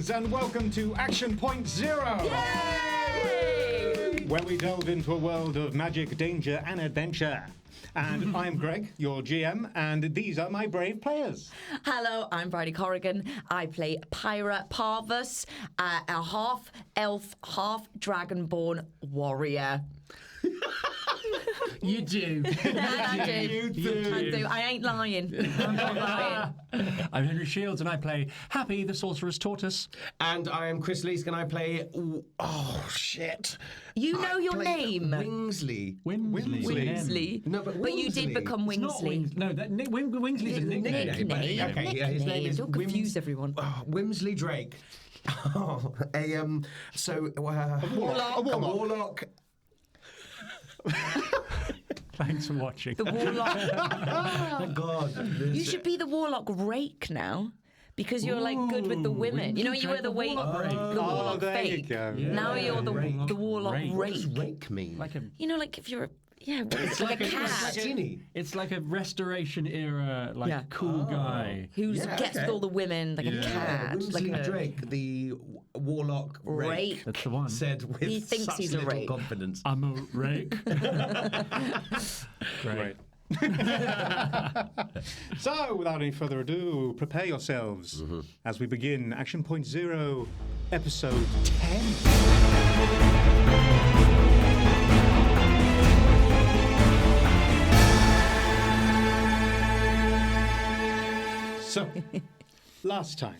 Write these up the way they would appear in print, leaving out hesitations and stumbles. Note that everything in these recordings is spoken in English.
nerds, and welcome to Action Point Zero! Yay! Where we delve into a world of magic, danger, and adventure. And I'm Greg, your GM, and these are my brave players. Hello, I'm Bridie Corrigan. I play Pyra Parvus, a half-elf, half-dragonborn warrior. You do. I do. I ain't lying. I'm not lying. I'm Henry Shields, and I play Happy, the Sorcerer's Tortoise. And I am Chris Leask, and I play... Oh, shit. You know your name. Whimsley. Whimsley. No, but you did Whimsley. become It's not Whimsley. No, Whimsley's a nickname. Okay, yeah, his name is Don't confuse everyone. Whimsley Drake. Oh, a warlock. Thanks for watching. The warlock. Thank God. You should be the warlock rake now. Because you're like good with the women. You know, you were the warlock there you fake. go. Now you're the warlock Rake. What does rake. rake mean? You know, like if you're it's like a cat. It's like a Restoration era, cool guy. Who gets with all the women like a cat. Whimsley Like Drake, the warlock rake. That's the one. Said with He thinks such he's a little rake. confidence. I'm a rake. Great. So, without any further ado, prepare yourselves as we begin Action Point Zero, Episode 10. So, last time,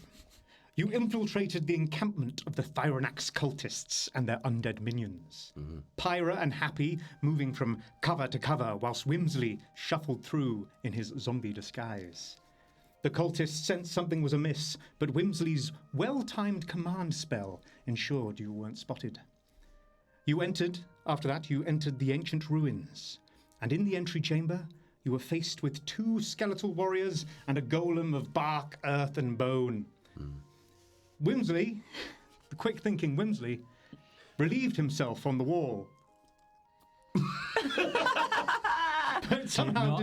you infiltrated the encampment of the Thyronax cultists and their undead minions. Pyra and Happy moving from cover to cover whilst Whimsley shuffled through in his zombie disguise. The cultists sensed something was amiss, but Whimsley's well-timed command spell ensured you weren't spotted. After that, you entered the ancient ruins, and in the entry chamber, you were faced with two skeletal warriors and a golem of bark, earth, and bone. Whimsley, the quick-thinking Whimsley, relieved himself on the wall. But somehow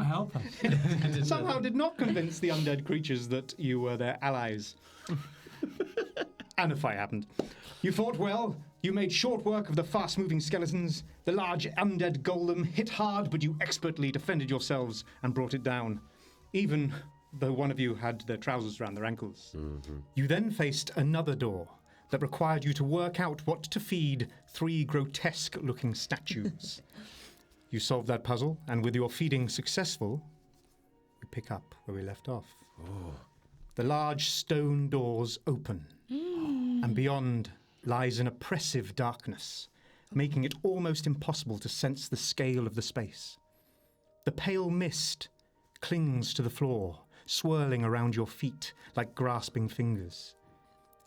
did not convince the undead creatures that you were their allies. And a fight happened. You fought well. You made short work of the fast-moving skeletons. The large undead golem hit hard, but you expertly defended yourselves and brought it down, even though one of you had their trousers around their ankles. You then faced another door that required you to work out what to feed three grotesque-looking statues. You solved that puzzle, and with your feeding successful, we pick up where we left off. The large stone doors open, and beyond lies an oppressive darkness, making it almost impossible to sense the scale of the space. The pale mist clings to the floor, swirling around your feet like grasping fingers.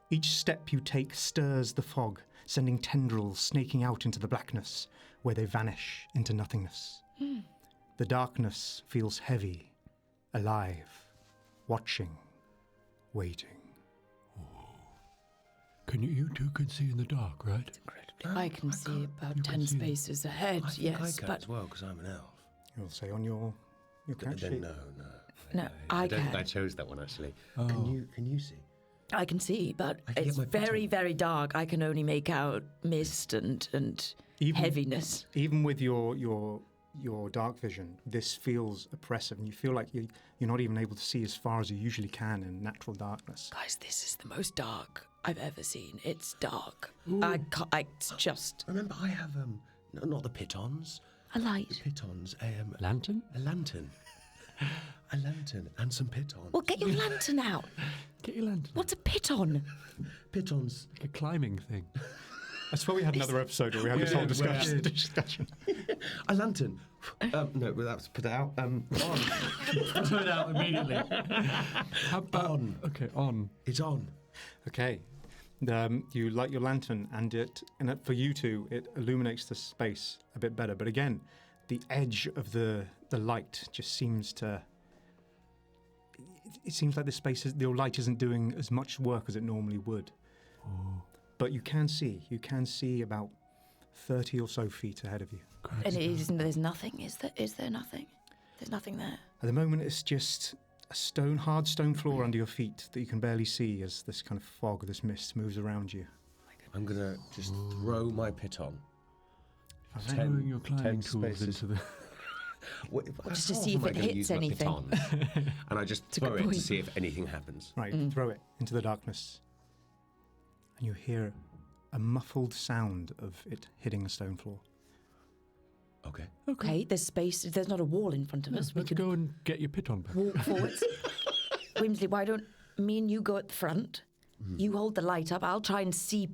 Each step you take stirs the fog, sending tendrils snaking out into the blackness, where they vanish into nothingness. The darkness feels heavy, alive, watching, waiting. You two can see in the dark, right? I can see about 10 spaces ahead, I think I can as well, because I'm an elf. You'll say on your character sheet. No, I can. I chose that one, actually. Oh. Can you see? I can see, but I can it's get my very, picture. very dark. I can only make out mist and heaviness. Even with your dark vision, this feels oppressive, and you feel like you're not even able to see as far as you usually can in natural darkness. Guys, this is the most dark I've ever seen. It's dark. It's just Remember, I have not the pitons. a light. Pitons. Lantern? A lantern. A lantern and some pitons. Well, get your lantern out. Get your lantern. What's a piton? Pitons. Like a climbing thing. I swear we had another episode where we had this whole discussion. A lantern. No, we'll have to put it out. On. Put it out immediately. How about On. Okay, on. It's on. Okay. You light your lantern, and for you two, it illuminates the space a bit better. But again, the edge of the light just seems to. It seems like your light isn't doing as much work as it normally would. Oh, But you can see about 30 or so feet ahead of you. And there's nothing. Is there nothing? There's nothing there. At the moment, it's just a hard stone floor under your feet that you can barely see as this kind of fog, this mist moves around you. I'm going to just throw my piton. Throwing your climbing tools into the... Just to see if it hits anything. And I just throw it to see if anything happens. Right, throw it into the darkness. And you hear a muffled sound of it hitting the stone floor. Okay, there's space. There's not a wall in front of us. Let's go and get your piton back. Walk forwards. Whimsley, why don't me and you go at the front? You hold the light up. I'll try and see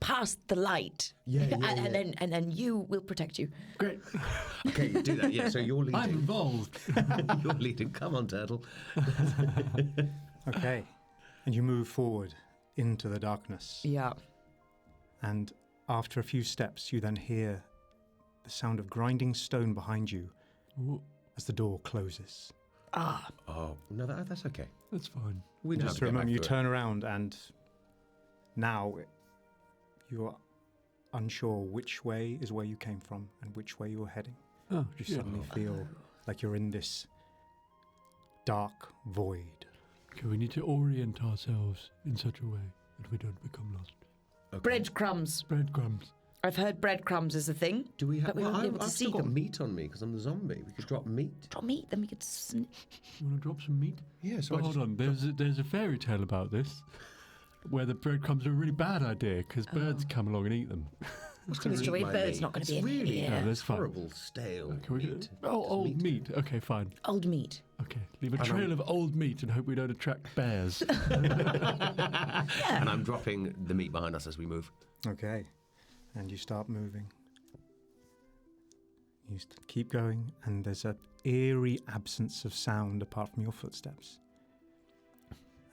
past the light. And then you will protect you. Great. Okay, do that. Yeah, so you're leading. I'm involved. You're leading. Come on, turtle. Okay. And you move forward into the darkness. Yeah. And after a few steps, you then hear the sound of grinding stone behind you as the door closes. Oh, no, that's okay. That's fine. We know Just for a moment, you turn around and now you are unsure which way is where you came from and which way you're heading. Oh, You suddenly feel like you're in this dark void. Okay, we need to orient ourselves in such a way that we don't become lost. Okay. Breadcrumbs. Breadcrumbs. I've heard breadcrumbs is a thing. Do we have? But we won't be able to I've see still got them. meat on me because I'm the zombie. We could drop meat. Drop meat, then we could. You want to drop some meat? Yeah. So But hold on, there's a fairy tale about this, where the breadcrumbs are a really bad idea because birds come along and eat them. Destroyed bird's not going to be It's really yeah. No, that's fine. horrible, stale Can we meat. old meat. Okay, fine. Old meat. Okay, leave a trail of old meat and hope we don't attract bears. And I'm dropping the meat behind us as we move. Okay. And you start moving. You keep going, and there's an eerie absence of sound apart from your footsteps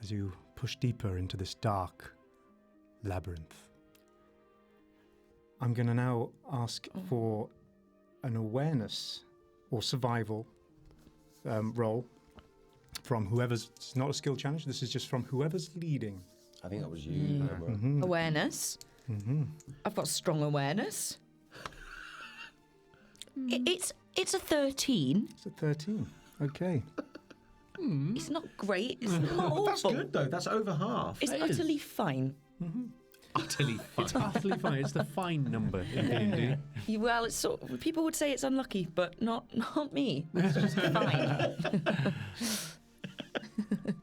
as you push deeper into this dark labyrinth. I'm going to now ask for an awareness or survival roll from whoever's... It's not a skill challenge, this is just from whoever's leading. I think that was you. Emma. Awareness. I've got strong awareness. It's a 13. It's a 13. Okay. It's not great. It's not awful. That's good though. That's over half. It's utterly fine. Utterly fun. It's utterly fine. It's the fine number in D&D. Well, it's people would say it's unlucky, but not me. It's just fine.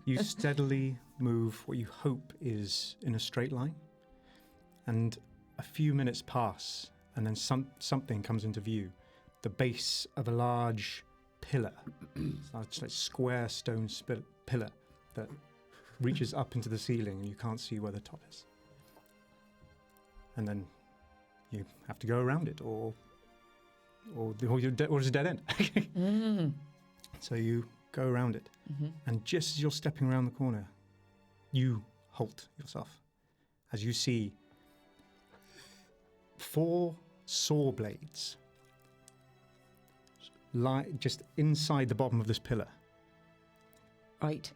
You steadily move what you hope is in a straight line, and a few minutes pass, and then something comes into view. The base of a large pillar, it's like square stone pillar that reaches up into the ceiling, and you can't see where the top is. And then you have to go around it, or it's a dead end. So you go around it, and just as you're stepping around the corner, you halt yourself as you see 4 saw blades lie just inside the bottom of this pillar. Right.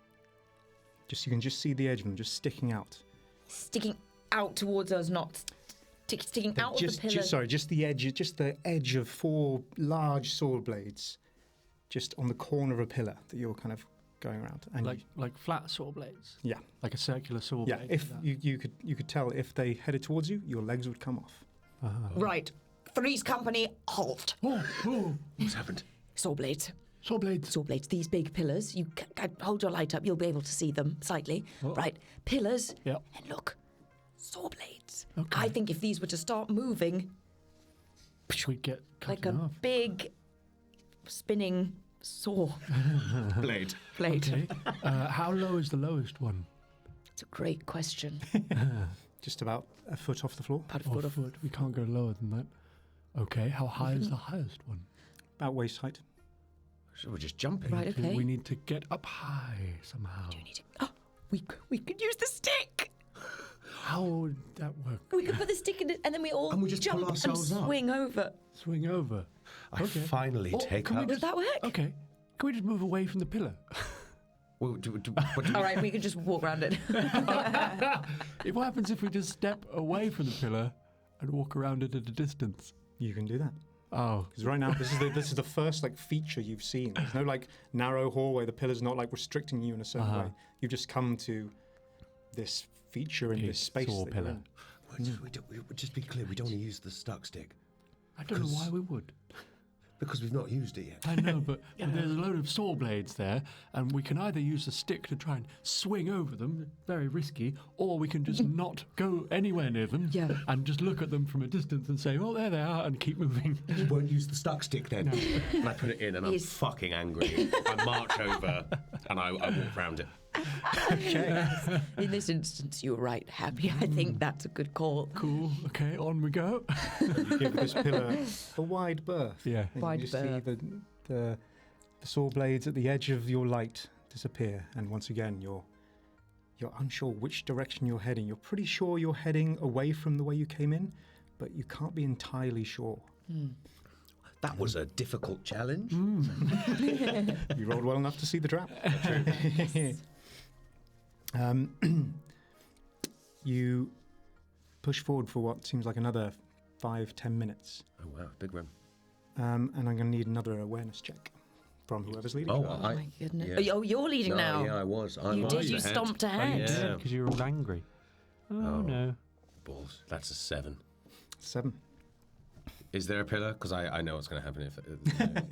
You can just see the edge of them just sticking out. Sticking out towards us, not sticking out of the pillar. Just the edge of 4 large sword blades, just on the corner of a pillar that you're kind of going around. And Like flat saw blades. yeah, Like a circular saw yeah. blade. If like you could tell if they headed towards you, your legs would come off. Right. Three's company, halt. What's happened? Saw blades. Saw blades. Saw blades, these big pillars. You hold your light up, you'll be able to see them slightly. Right. Pillars. Yep. And look, saw blades. Okay. I think if these were to start moving, we'd get cut like a in half. big spinning saw Blade. blade. Okay. How low is the lowest one? It's a great question. Just about a foot off the floor. About a foot off. We can't go lower than that. Okay. How high is the highest one? About waist height. So we're just jumping. Right, okay. We need to get up high somehow. You need to, we could use the stick. How would that work? We could put the stick in it, and then we all And we just pull jump and ourselves up. swing over. Swing over. I Okay. finally take can we up. Does that work? Okay. Can we just move away from the pillar? Well, All right, we can just walk around it. What happens if we just step away from the pillar and walk around it at a distance? You can do that. Oh. Because right now, this is the first like feature you've seen. There's no like narrow hallway. The pillar's not like restricting you in a certain way. You've just come to this feature in this space. Saw that you're pillar. in. Just be clear, we don't want to use the stuck stick. I don't know why we would. Because we've not used it yet. I know, but there's a load of saw blades there, and we can either use the stick to try and swing over them, very risky, or we can just not go anywhere near them and just look at them from a distance and say, oh, there they are, and keep moving. You won't use the stuck stick then. No. And I put it in and I'm fucking angry. I march over and I walk around it. Okay. In this instance, you're right, Happy. I think that's a good call. Cool. Okay, on we go. You give this pillar a wide berth. Yeah. And Wide you berth. see the saw blades at the edge of your light disappear, and once again you're unsure which direction you're heading. You're pretty sure you're heading away from the way you came in, but you can't be entirely sure. That was a difficult challenge. You rolled well enough to see the trap. You push forward for what seems like another 5-10 minutes. Oh, wow, big run. And I'm going to need another awareness check from whoever's leading. Oh, Oh, my goodness. yeah. Oh, you're leading now. Yeah, I was. You did, you stomped ahead. Yeah. Because you're all angry. Oh, no. Balls. That's a 7. 7. Is there a pillar? Because I know what's going to happen if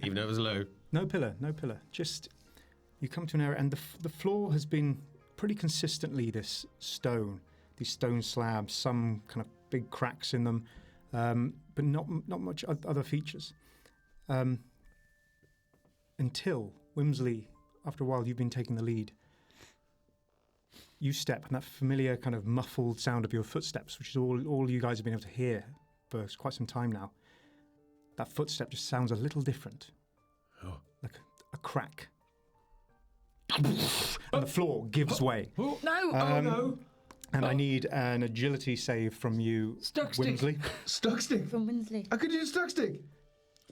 even though it was low. No pillar. Just you come to an area, and the floor has been pretty consistently these stone slabs, some kind of big cracks in them, but not much other features. Until Whimsley, after a while, you've been taking the lead. You step, and that familiar kind of muffled sound of your footsteps, which is all you guys have been able to hear for quite some time now. That footstep just sounds a little different, like a crack. And the floor gives way. No. No. And I need an agility save from you, Whimsley. Stuck stick. From Whimsley. I could use stuck stick.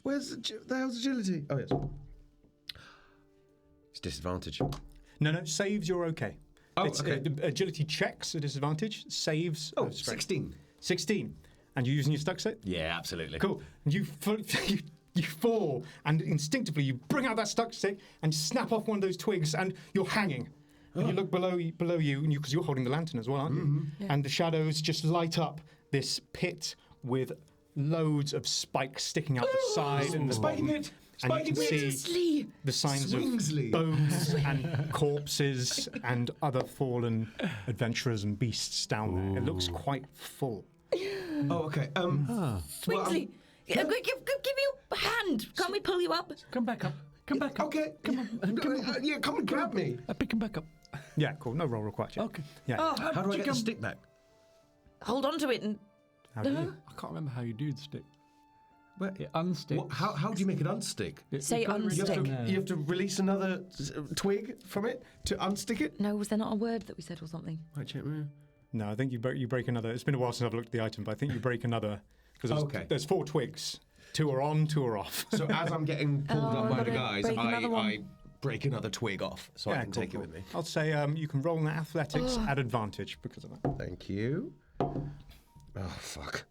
Where's the hell's agility? Oh, yes. It's disadvantage. No, saves you're okay. Oh, It's, okay. Agility checks a disadvantage, saves. Oh, strength. 16. 16. And you're using your stuck set? Yeah, absolutely. Cool. And you fall, and instinctively you bring out that stuck stick and snap off one of those twigs, and you're hanging. And you look below you, and because you're holding the lantern as well, aren't you? Yeah. And the shadows just light up this pit with loads of spikes sticking out the side and the bottom. pit. And you can see Whimsley. the signs Swingsley. of bones and corpses and other fallen adventurers and beasts down there. It looks quite full. Oh, okay. Whimsley. Give me your hand. Can't we pull you up? Come back up. Come back up. Okay. Come on. Yeah, come and grab me. I pick him back up. Yeah, cool. No roll required. Yet. Okay. Yeah. How do I get the stick back? Hold on to it and... How do you? I can't remember how you do the stick. Where, It unsticks. how do you make it unstick? Say You've got to release unstick. it from You have to release another twig from it to unstick it? No, was there not a word that we said or something? Right, check me. No, I think you break another. It's been a while since I've looked at the item, but I think you break another because there's 4 twigs. 2 are on, 2 are off. So as I'm getting pulled up by the gotta guys, break another one. I break another twig off so I can cool, take cool. it with me. I'll say you can roll an athletics at advantage because of that. Thank you. Oh, fuck.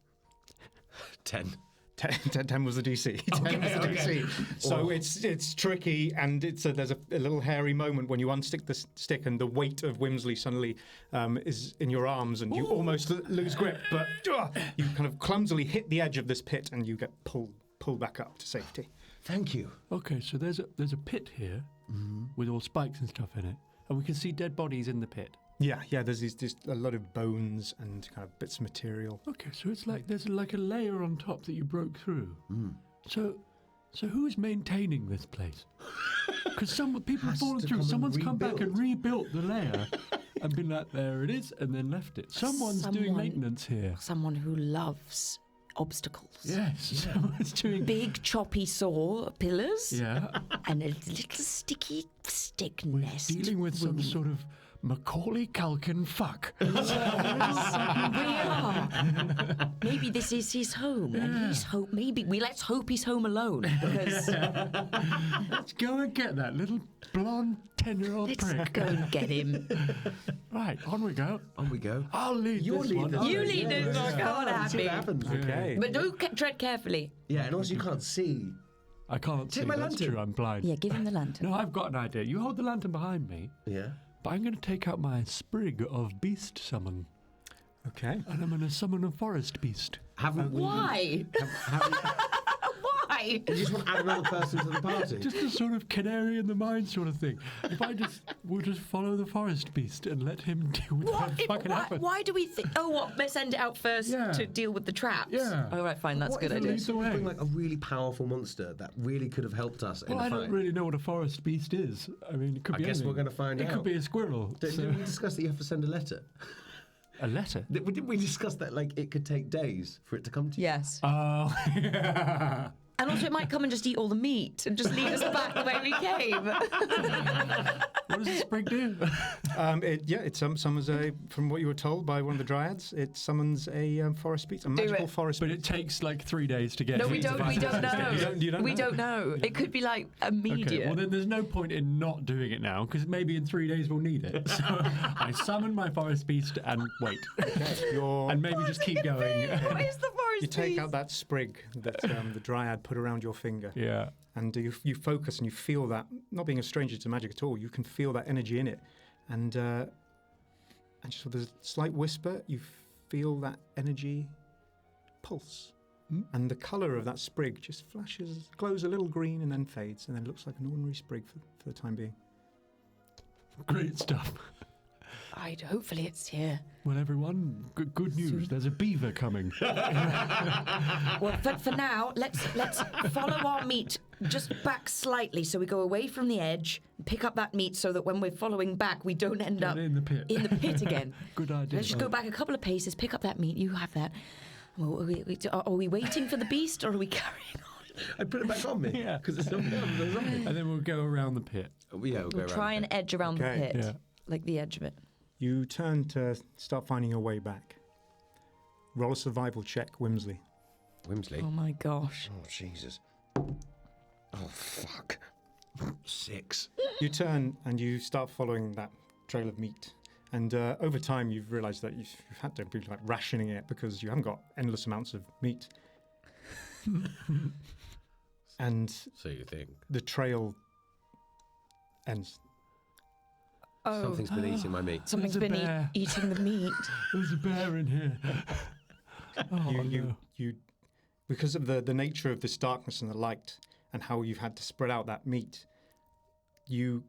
10. 10 was the DC. 10 was the DC. So it's tricky, and there's a little hairy moment when you unstick the stick, and the weight of Whimsley suddenly is in your arms, and you almost lose grip. But you kind of clumsily hit the edge of this pit, and you get pulled back up to safety. Thank you. Okay, so there's a pit here with all spikes and stuff in it, and we can see dead bodies in the pit. Yeah. There's a lot of bones and kind of bits of material. Okay, so it's like there's like a layer on top that you broke through. So who's maintaining this place? Because some people have fallen to through. come and Someone's come back and rebuild. rebuilt the layer and been like, there it is, and then left it. Someone's doing Someone- maintenance here. Someone who loves obstacles. Yes, someone's doing. Big choppy saw pillars Yeah. and a little sticky stick We're nest. dealing with some sort of Macaulay Culkin fuck. We are. Maybe this is his home, and he's home. Let's hope he's home alone, because Let's go and get that little blonde 10-year-old let's prick. go and get him. Right, on we go. On we go. I'll lead this one. You lead this one. Go on, See what Happy. happens. Okay. But do tread carefully. Yeah, and also you can't see. I can't see. Take my That's lantern. true. I'm blind. Yeah, give him the lantern. No, I've got an idea. You hold the lantern behind me, Yeah. but I'm going to take out my sprig of beast summon, Okay. and I'm going to summon a forest beast. Haven't we? Why? Why? You just want to add another person to the party. Just a sort of canary in the mine sort of thing. If we'll just follow the forest beast and let him deal with what fucking happens. Why do we think? Oh, what? Let's send it out first Yeah. to deal with the traps. Yeah. All right, fine. That's a What good if idea. we Either way. bring like a really powerful monster that really could have helped us in Well, a I fight? don't really know what a forest beast is. I mean, it could I be guess anything. we're gonna find It out. could be a squirrel. So- Didn't we discuss that you have to send a letter? A letter? Didn't we discuss that like it could take days for it to come to you? Yes. Oh, yeah. And also, it might come and just eat all the meat and just leave us back the way we came. What does the sprig do? It summons a. From what you were told by one of the dryads, it summons a forest beast, a magical it. forest. But it takes like 3 days to get. No, to we the don't. We fastest don't know. stage. You don't We know? don't know. It could be like immediate. Okay, well then there's no point in not doing it now because maybe in 3 days we'll need it. So I summon my forest beast and wait, and maybe just keep going. What is the forest You take beast? out that sprig that the dryad put around your finger, Yeah. and you focus and you feel that. Not being a stranger to magic at all, you can feel that energy in it, and just with a slight whisper, you feel that energy pulse, and the colour of that sprig just flashes, glows a little green, and then fades, and then looks like an ordinary sprig for the time being. Great stuff. Hopefully it's here. Well, everyone, good news. There's a beaver coming. Well, for now, let's follow our meat just back slightly, so we go away from the edge, pick up that meat, so that when we're following back, we don't end up in the pit. In the pit again. Good idea. Let's just go back a couple of paces, pick up that meat. You have that. Are we waiting for the beast, or are we carrying on? I put it back on me. Yeah. Because it's something. And then we'll go around the pit. Yeah, we'll go We'll try around and edge around the Okay. pit, Yeah. like the edge of it. You turn to start finding your way back. Roll a survival check, Whimsley. Whimsley. Oh my gosh. Oh, Jesus. Oh, fuck. 6. You turn and you start following that trail of meat. And over time, you've realised that you've had to be like rationing it because you haven't got endless amounts of meat. And So you think. the trail ends. Oh, Something's been eating my meat. something's There's a been bear. eating the meat. There's a bear in here. Oh, You, because of the nature of this darkness and the light and how you've had to spread out that meat, you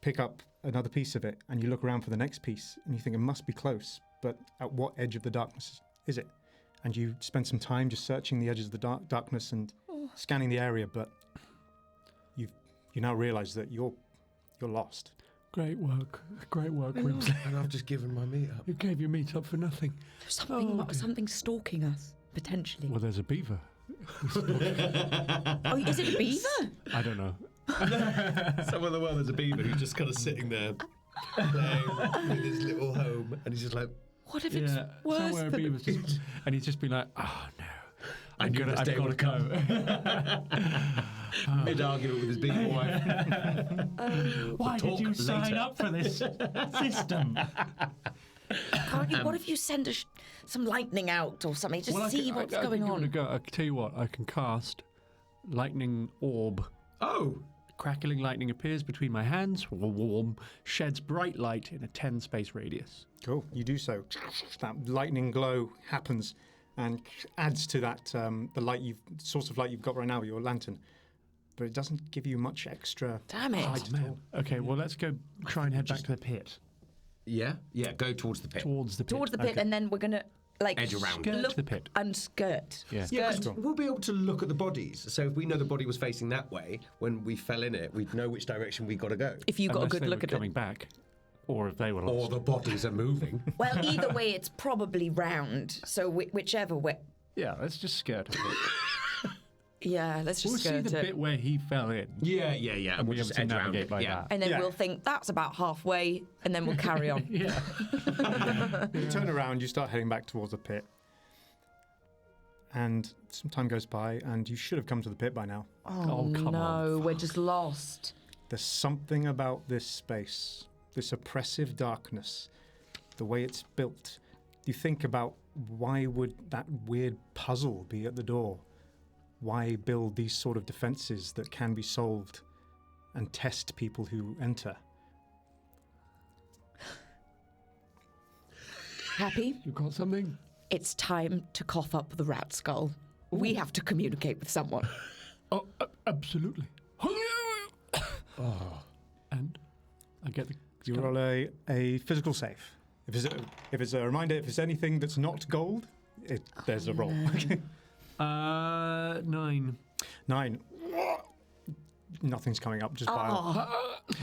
pick up another piece of it and you look around for the next piece and you think it must be close, but at what edge of the darkness is it? And you spend some time just searching the edges of the darkness and scanning the area, but you now realise that you're lost. Great work, Whimsley. And I've just given my meat up. You gave your meat up for nothing. Something stalking us, potentially. Well, there's a beaver. Oh, is it a beaver? I don't know. Somewhere in the world there's a beaver who's just kind of sitting there playing with his little home. And he's just like, What if it's Yeah, worse somewhere a than beaver's just, and he's just been like, oh no, I knew this day would go. mid-argument with his beaver wife. Why did you sign up for this system? Can't you? What if you send some lightning out or something? Just Well, see what's I going can give it a on. go. I can tell you what, I can cast lightning orb. Oh, Crackling lightning appears between my hands, warm, sheds bright light in a 10 space radius. Cool. You do so. That lightning glow happens and adds to that the source of light you've got right now with your lantern, but it doesn't give you much extra. Damn it. light at all. Okay, well, let's go try and head back to the pit. Yeah? Yeah, go towards the pit. Towards the pit. Towards the pit, Okay. and then we're gonna Edge around. Skirt look the pit. and skirt. Yeah. yeah, Skirt. 'cause we'll be able to look at the bodies. So if we know the body was facing that way, when we fell in it, we'd know which direction we got to go. If you got Unless a good they look were at coming it. back, or if they were Or lost. the bodies are moving. Well, either way, it's probably round. So whichever way. Yeah, let's just skirt it. Yeah, let's just We'll see skirt the it. bit where he fell in. Yeah. And We'll we'll be just able to edge around navigate it. like Yeah. that. And then Yeah. we'll think that's about halfway, and then we'll carry on. Yeah. You turn around, you start heading back towards the pit. And some time goes by, and you should have come to the pit by now. Oh, come no, on. we're just lost. There's something about this space, this oppressive darkness, the way it's built. You think about why would that weird puzzle be at the door? Why build these sort of defenses that can be solved and test people who enter? Happy? You got something? It's time to cough up the rat skull. We have to communicate with someone. Oh, absolutely. And I get the. You roll a physical save. If it's a reminder, if it's anything that's not gold, there's a roll. 9. 9. Nothing's coming up, just bile.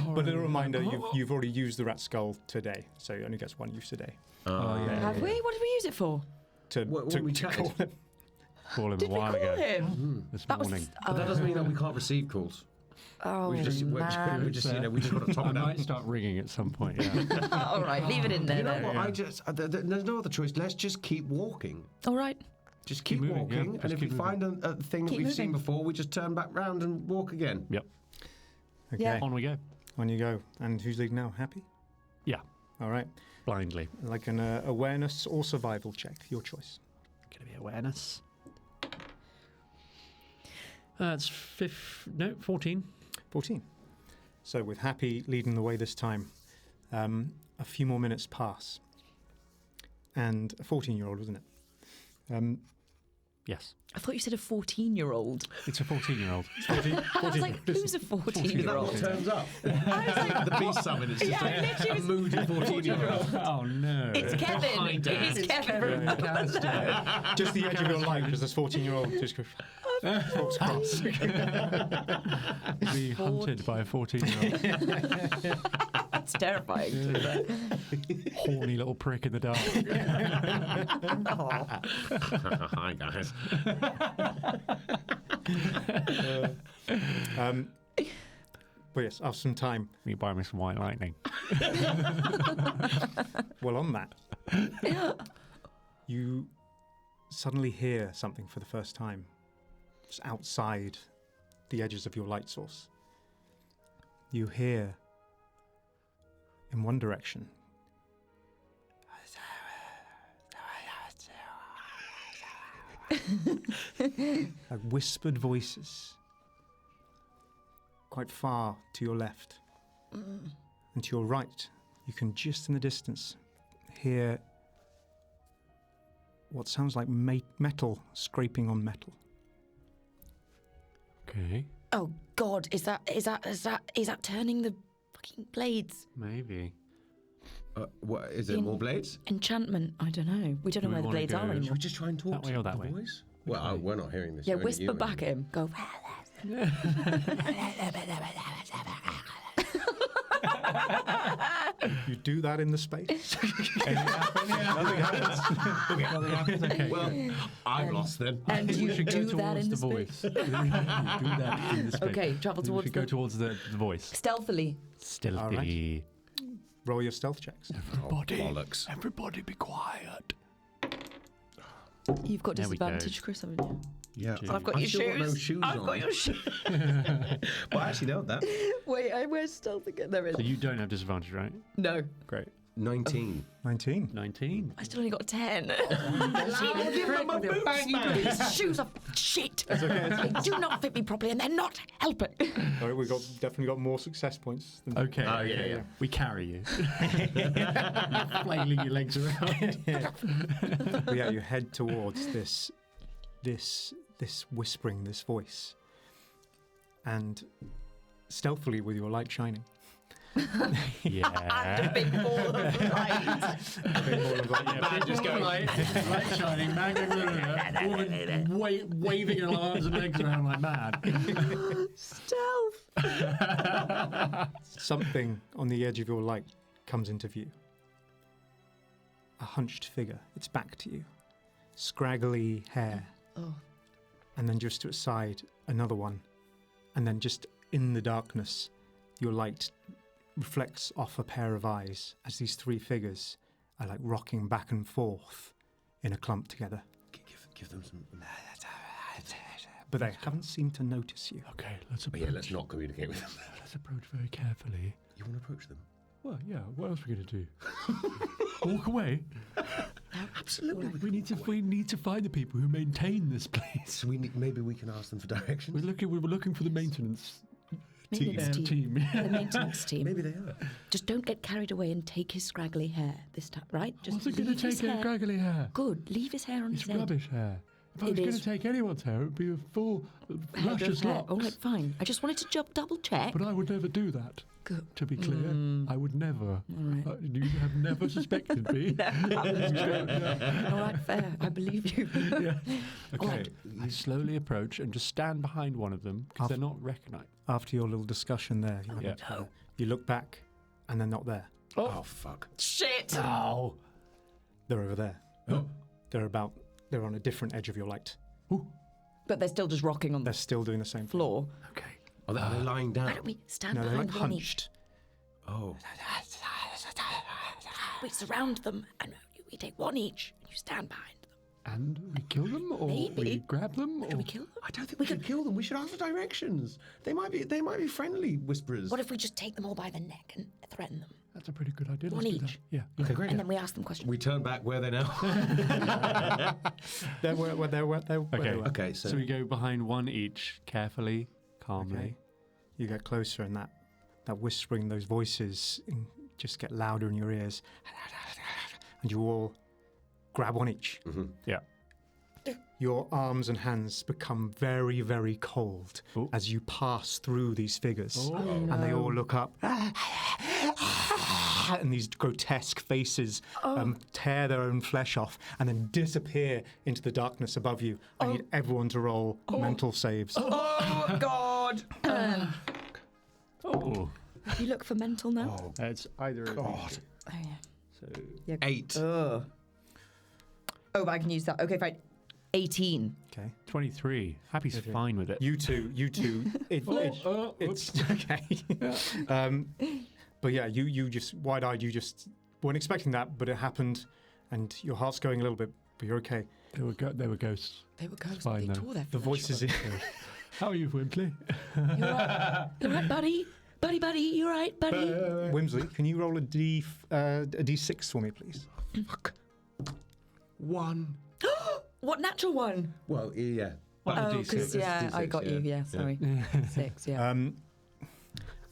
But a reminder, you've already used the rat skull today, so it only gets one use a day. Have we? What did we use it for? To we call him. Call him Did a we while call ago. him? This That was. morning. But that doesn't mean that we can't receive calls. Oh, We just, we just we just got to top I it might out. start ringing at some point. Yeah. All right, leave it in there You know then. what? I just there's no other choice. Let's just keep walking. All right. Just keep moving, walking, yeah, and just if we keep find a thing that Keep we've seen moving. before, we just turn back round and walk again. Yep. Okay, Yeah. On we go. on you go. And who's leading now? Happy? Yeah. All right. Blindly. Like an awareness or survival check, your choice. Gonna be awareness. That's 14. 14. So with Happy leading the way this time, a few more minutes pass. And a 14-year-old, wasn't it? Yes. I thought you said a 14-year-old. It's a 14-year-old. I was like, who's a Is that 14-year-old? what turns up? The beast summon is just Yeah, I literally a was- moody 14-year-old. Oh no. It's Kevin. Hi, It Dad. is Kevin. Just the edge of your light as this 14-year-old just goes, walks across. Be hunted by a 14-year-old. That's terrifying. Horny little prick in the dark. Hi, guys. But yes, after some time, You buy me some white lightning. well, on that, you suddenly hear something for the first time, just outside the edges of your light source. You hear, in one direction, like whispered voices, quite far to your left. And to your right, you can just in the distance hear what sounds like metal scraping on metal. Okay. Oh God, is that turning the fucking blades? Maybe. What is it? More blades? Enchantment. I don't know. We don't know we where the wanna blades go? are Should anymore. we just try and talk That way to or that the way? boys? Well, we're not hearing this. Yeah, only whisper you back at him. Go. You do that in the space. Nothing happens. Okay. Well, I'm lost then. And you should go do that towards in the the voice. space. Do that in the space. Okay, travel We towards should go the towards the voice. stealthily. Stealthy. Roll your stealth checks. Everybody, bollocks. everybody be quiet. You've got There we go. disadvantage, Chris, haven't you? Yeah, I've got your still shoes. got no shoes I've on. got your shoes. Well, I actually know that. Wait, where's stealth again? There it So is. you don't have disadvantage, right? No, Great. 19. 19. 19. I still only got a 10. Boots, These shoes are shit. They do not fit me properly, and they're not helping. All right, we've definitely got more success points. Than Okay. Oh, yeah. We carry you. Flailing your legs around. But yeah, you head towards this whispering, this voice, and stealthily with your light shining. Yeah. Big ball of light. Man just going light shining, man woman waving her arms and legs around like mad. Stealth. Something on the edge of your light comes into view. A hunched figure. It's back to you. Scraggly hair. Oh. and then just to its side, another one. And then just in the darkness, your light reflects off a pair of eyes as these three figures are like rocking back and forth in a clump together. Give them some... But they haven't seemed to notice you. Okay, let's approach. Yeah, let's not communicate with them. Let's approach very carefully. You want to approach them? Well, yeah, what else are we going to do? Walk away? Absolutely. We need to find the people who maintain this place. So maybe we can ask them for directions? We were looking for the maintenance Maintenance team. The maintenance team. Maybe they are. Just don't get carried away and take his scraggly hair this time, right? Just Wasn't going to leave his take hair. a scraggly hair. Good. Leave his hair on It's his head. rubbish hair. If I It was going is. to take anyone's hair, it would be a full, Head of luscious hair. locks. All right, fine. I just wanted to double check. But I would never do that. Good. To be clear, I would never. right. You have never suspected me. All right, fair. I believe you. Yeah. All Okay. right. I slowly approach and just stand behind one of them because they're not recognised. After your little discussion there, you look back and they're not there. Oh, fuck. Shit! Oh. They're over there. They're on a different edge of your light. But they're still just rocking on They're the still doing the same thing. floor. Okay. Are they lying down? Why don't we stand No, they're behind like one each? hunched. Oh. We surround them and we take one each and you stand behind them. And we kill them, or Maybe. we grab them, Do or we kill them? I don't think we should kill them. We should ask for directions. They might be friendly whisperers. What if we just take them all by the neck and threaten them? that's a pretty good idea. One Let's do each. that. Yeah. Okay, great. And then we ask them questions. We turn back. Where are they now? They're where they were. Okay, So we go behind one each, carefully, calmly. Okay. You get closer and that whispering, those voices just get louder in your ears. And you all grab one each. Mm-hmm. Yeah. Your arms and hands become very, very cold Ooh. as you pass through these figures. Oh. And they all look up. And these grotesque faces tear their own flesh off and then disappear into the darkness above you. I need everyone to roll mental saves. Oh, God! Oh. You look for mental now? It's either of God. these. Oh, yeah. So 8. Oh, but I can use that. Okay, fine. 18. Okay. 23. Happy's fine with it. You two. It's okay. But yeah, you just wide-eyed. You just weren't expecting that, but it happened, and your heart's going a little bit, but you're okay. They were ghosts. They were ghosts. fine, They though. tore their The flesh voices. How are you, Whimsley? You all right, buddy? Buddy, you all right, buddy? Whimsley, can you roll a D6 for me, please? Fuck. 1. What natural one? Well, yeah. Oh, because, yeah, I got you. Yeah, sorry. 6, yeah.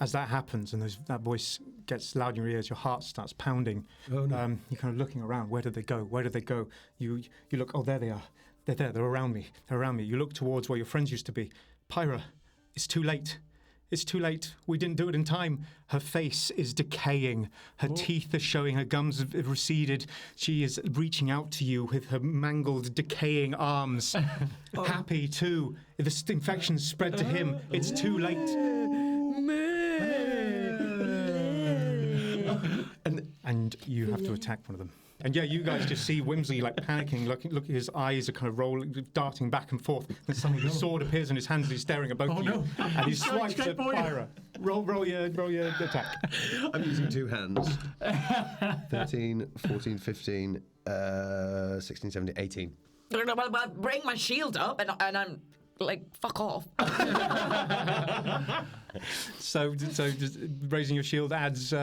As that happens and that voice gets loud in your ears, your heart starts pounding. Oh, no. You're kind of looking around. Where did they go? Where did they go? You look. Oh, there they are. They're there. They're around me. They're around me. You look towards where your friends used to be. Pyra, it's too late. It's too late. We didn't do it in time. Her face is decaying. Her teeth are showing. Her gums have receded. She is reaching out to you with her mangled, decaying arms. Happy, too. If this infection's spread to him, it's too late. And you have to attack one of them. And yeah, you guys just see Whimsley like panicking, look, his eyes are kind of rolling, darting back and forth. Then suddenly his sword appears in his hands and he's staring at both of you. And he swipes at Pyra. Roll your attack. I'm using 2 hands. 13, 14, 15, 16, 17, 18. Bring my shield up and I'm like, fuck off. So just raising your shield adds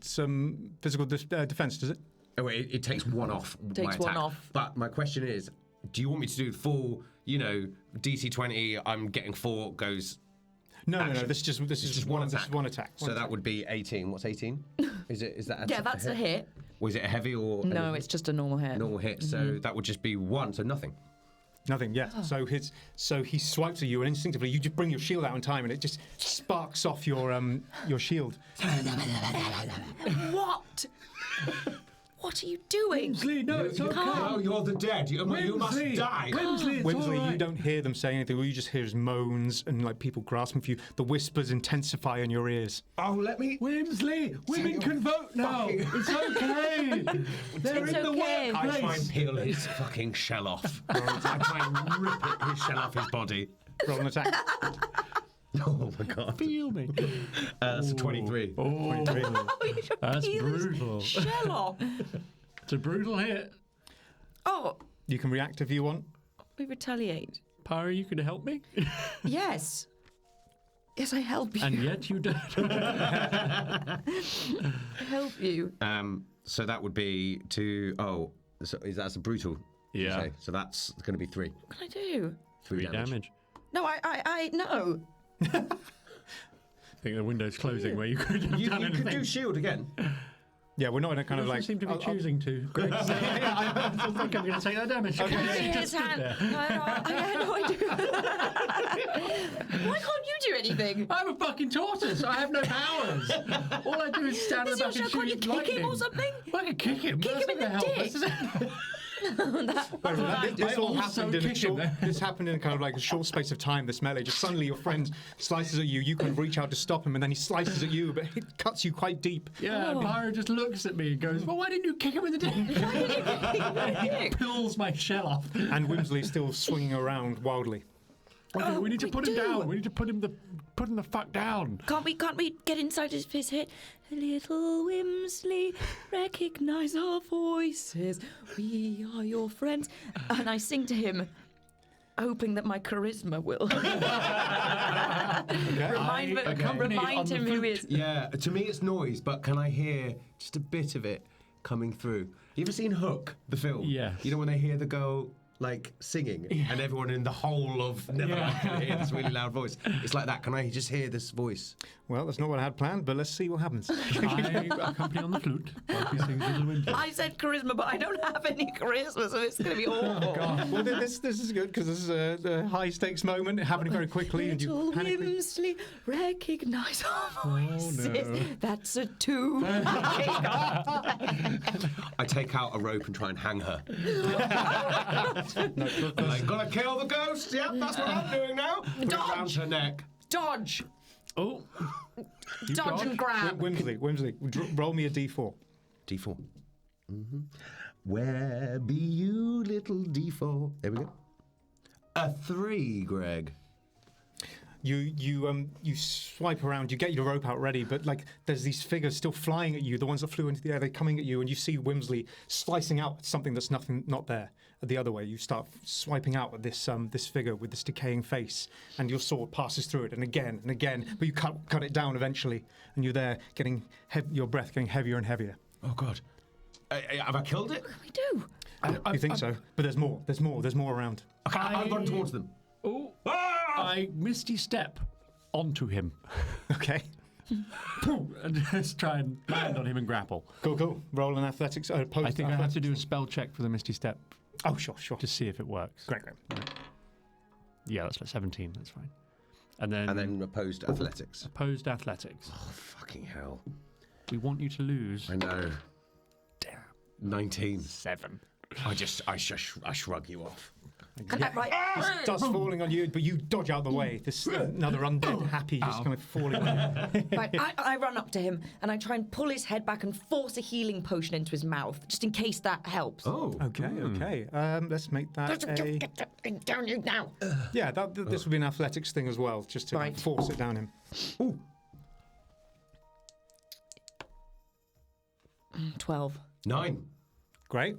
some physical defense, does it? Oh, wait, it takes 1 off. Takes my 1 attack. off. But my question is, do you want me to do the full, DC 20, I'm getting 4, goes... No. This is just one attack. This is one attack. So that would be 18. What's 18? Is that Yeah, that's a hit. Was it a heavy or... No, it's just a normal hit. Normal hit, so that would just be 1, so nothing. Nothing, yeah. So he swipes at you, and instinctively you just bring your shield out in time, and it just sparks off your shield. What? What are you doing? Whimsley, no, it's okay. No, you're the dead. You must die. Whimsley, it's Whimsley, all right. you don't hear them say anything. All you just hear is moans and like people grasping for you. The whispers intensify in your ears. Oh, let me. Whimsley, women can vote now. It's okay. They're in the okay. I try workplace. and peel his fucking shell off. I try and rip his shell off his body. Roll an attack. Oh my god. Feel me. That's a 23. Oh, that's brutal. Shell off. It's a brutal hit. Oh, You can react if you want. we retaliate. Pyra, you can help me? Yes. Yes, I help you. And yet you don't. I help you. So that would be that's a brutal. you Yeah. say? So that's going to be 3. What can I do? 3 damage. No, I no. I think the window's closing where you could have You done could anything. do shield again. Yeah, we're not in a kind of Doesn't like. seem to be I'll- choosing to. Great. I think I'm going to take that damage. Can I Okay. see his hand? I know I do. Why can't you do anything? I'm a fucking tortoise. I have no powers. All I do is stand Is in the your back and show, can't you shoot kick lightning. him or something? Well, I can kick him. Kick him in the dick. This all also happened in a kick him short. there. This happened in kind of like a short space of time. This melee, just suddenly your friend slices at you. You kind of reach out to stop him, and then he slices at you, but it cuts you quite deep. Yeah, and Pyra just looks at me and goes, well, why didn't you kick him in the dick? Pulls my shell off. And Whimsley's still swinging around wildly. Okay, we need to we put him do. down. We need to put him the fuck down. Can't we get inside his head? Little Whimsley, recognise our voices. We are your friends. And I sing to him, hoping that my charisma will remind him who he is. Yeah, to me it's noise, but can I hear just a bit of it coming through? You ever seen Hook, the film? Yes. You know when they hear the girl like singing, and everyone in the whole of Neverland can hear this really loud voice? It's like that. Can I just hear this voice? Well, that's not what I had planned, but let's see what happens. I accompany on the flute while he sings Little Winter. I said charisma, but I don't have any charisma, so it's going to be awful. Well, this is good because this is a high stakes moment happening very quickly, and Little you panic. Whimsley, recognise our voices. no. That's a 2. I take out a rope and try and hang her. No, I gotta kill the ghost. Yep, that's what I'm doing now. Put it around her neck. Dodge! Oh. Dodge and grab. Whimsley, roll me a d4. D4. Where be you, little D4? There we go. A 3, Greg. You swipe around, you get your rope out ready, but like there's these figures still flying at you. The ones that flew into the air, they're coming at you, and you see Whimsley slicing out something that's not there. The other way, you start swiping out at this figure with this decaying face, and your sword passes through it, and again, but you cut it down eventually, and you're there getting your breath getting heavier and heavier. Oh God. Have I killed it? We do. You think so? But there's more around. Okay, I'll run towards them. Oh. Ah! I misty step onto him. Okay, And just try and land on him and grapple. cool. Roll an athletics. I think I have to do a spell check for the misty step Oh, sure. to see if it works. Great. Yeah, that's like 17. That's fine. And then Opposed athletics. opposed athletics. Oh, fucking hell. We want you to lose. I know. Damn. 19. 7. I shrug you off. Right. Starts falling on you, but you dodge out the way. This another undead happy just kind of falling on you. Right, I run up to him and I try and pull his head back and force a healing potion into his mouth, just in case that helps. Oh. Okay. Let's make that a... Get down you now. Yeah, this would be an athletics thing as well, just to Right. force it down him. Ooh. 12. 9. Great.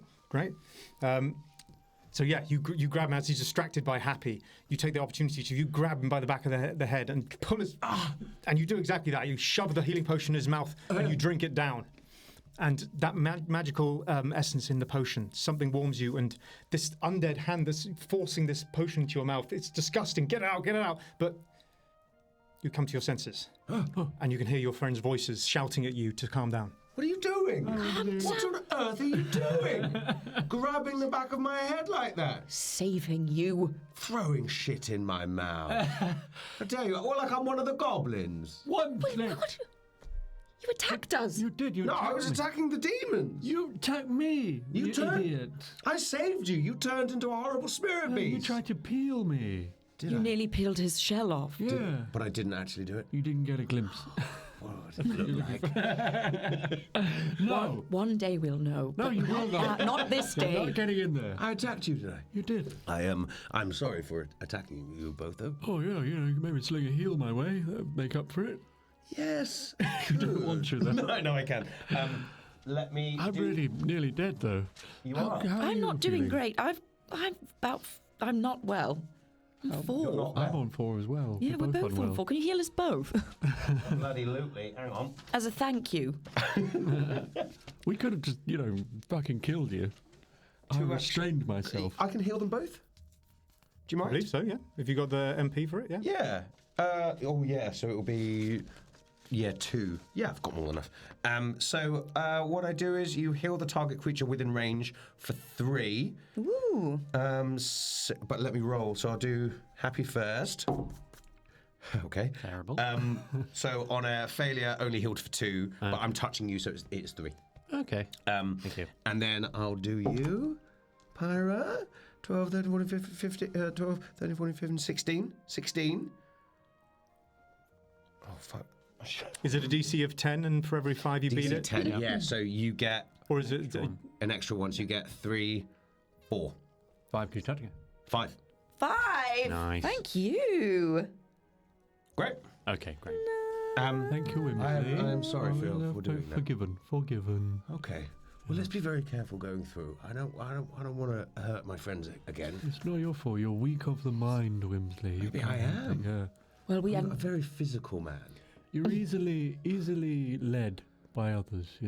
So yeah, you grab him as he's distracted by Happy. You take the opportunity to grab him by the back of the head and pull his... And you do exactly that. You shove the healing potion in his mouth and you drink it down. And that magical essence in the potion, something warms you, and this undead hand that's forcing this potion into your mouth, it's disgusting. Get it out. But you come to your senses. And you can hear your friends' voices shouting at you to calm down. What are you doing? What on earth are you doing? Grabbing the back of my head like that? Saving you. Throwing shit in my mouth. I tell you, like I'm one of the goblins. One Wait, click. what? You attacked us. You did. You No, attacked I was me. attacking the demons. You attacked me. You turned. idiot. I saved you. You turned into a horrible spirit No, you beast. tried to peel me. Did You I? nearly peeled his shell off. Yeah. But I didn't actually do it. You didn't get a glimpse. What did it look like? No. One day we'll know. No, but you will not. Not this You're day. not getting in there. I attacked you today. You did. I'm sorry for attacking you both, though. Oh, yeah, you maybe sling a heel my way. That'll make up for it. Yes. You don't want to, then. No, I know I can. Let me. I'm really nearly dead, though. You are. How are I'm you not doing feeling? great. I'm not well. I'm 4. You're not I'm on 4 as well. Yeah, we're both on unwell. 4. Can you heal us both? Bloody lootly. Hang on. As a thank you. We could have just, fucking killed you. I restrained myself. I can heal them both. Do you I mind? believe so, yeah. If you got the MP for it, yeah. Yeah. Oh, yeah. So it'll be. Yeah, 2. Yeah, I've got more than enough. So what I do is you heal the target creature within range for 3. Ooh. But let me roll. So I'll do happy first. Okay. Terrible. So on a failure, only healed for 2. But I'm touching you, so it's 3. Okay. Thank you. And then I'll do you, Pyra. 12, 13, 14, 15, 12, 13, 14, 15, 16. 16. Oh, fuck. Is it a DC of 10 and for every 5 you beat DC it? 10, yeah. So you get Or is it... an extra one, so you get 3, 4, 5 keep touching it. 5. 5. Nice. Thank you. Great. Okay, great. Thank you, Whimsley. I am sorry for doing that. Forgiven. Okay. Well, let's be very careful going through. I don't want to hurt my friends again. It's not your fault. You're weak of the mind, Whimsley. Maybe I am. Yeah. Well, we I'm a very physical man. You're easily led by others,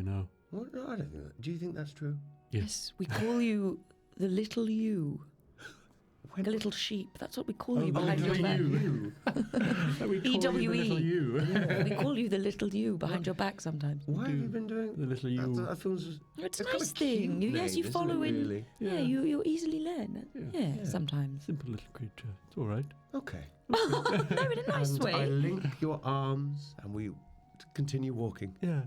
What? No, I don't think that. Do you think that's true? Yes, we call you the little you. Like a little sheep. That's what we call you behind your back. EWE. We call you the little you behind your back sometimes. Why have you been doing The little you. that? Feels It's a kind nice of cute thing. Yes, name, you isn't follow it, in. really? Yeah, you're easily led. Yeah, sometimes. Simple little creature. It's all right. Okay. No, in a nice And I way. link your arms and we continue walking. Yeah.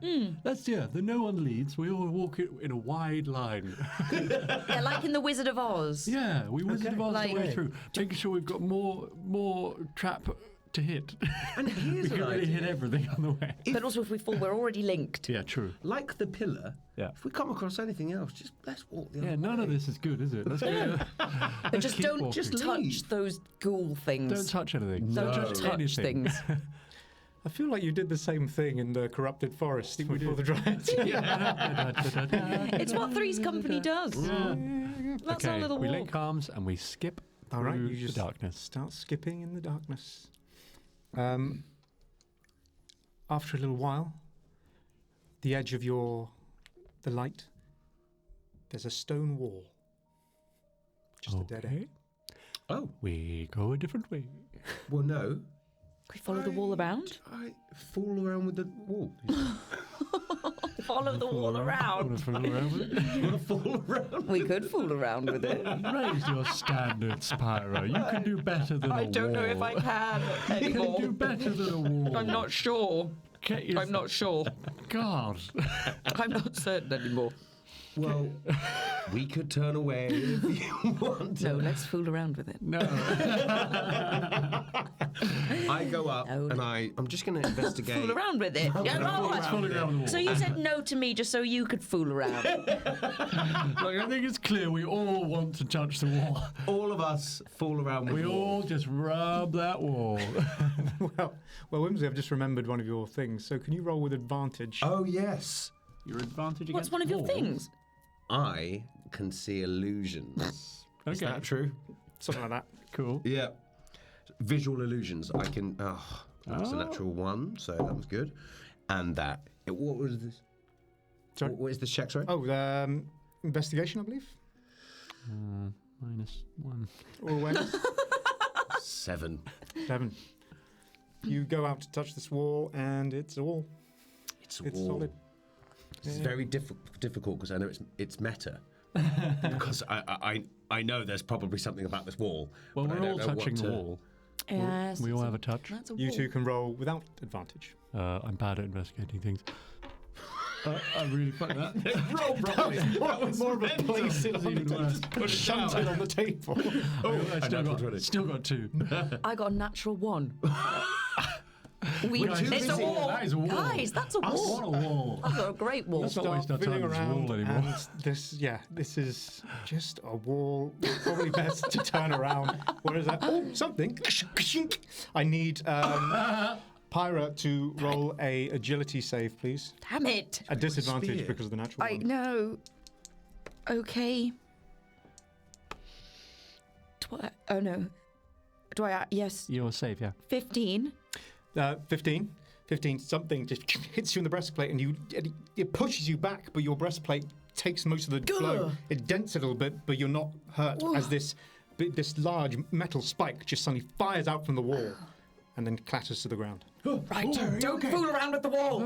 That's the no one leads. We all walk in a wide line. Yeah, like in The Wizard of Oz. Yeah, we Wizard of Oz Like- the way through, making sure we've got more trap to hit. And we here's can an really idea. hit everything on the way. But also, if we fall, we're already linked. Yeah, true. Like the pillar, Yeah. if we come across anything else, just let's walk the other Yeah, none way. of this is good, is it? Let's go. But just keep don't walking. touch leave. those ghoul things. Don't touch anything. Don't Don't touch anything. things. I feel like you did the same thing in the Corrupted Forest for the Giants. It's what Three's Company does. That's our Okay, little we walk. link arms and we skip All right, through you just the darkness. start skipping in the darkness. After a little while, the edge of the light, there's a stone wall. Just a dead end. Oh, We go a different way. well, no. Could we follow the wall around? I fool around with the wall. Follow the wall around. Wanna fool around with it? You want to fool around? We could fool around with it. Raise your standards, Pyra. You can do better than a wall. I don't know if I can You can do anymore. better than a wall. I'm not sure. Get your- I'm not sure. God. I'm not certain anymore. Well, we could turn away if you want to. No, let's fool around with it. No. I go up No. and I'm just going to investigate. Fool around with it. Yeah, no, Let's fool around with the wall. so you said no to me just so you could fool around. Look, I think it's clear we all want to touch the wall. All of us fool around with We the wall. all just rub that wall. Well, Whimsley, I've just remembered one of your things. So can you roll with advantage? Oh, yes. Your advantage against What's one of your walls? things? I can see illusions. Is Okay. that true? Something like that. Cool. Yeah. Visual illusions. I can. Oh, that's a natural 1, so that was good. And that. What was this? Sorry? What is this check, sorry? Oh, investigation, I believe. -1. Or awareness. 7. 7. You go out to touch this wall, and it's a wall. It's It's wall. solid. It's very difficult because I know it's meta. Because I know there's probably something about this wall. Well, but I we're all don't know touching what the to- wall. Yes. We all have a touch. That's a You wall. two can roll without advantage. I'm bad at investigating things. I really fucked that. Roll properly. That was More of a place it It's on even the worse. table. Shunt it on the table. I still got 2. I got a natural 1. Guys, It's a wall. that is a wall. Guys, that's a wall. What a wall. That's a great wall. Let's not waste our Feeling time on this around wall anymore. and this is just a wall. Probably best to turn around. Where is that? Oh, something. I need Pyra to roll a agility save, please. Damn it. A disadvantage spear. because of the natural I one. know. Okay. Oh no. Do I? Yes. You're safe, yeah. 15. 15. Something just hits you in the breastplate, and it pushes you back, but your breastplate takes most of the blow. It dents it a little bit, but you're not hurt as this large metal spike just suddenly fires out from the wall, and then clatters to the ground. Right. Don't fool around with the wall.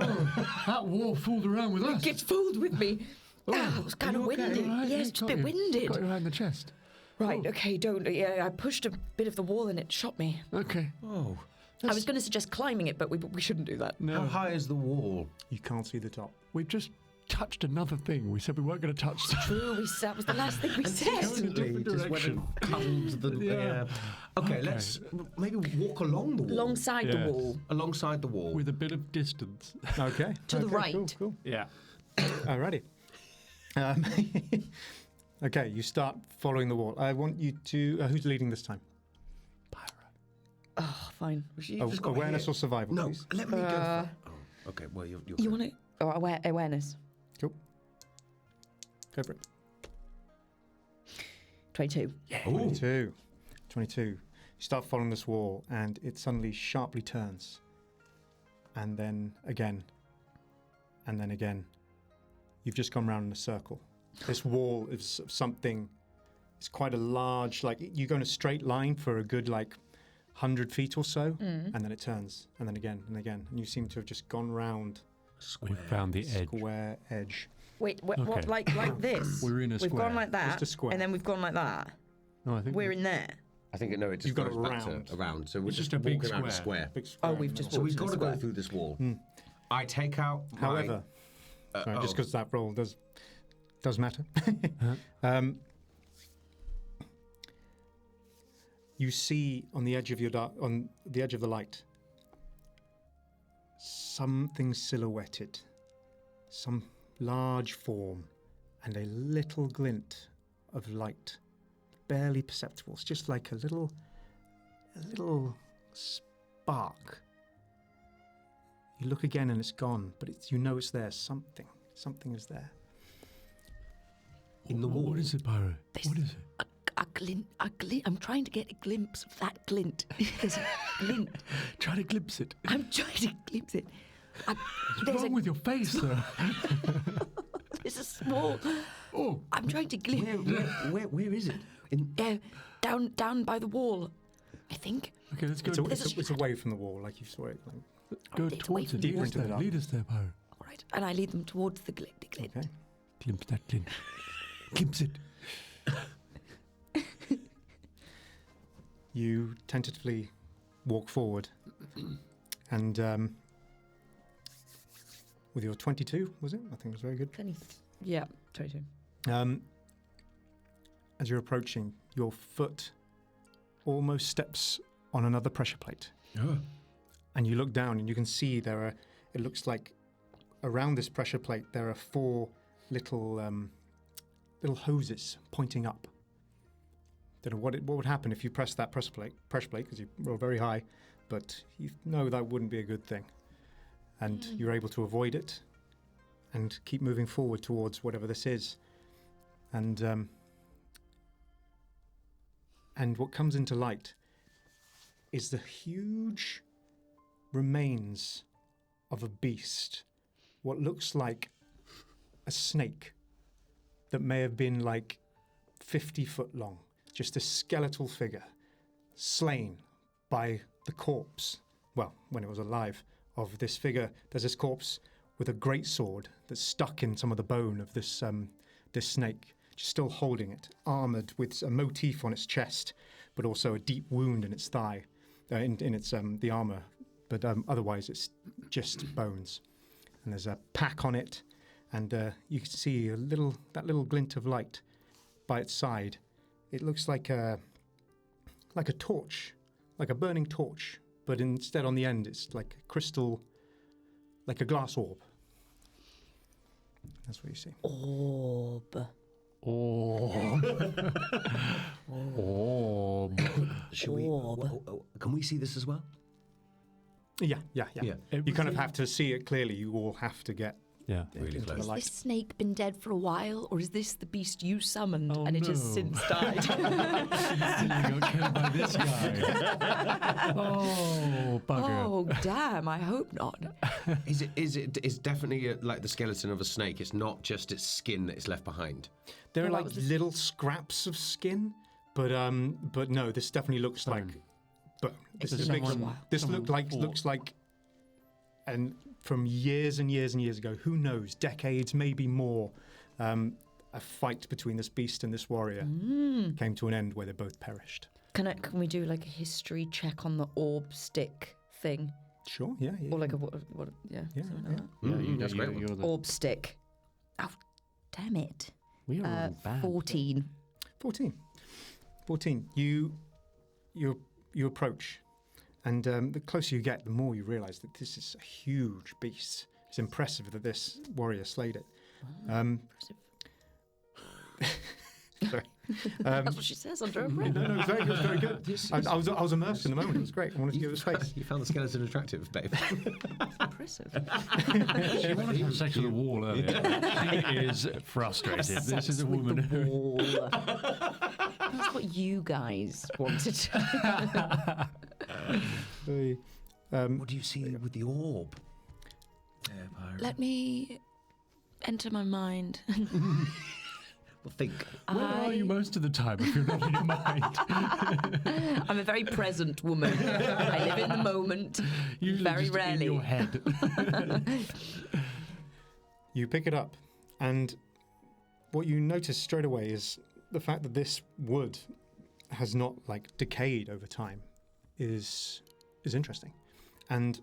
That wall fooled around with us. Get fooled with me. Oh, it was kind of windy. Right, Yes, it's a bit winded. Got you around the chest. Right. Okay. Don't. Yeah. I pushed a bit of the wall and it shot me. Okay. Oh. I was going to suggest climbing it, but we shouldn't do that. No. How high is the wall? You can't see the top. We've just touched another thing. We said we weren't going to touch. True. That was the last thing we said. Secondly, just when it comes the Yeah. Okay, let's maybe walk along the wall. Alongside the Yes. wall. Alongside the wall. With a bit of distance. Okay. To the Okay, right. Cool. Yeah. Alrighty. Okay, you start following the wall. I want you to. Who's leading this time? Oh, fine. You've just got Awareness here. or survival, No, please? let me go. Oh, okay. Well, you're You want it? Oh, awareness. Cool. Go for it. 22. 22. 22. You start following this wall, and it suddenly sharply turns. And then again. And then again. You've just gone round in a circle. This wall is something. It's quite a large, like, you go in a straight line for a good, 100 feet or so, and then it turns, and then again, and again. And you seem to have just gone round We've found the edge. square edge. Wait, what? Okay. Like this? We're in a We've square. gone like that, Just a square. and then we've gone like that. No, I think We're in there. I think it just You've got goes it back to round. around. So we're It's just just a big walking around a square. square. Big square Oh, we've in the just middle. So we've walked got to in a go square. through this wall. I take out my... However, sorry, just because that roll does matter. You see on the edge of the light something silhouetted, some large form, and a little glint of light, barely perceptible. It's just like a little spark. You look again and it's gone, but you know it's there. Something is there. In the wall. What is it, Pyra? What is it? A glint. I'm trying to get a glimpse of that glint. There's a glint. Try to glimpse it. I'm trying to glimpse it. What's wrong with your face, sir? There's a small. Oh, I'm trying to glimpse. Where is it? Down by the wall. I think. okay, let's go. It's away from the wall, like you saw it. Go it's towards away it. deeper Lead us into the there. dark. Lead us there, Pyra. All right, and I lead them towards the glint. Okay. Glimpse that glint. Glimpse it. You tentatively walk forward, and with your 22, was it? I think it was very good. Yeah, 22. As you're approaching, your foot almost steps on another pressure plate. Oh. And you look down and you can see it looks like around this pressure plate there are 4 little hoses pointing up. Don't know what would happen if you press that pressure plate because you roll very high, but you know that wouldn't be a good thing. And you're able to avoid it and keep moving forward towards whatever this is. And what comes into light is the huge remains of a beast, what looks like a snake that may have been 50 foot long, just a skeletal figure, slain by the corpse, well, when it was alive, of this figure. There's this corpse with a great sword that's stuck in some of the bone of this snake, just still holding it, armoured with a motif on its chest, but also a deep wound in its thigh. in its the armor, but otherwise it's just bones. And there's a pack on it, and you can see that little glint of light by its side. It looks like a torch, like a burning torch, but instead on the end it's like crystal, like a glass orb. That's what you see. Orb. Orb. Should we? Can we see this as well? Yeah. You kind of have to see it clearly. You all have to get Really into the close. light. Has this snake been dead for a while, or is this the beast you summoned and it no. has since died? Silly got killed by this guy. Oh, bugger. Oh, damn, I hope not. It's definitely like the skeleton of a snake. It's not just its skin that is left behind. There are Well, like that was little scraps of skin, but no, this definitely looks like. But It's this been a looks, while. this Someone looks like, and from years and years and years ago, who knows, decades, maybe more, a fight between this beast and this warrior came to an end where they both perished. Can we do like a history check on the orb stick thing? Sure, yeah. Or like a what something like that. That's great. You're the, Orb stick. Oh, damn it. we are all bad. 14. 14. You approach, and the closer you get, the more you realise that this is a huge beast. It's impressive that this warrior slayed it. Sorry. That's what she says under her breath. No, it's very good. Very good. I was immersed in the moment. It was great. I wanted to give it space. You found the skeleton attractive, babe. Impressive. She wanted to have sex with a wall earlier. She is frustrated. This is a woman who... Wall. That's what you guys wanted. What do you see with the orb? Let me enter my mind. Well, think. Where are you most of the time if you're not in your mind? I'm a very present woman. I live in the moment. Usually very just rarely. in your head. You pick it up, and what you notice straight away is the fact that this wood has not like decayed over time is interesting. And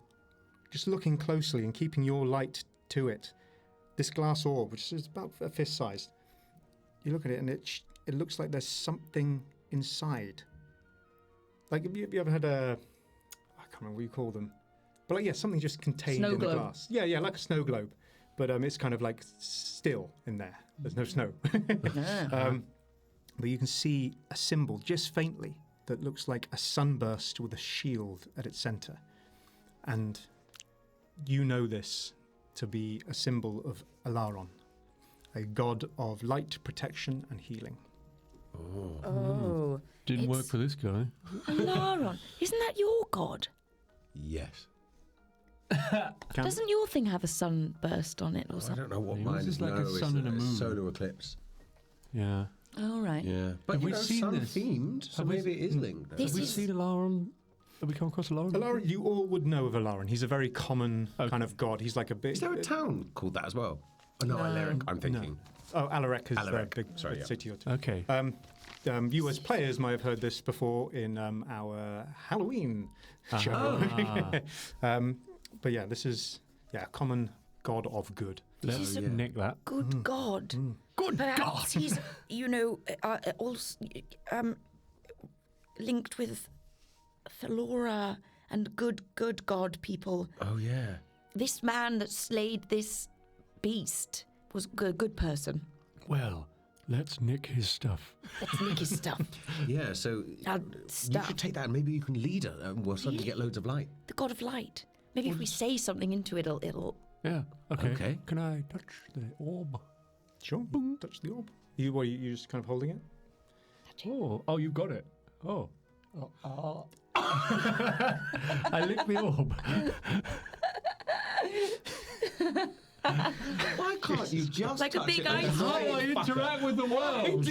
just looking closely and keeping your light to it, this glass orb, which is about a fist sized, you look at it and it looks like there's something inside. Like, have you ever had I can't remember what you call them, but like, yeah, something just contained Snow in the globe. glass. Yeah, like a snow globe, but it's kind of like still in there. There's no snow. But you can see a symbol just faintly that looks like a sunburst with a shield at its center, and you know this to be a symbol of Alaron, a god of light, protection, and healing. Oh. Didn't work It's- for this guy. Alaron. Isn't that your god? Yes. Doesn't your thing have a sunburst on it or I something? don't know what Yours mine is like a no, sun and a it's moon. solar eclipse. Yeah. All right. Yeah, but Have you we know, seen sun this? themed, so Have we- maybe it is linked. This Have we is- seen Alaron? Have we come across Alaron? Alaron, you all would know of Alaron. He's a very common kind of god. He's like a bit. Is there a town called that as well? Oh, no, Alaric, I'm thinking. Oh, Alarek is Alaric, the big sorry, yeah. city or two. Okay. You as players might have heard this before in our Halloween show. But yeah, this is a common god of good. Let's nick that. Good God. Good Perhaps he's, also linked with Flora and good God people. Oh, yeah. This man that slayed this beast was a good person. Well, let's nick his stuff. Let's nick his stuff. Yeah, so Now, you stuff. should take that and maybe you can lead her and we'll suddenly get loads of light. The god of light. Maybe if we say something into it, it'll Yeah. Okay. Okay. Can I touch the orb? Sure. Touch the orb. You just kind of holding it? Oh, you've got it. Oh. I licked the orb. Why can't you just Like a touch big it? ice How I interact with the world.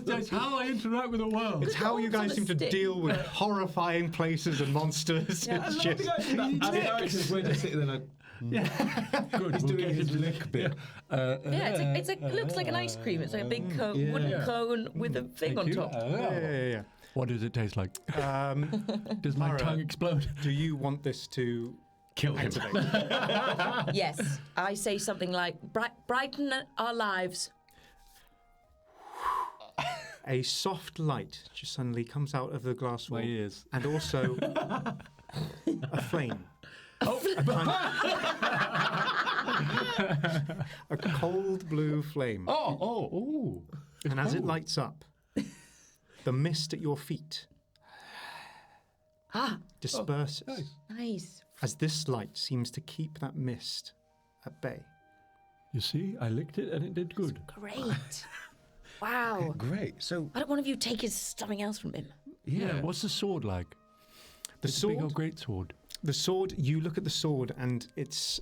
That's how I interact with the world. It's how you orb's on guys a seem to stick. deal with horrifying places and monsters. Yeah, It's I love just- As the actors, we're just sitting there like, Good. He's doing his lick bit. It looks like an ice cream. It's like a big wooden cone with a thing on top. Yeah. What does it taste like? Does my Pyra, tongue explode? Do you want this to Kill him. activate? Yes, I say something like, brighten our lives. A soft light just suddenly comes out of the glass wall. My ears. And also a flame. A cold blue flame. Oh. And as it lights up, the mist at your feet disperses. Nice. As this light seems to keep that mist at bay. You see, I licked it and it did good. Great. Wow. Great. So, Why don't one of you take something else from him? Yeah. What's the sword like? The It's sword. a big old great sword. The sword. You look at the sword, and it's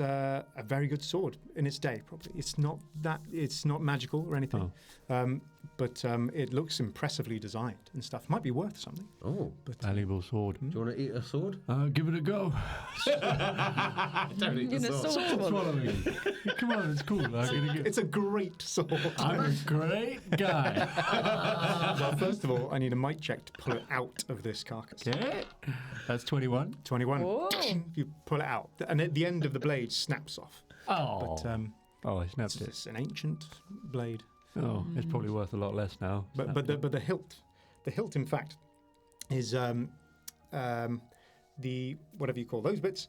a very good sword in its day. Probably it's not magical or anything, but it looks impressively designed and stuff. Might be worth something. But valuable sword. do you want to eat a sword? Give it a go. Don't eat the sword. Swallowing. Come on, it's cool. It's a great sword. I'm a great guy. Well, first of all, I need a might check to pull it out of this carcass. Okay. That's 21. 21. Whoa. You pull it out, and at the end of the blade snaps off. Oh. But I snapped it. it's an ancient blade. Oh, it's probably worth a lot less now. But the hilt in fact is the whatever you call those bits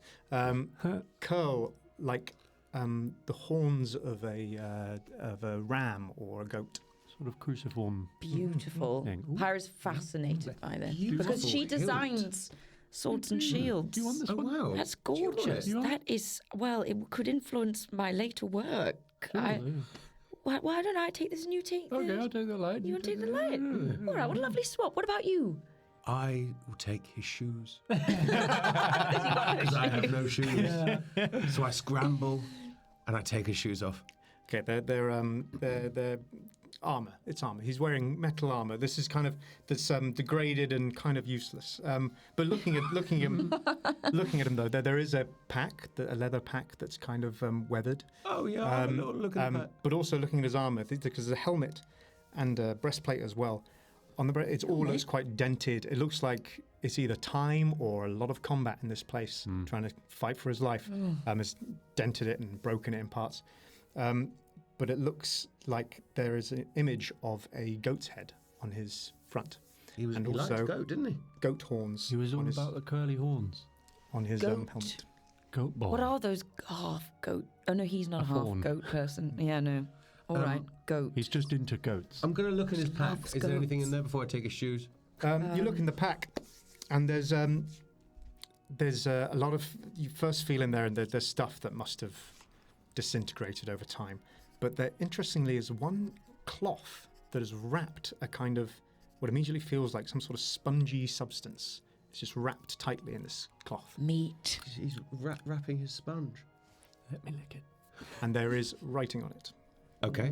curl like the horns of a ram or a goat. Sort of cruciform. Beautiful. thing. Ooh. Pyra's fascinated by this Beautiful because she hilt. designs swords and shields. Do you want this Oh, one? wow. That's Do you want gorgeous. it? That is, well, it could influence my later work. Why don't I take this and you take Okay, this? I'll take the light. You want to take the light? All right, what a lovely swap. What about you? I will take his shoes. Because I have no shoes. So I scramble and I take his shoes off. Okay, they're armor. It's armor. He's wearing metal armor. This is kind of degraded and kind of useless. But looking at him though, there is a pack, a leather pack that's kind of weathered. Oh, yeah. Look at that. But also looking at his armor, because there's a helmet and a breastplate as well. On the it all looks quite dented. It looks like it's either time or a lot of combat in this place, trying to fight for his life. Has dented it and broken it in parts. But it looks like there is an image of a goat's head on his front. He and liked also goat, didn't he? goat horns. He was all on his, about the curly horns. on his Goat. helmet. Goat ball. What are those half goat? Oh no, he's not a half fawn. goat person. Yeah, no. All right, goat. He's just into goats. I'm going to look in his pack. Half Is there anything in goats. there before I take his shoes? You look in the pack, and there's a lot of. You first feel in there, and there's stuff that must have disintegrated over time. But there, interestingly, is one cloth that has wrapped a kind of what immediately feels like some sort of spongy substance. It's just wrapped tightly in this cloth, Meat. He's wrapping his sponge. Let me lick it. and there is writing on it. Okay,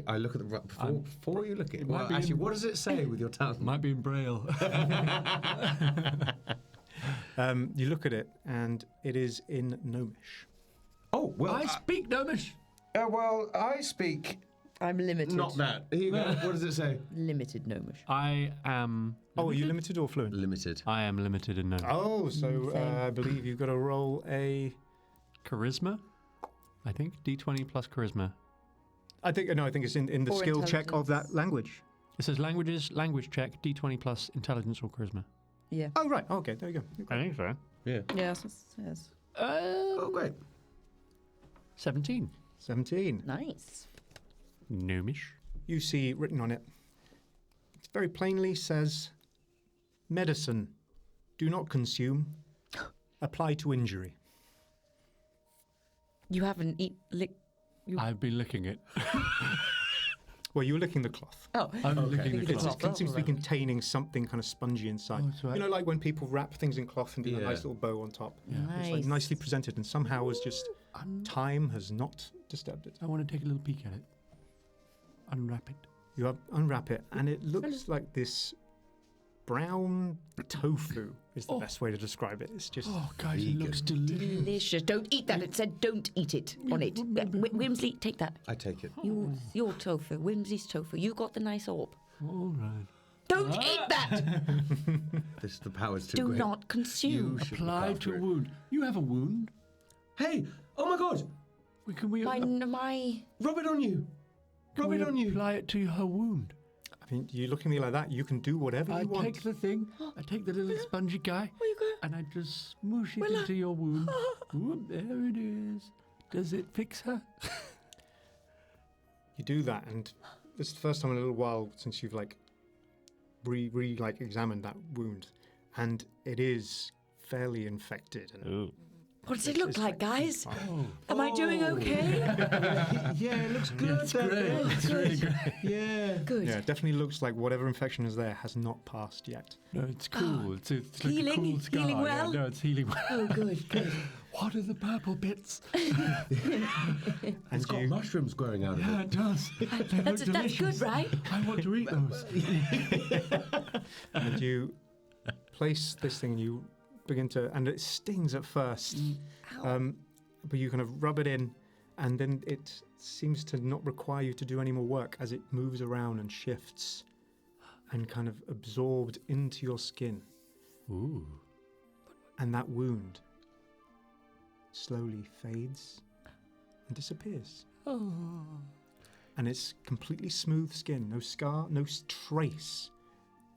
I look at the before you look at it. might Well, be actually, in- what does it say with your tongue? Might be in Braille. You look at it, and it is in Gnomish. Oh well, I speak Gnomish. well, I speak I'm limited. not that. Here you go. What does it say? Limited gnomish. I am. Oh, are you limited or fluent? Limited. I am limited in Gnomish. Oh, so Same. I believe you've got to roll a. Charisma, I think. D20 plus charisma. I think it's in the Or skill check of that intelligence. language. It says language check, D20 plus intelligence or charisma. Yeah. Oh right, okay, there you go. I think so. Yeah. Yeah, that's what it says. Oh, great. 17. 17. Nice. Gnomish. You see written on it. It very plainly says, "Medicine, do not consume. Apply to injury." You haven't licked. I've been licking it. Well, you're licking the cloth. Oh. I'm licking the It cloth. seems to be containing something kind of spongy inside. Oh, that's right. You know, like when people wrap things in cloth and do a Yeah. nice little bow on top. It's like Nice. nicely presented, and somehow it's just time has not disturbed it. I want to take a little peek at it. Unwrap it. You unwrap it, and it looks like this brown tofu is the best way to describe it. It's just guys, it looks delicious. Delicious. Don't eat that. It said don't eat it on it. Whimsley, take that. I take it. Your tofu. Whimsley's tofu. You got the nice orb. All right. Don't eat that! The power's too Do great. not consume. Apply to wound. You have a wound. Hey! Oh my God! My... Rub it on you! Rub it on you! Apply it to her wound. I mean, you look at me like that, you can do whatever you want. I take the thing, I take the little spongy guy, and I just smoosh it into your wound. Whoop, there it is. Does it fix her? You do that, and this is the first time in a little while since you've examined that wound, and it is fairly infected. And What does it look like, guys? Am I doing okay? Yeah, it looks good. It's great. It's really great. Yeah. Good. yeah, it definitely looks like whatever infection is there has not passed yet. No, it's cool. It's like Healing? a cool scar. Healing well? Yeah, no, it's healing well. Oh, good, good. What are the purple bits? It's got mushrooms growing out of Yeah, it. it does. They look That's delicious. good, right? I want to eat those. And you place this thing and you begin to, and it stings at first, but you kind of rub it in, and then it seems to not require you to do any more work as it moves around and shifts and kind of absorbed into your skin. Ooh. And that wound slowly fades and disappears. Oh. And it's completely smooth skin, no scar, no trace.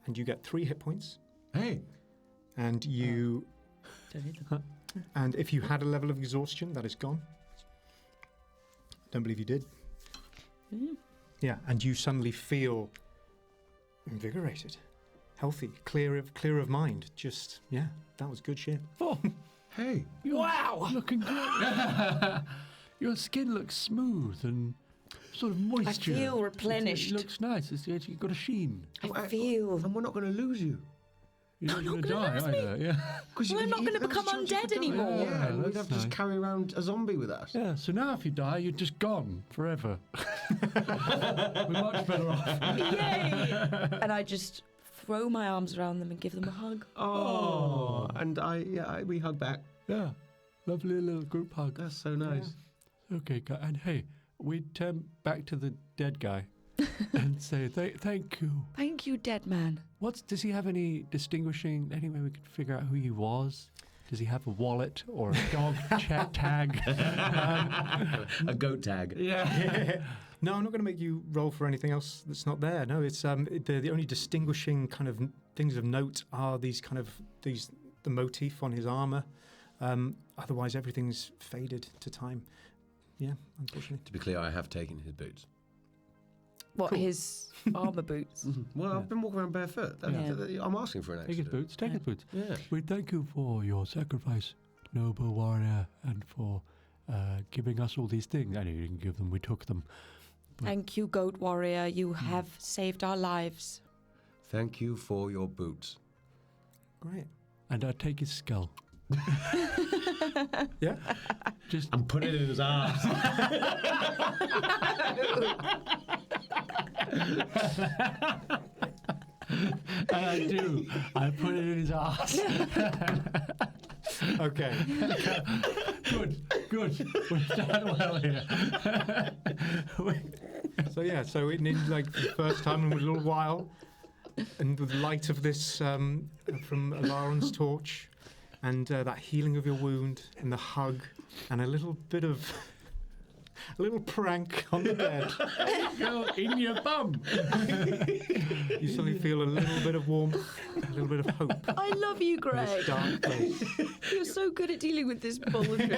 And you get 3 hit points. Hey! And you... and if you had a level of exhaustion, that is gone. Don't believe you did. Yeah, and you suddenly feel invigorated, healthy, clear of mind. Just, yeah, that was good shit. Oh. Hey! Wow! Looking good. Your skin looks smooth and sort of moisture. I feel replenished. It looks nice. You've got a sheen. I feel... And we're not going to lose you. You're not going to gonna die lose me. either. Yeah. Well, I'm not going to become undead anymore. Yeah, we'd that's have to just nice. carry around a zombie with us. Yeah, so now if you die, you're just gone forever. We're much better off. Yay! And I just throw my arms around them and give them a hug. Oh, and we hug back. Yeah, lovely little group hug. That's so nice. Okay, and hey, we turn back to the dead guy and say thank you. Thank you, dead man. Does he have any distinguishing, any way we could figure out who he was? Does he have a wallet or a dog tag? A goat tag. Yeah. No, I'm not going to make you roll for anything else that's not there. No, it's the only distinguishing kind of things of note are the motif on his armor. Otherwise, everything's faded to time. Yeah, unfortunately. To be clear, I have taken his boots. What, his armour boots? Well, I've been walking around barefoot. I'm asking for an Take his accident. boots. Take his boots. Yeah. We thank you for your sacrifice, noble warrior, and for giving us all these things. I know you didn't give them, we took them. Thank you, goat warrior. You have saved our lives. Thank you for your boots. Great. And I take his skull. Yeah. Just And put it in his ass. I do. I put it in his ass. Okay. Good. We've done well here. So in like the first time in a little while, and with the light of this from Alaron's torch, and that healing of your wound, and the hug, and a little bit of a little prank on the bed. Go in your bum. You suddenly feel a little bit of warmth, a little bit of hope. I love you, In Greg. this dark place. You're so good at dealing with this bullshit.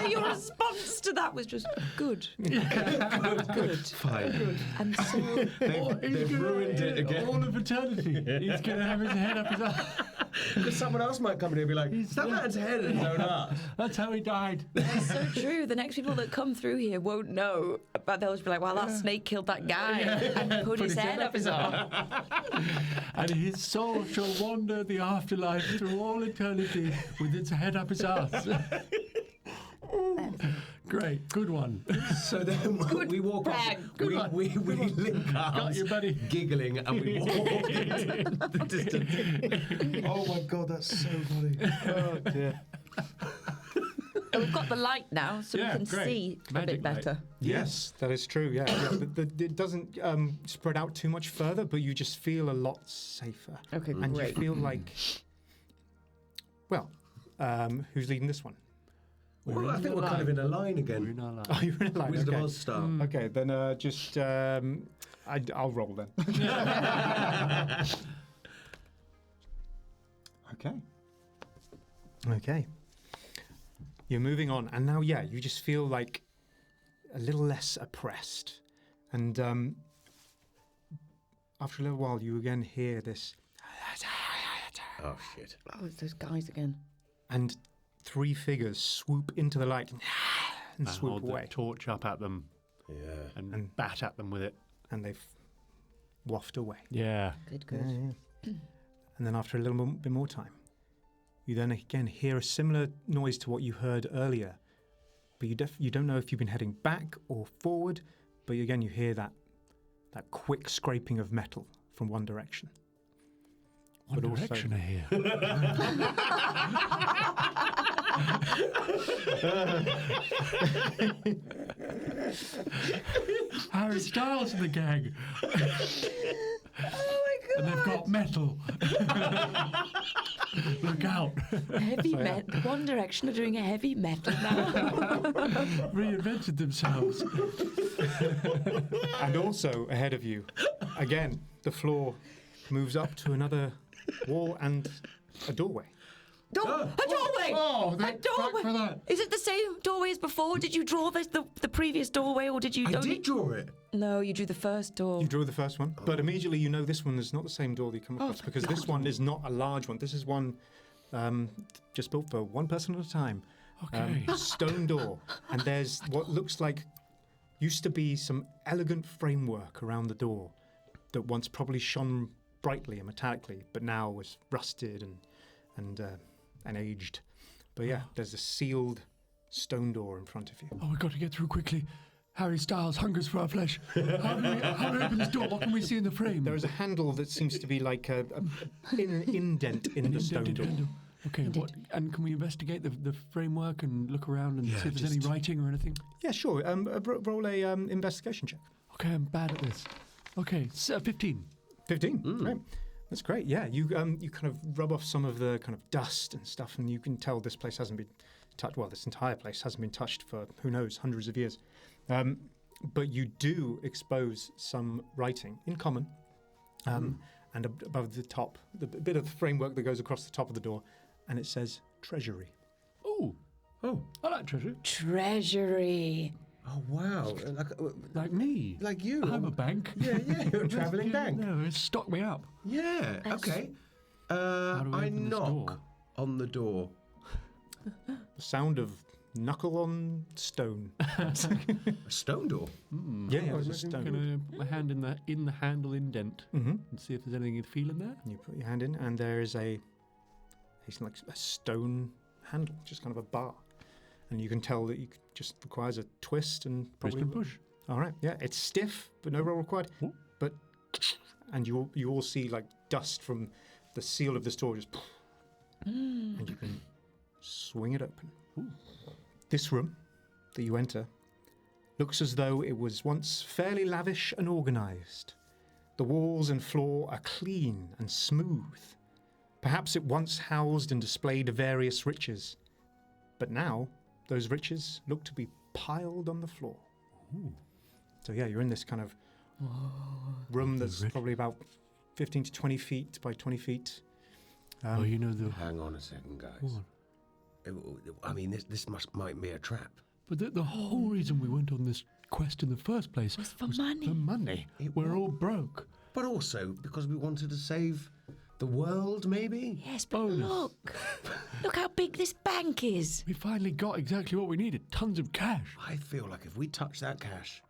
Your response to that was just good. Good. Fine. And so... They've ruined it again. All of eternity. He's going to have his head up his ass. Because someone else might come in here and be like, is that man's head in his own ass? That's how he died. It's so true. The next people that come through here won't know, but they'll just be like, well, that snake killed that guy and put his head up his arm. And his soul shall wander the afterlife through all eternity with its head up his ass. Great, good one. So then we walk off. We link arms, Got you, buddy. giggling, and we walk into the distance. Oh my god, that's so funny. Oh dear. We've got the light now, so Yeah, we can great. see a Magic bit better. Yes, that is true. Yeah, it doesn't spread out too much further, but you just feel a lot safer. Okay, And great. you feel like, well, who's leading this one? Well, I think we're kind of in a line We're again. in our line. Oh, you're in a line. Wizard Okay. of Oz style. Okay, then just I'll roll then. Okay. Okay. You're moving on, and now, yeah, you just feel like a little less oppressed. And after a little while, you again hear this, Oh shit. Oh, it's those guys again. and 3 figures swoop into the light and I swoop hold away, the torch up at them Yeah. and bat at them with it. and they waft away. Yeah. Good, good. And then after a little bit more time, you then again hear a similar noise to what you heard earlier, but you don't know if you've been heading back or forward, but again you hear that quick scraping of metal from one direction. One But also- Direction are here. Harry Styles in the gang. Oh my And they've got metal. Look out. Heavy metal. One Direction are doing a heavy metal now. Reinvented themselves. And also ahead of you, again, the floor moves up to another wall and a doorway. A doorway! Oh, A thank doorway! for that. Is it the same doorway as before? Did you draw the previous doorway, or did you? I only- did draw it. No, you drew the first door. You drew the first one, but immediately you know this one is not the same door that you come across, because this one is not a large one. This is one just built for one person at a time. Okay. Stone door, and there's what looks like used to be some elegant framework around the door that once probably shone brightly and metallically, but now was rusted and aged. But yeah, there's a sealed stone door in front of you. Oh, we've got to get through quickly. Harry Styles hungers for our flesh. How do we open this door? What can we see in the frame? There is a handle that seems to be like an indent in the stone Indented door. handle. Okay, what, and can we investigate the framework and look around and Yeah, see if there's any just- writing or anything? Yeah, sure. Roll a investigation check. Okay, I'm bad at this. Okay, 15. 15. Right. That's great. Yeah, you kind of rub off some of the kind of dust and stuff, and you can tell this place hasn't been touched. Well, this entire place hasn't been touched for who knows, hundreds of years. But you do expose some writing in common, and above the top, the bit of the framework that goes across the top of the door, and it says Treasury. Oh, I like treasure. Treasury. Oh wow. Like me. Like you. I'm a bank. Yeah, you're a travelling bank. No, it's stock me up. Yeah, okay. do we I open this knock door? on the door. The sound of knuckle on stone. A stone door? Yeah, I it was a was stone. going to put my hand in the handle indent Mm-hmm. and see if there's anything you feel in there. You put your hand in, and there is it's like a stone handle, just kind of a bar. And you can tell that just requires a twist and Twist probably and push. All right, yeah, it's stiff, but no roll required. Oh. But and you all see like dust from the seal of this door, just and you can swing it open. This room that you enter looks as though it was once fairly lavish and organised. The walls and floor are clean and smooth. Perhaps it once housed and displayed various riches, but now those riches look to be piled on the floor. So yeah, you're in this kind of room that's probably about 15 to 20 feet by 20 feet. Oh, you know the. Hang on a second, guys. What? I mean, this might be a trap. But the whole reason we went on this quest in the first place Was for money. For money. It We're was. all broke. But also because we wanted to save the world, maybe? Yes, but Bonus. look how big this bank is. We finally got exactly what we needed. Tons of cash. I feel like if we touch that cash,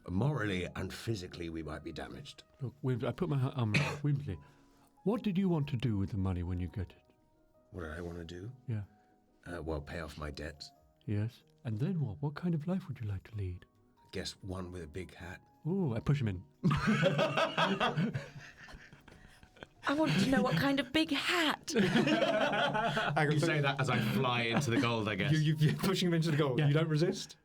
morally and physically, we might be damaged. Look, I put my arm around Whimsley. What did you want to do with the money when you get it? What did I want to do? Yeah. Well, pay off my debts. Yes. And then what? What kind of life would you like to lead? I guess one with a big hat. Ooh, I push him in. I want to know what kind of big hat. You say that as I fly into the gold, I guess. You're pushing him into the gold. You don't resist?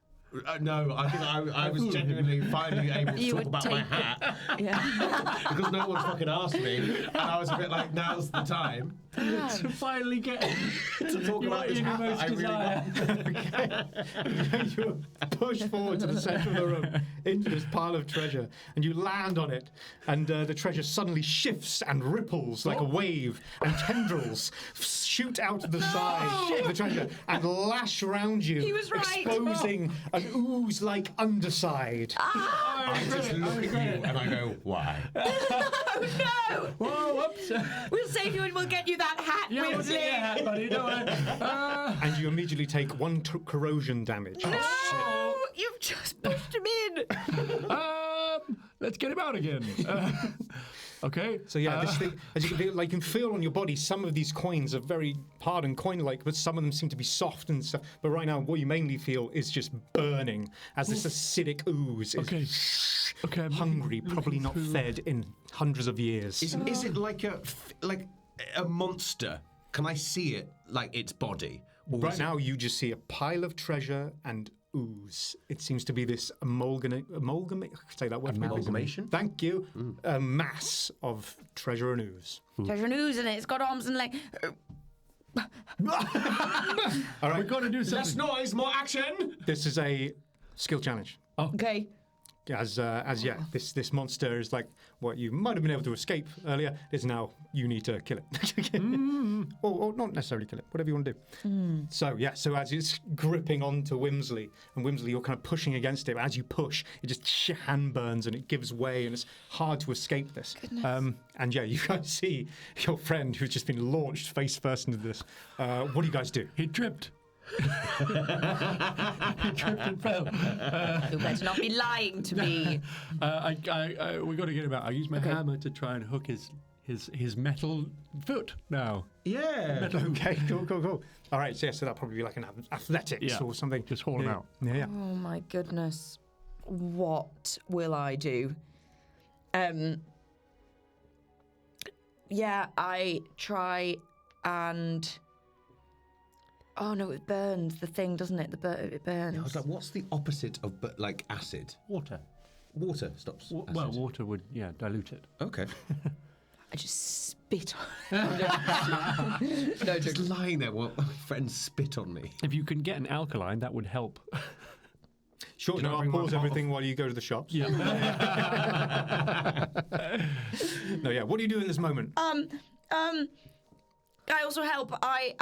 No, I think I was genuinely finally able to talk about my hat. Yeah. Because no one fucking asked me. And I was a bit like, now's the time To finally get to talk about this hat that I really want. You push forward to the centre of the room into this pile of treasure, and you land on it, and the treasure suddenly shifts and ripples like a wave, and tendrils shoot out of the side of the treasure and lash round you, He was right. exposing an ooze-like underside. I just look at you and I go, why? Oh no! Whoa, whoops. We'll save you and we'll get you that hat, Yeah, we'll Whimsley. get your hat, buddy. Don't worry. And you immediately take 1 corrosion damage. No! You've just pushed him in. Let's get him out again. Okay. So yeah, this thing, as you can feel on your body, some of these coins are very hard and coin-like, but some of them seem to be soft and stuff. But right now, what you mainly feel is just burning as this acidic ooze is Okay. I'm hungry, looking probably not through- fed in hundreds of years. Is it like a monster? Can I see it like its body? Or Right is it- now, you just see a pile of treasure and ooze. It seems to be this amalgamate. Say that word. Amalgamation? Thank you. A mass of treasure and ooze. There's an ooze in it. It's got arms and legs. All right, We've got to do Less something. noise, more action! this is a skill challenge. Okay. As this monster is like what you might have been able to escape earlier. Is now you need to kill it, or not necessarily kill it, whatever you want to do. So as it's gripping onto Whimsley, and Whimsley, you're kind of pushing against it. As you push, it just hand burns and it gives way, and it's hard to escape this. Goodness. And you guys see your friend who's just been launched face first into this. What do you guys do? He tripped. He tripped and fell. You better not be lying to me. We got to get him out. I use my hammer to try and hook his metal foot now. Yeah. Okay, cool. All right, so that'll probably be like an athletics or something. Just haul him out. Yeah. Oh my goodness. What will I do? I try and... Oh no, it burns the thing, doesn't it? It burns. I was like, what's the opposite of like acid? Water. Water stops. acid. Well, water would dilute it. Okay. I just spit on it. No, Just lying there while my friends spit on me. If you can get an alkaline, that would help. Sure, Can I I'll bring my pause bottle? everything while you go to the shops. Yeah. What do you do in this moment? I also help. I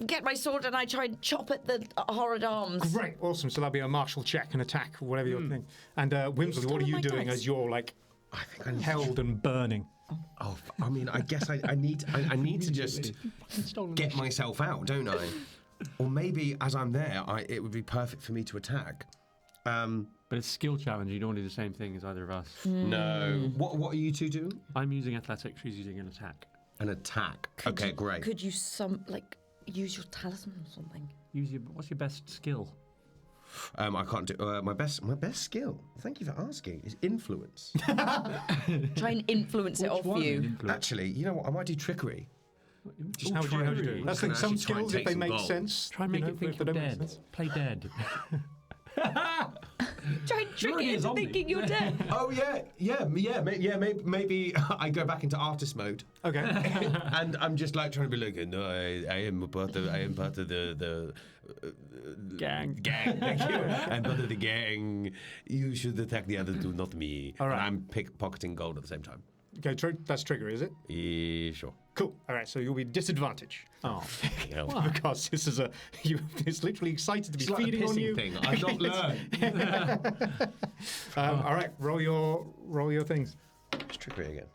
get my sword and I try and chop at the horrid arms. Great, awesome. So that'll be a martial check, an attack, whatever your thing. And Whimsley, what are you my doing dice. as you're like I think I need held and burning? Oh, I mean, I guess I need to just get myself out, don't I? Or maybe as I'm there, it would be perfect for me to attack. But it's a skill challenge. You don't want to do the same thing as either of us. No. What are you two doing? I'm using athletics. She's using an attack. An attack. Okay, great. Could you use your talisman or something? What's your best skill? I can't do my best skill. Thank you for asking. Is influence. Try and influence it off you. Actually, you know what? I might do trickery. Just how would you do it? That's the thing. Some actually try and skills, take if they some make gold. sense, Try and make it think if they you're don't make dead. sense. Play dead. Try and trick already it a into zombie. thinking you're dead. Oh maybe I go back into artist mode. Okay. And I'm just like trying to be like, no, I am part of the Gang. Thank you. I'm part of the gang. You should attack the other two, not me. All right. And I'm pickpocketing gold at the same time. Okay, that's trigger, is it? Sure. Cool. All right, so you'll be disadvantaged. Oh. Because this is it's literally excited to be It's like a feeding on pissing you. thing. I've not learned. All right, roll your things. Let's trickery again.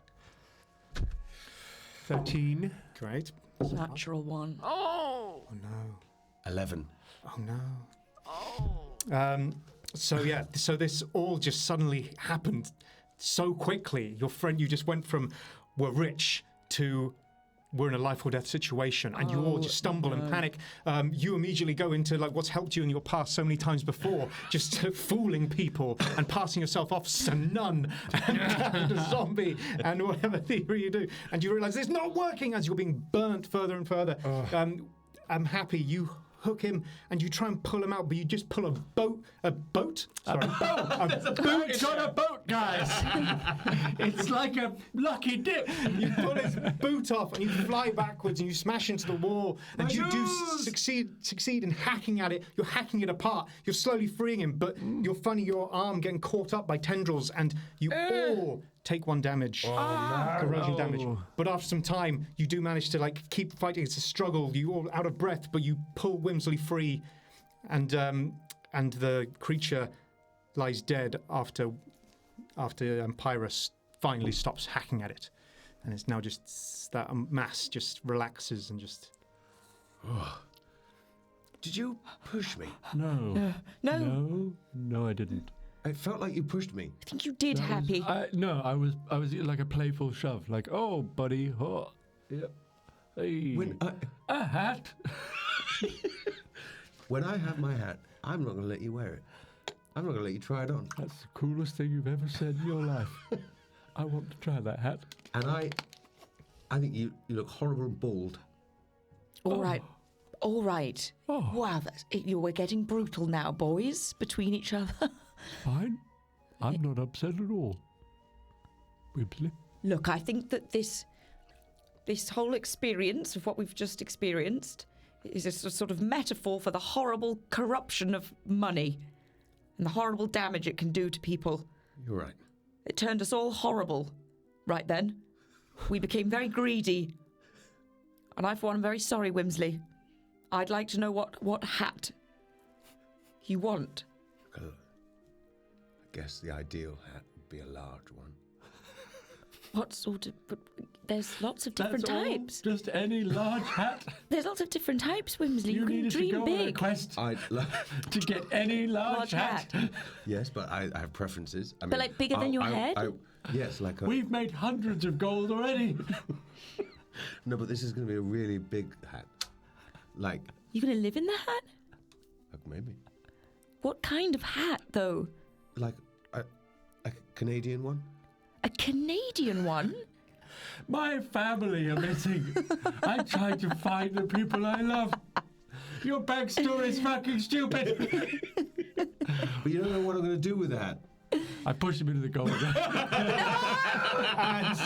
13. Great. Natural one. Oh no. 11. Oh no. So this all just suddenly happened so quickly. Your friend, you just went from we're rich to we're in a life or death situation, and you all just stumble and panic. You immediately go into like what's helped you in your past so many times before, just fooling people and passing yourself off as a nun and a zombie and whatever theory you do, and you realise it's not working as you're being burnt further and further. I'm happy you hook him and you try and pull him out, but you just pull a boat. Sorry, a boot. It's on a boat, guys. It's like a lucky dip. You pull his boot off and you fly backwards and you smash into the wall, and you do succeed in hacking at it. You're hacking it apart. You're slowly freeing him, but you're finding your arm getting caught up by tendrils, and you all take 1 damage, corrosion damage. But after some time, you do manage to like keep fighting. It's a struggle. You all out of breath, but you pull Whimsley free, and the creature lies dead after Pyra finally stops hacking at it, and it's now just that mass just relaxes and just. Did you push me? No. No, I didn't. It felt like you pushed me. I think you did, Happy. No, I was like a playful shove, like, oh, buddy, oh, yeah, hey, a hat. When I have my hat, I'm not going to let you wear it. I'm not going to let you try it on. That's the coolest thing you've ever said in your life. I want to try that hat. And I think you look horrible and bald. All right. Oh. Wow, we're getting brutal now, boys, between each other. Fine. I'm not upset at all. Whimsley? Look, I think that this whole experience of what we've just experienced is a sort of metaphor for the horrible corruption of money and the horrible damage it can do to people. You're right. It turned us all horrible right then. We became very greedy. And I, for one, am very sorry, Whimsley. I'd like to know what hat you want. I guess the ideal hat would be a large one. What sort of... But there's lots of different types. Just any large hat. There's lots of different types, Whimsley. You can needed dream to go big. on a quest I'd to get any large hat. Yes, but I have preferences. I But mean, like bigger than your head? Yes, like a... We've made hundreds of gold already. No, but this is going to be a really big hat. Like... You going to live in the hat? Maybe. What kind of hat, though? Like a Canadian one? A Canadian one? My family are missing. I'm trying to find the people I love. Your backstory is fucking stupid. But you don't know what I'm going to do with that. I push him into the gold. And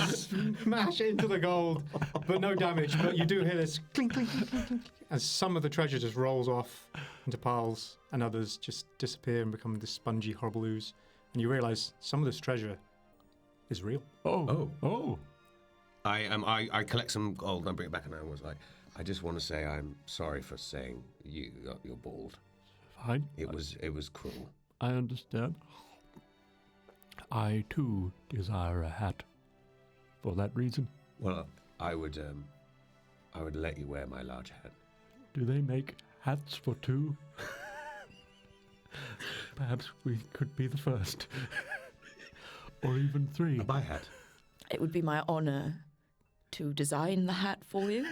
smash into the gold, but no damage. But you do hear this clink, clink, clink, clink, clink, as some of the treasure just rolls off into piles, and others just disappear and become this spongy, horrible ooze. And you realise some of this treasure is real. Oh. I collect some gold and I bring it back, and I was like, I just want to say I'm sorry for saying you're bald. Fine. It was cruel. I understand. I too desire a hat. For that reason. Well, I would let you wear my large hat. Do they make hats for two? Perhaps we could be the first. Or even 3. My hat. It would be my honour to design the hat for you